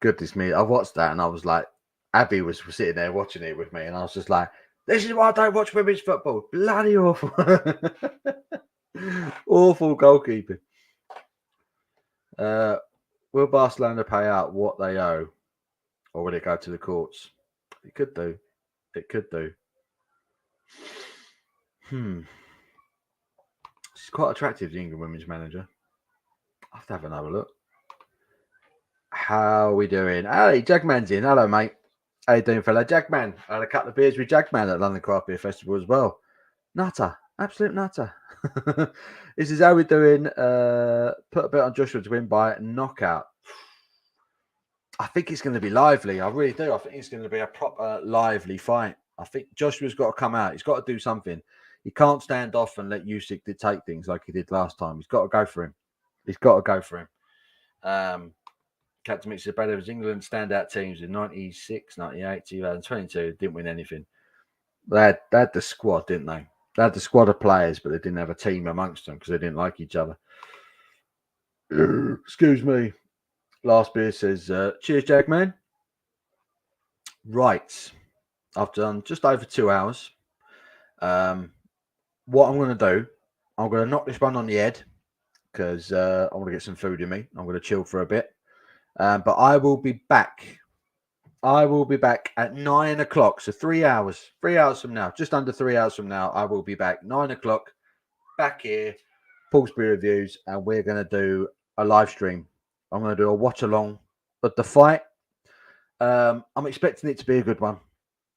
[SPEAKER 1] I watched that and I was like, Abby was sitting there watching it with me, and I was just like, this is why I don't watch women's football. Bloody awful. Awful goalkeeping. Will Barcelona pay out what they owe, or will it go to the courts? It could do. She's quite attractive, the England women's manager. I'll have to have another look. How are we doing? Hey, Jagman's in. Hello, mate. How you doing, fella? Jagman. I had a couple of beers with Jagman at London Craft Beer Festival as well. Nutter. Absolute nutter. This is how we're doing. Put a bet on Joshua to win by knockout. I think it's going to be lively. I really do. I think it's going to be a proper lively fight. I think Joshua's got to come out. He's got to do something. He can't stand off and let Usyk dictate things like he did last time. He's got to go for him. Captain Mitch said, better was England standout teams in 96, 98, 2022. Didn't win anything. They had the squad, didn't they? They had the squad of players, but they didn't have a team amongst them because they didn't like each other. Excuse me. Last beer says, cheers, Jackman. Right. I've done just over 2 hours. What I'm going to do, I'm going to knock this one on the head because I want to get some food in me. I'm going to chill for a bit. But I will be back. I will be back at 9 o'clock. So 3 hours. 3 hours from now. Just under 3 hours from now, I will be back. 9 o'clock. Back here. Paulsbury Reviews. And we're going to do a live stream. I'm going to do a watch along of the fight. I'm expecting it to be a good one.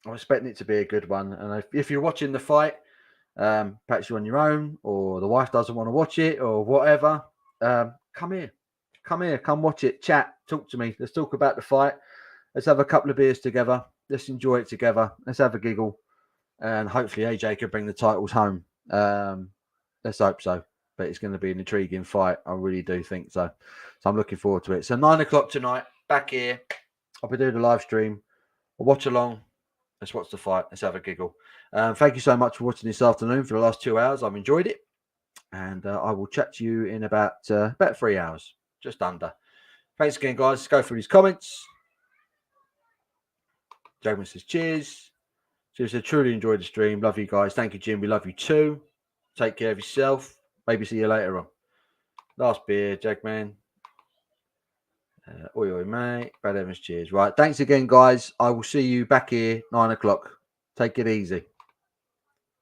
[SPEAKER 1] I'm expecting it to be a good one. And if you're watching the fight, perhaps you're on your own or the wife doesn't want to watch it or whatever, come here. Come watch it. Chat. Talk to me. Let's talk about the fight. Let's have a couple of beers together. Let's enjoy it together. Let's have a giggle. And hopefully AJ can bring the titles home. Let's hope so. But it's going to be an intriguing fight. I really do think so. So I'm looking forward to it. So 9 o'clock tonight, back here. I'll be doing a live stream. I'll watch along. Let's watch the fight. Let's have a giggle. Thank you so much for watching this afternoon for the last 2 hours. I've enjoyed it. And I will chat to you in about 3 hours. Just under. Thanks again, guys. Let's go through these comments. Jackman says, cheers. Jim said, truly enjoyed the stream. Love you guys. Thank you, Jim. We love you too. Take care of yourself. Maybe see you later on. Last beer, Jackman. Oi, mate. Brad Evans, cheers. Right. Thanks again, guys. I will see you back here 9 o'clock. Take it easy.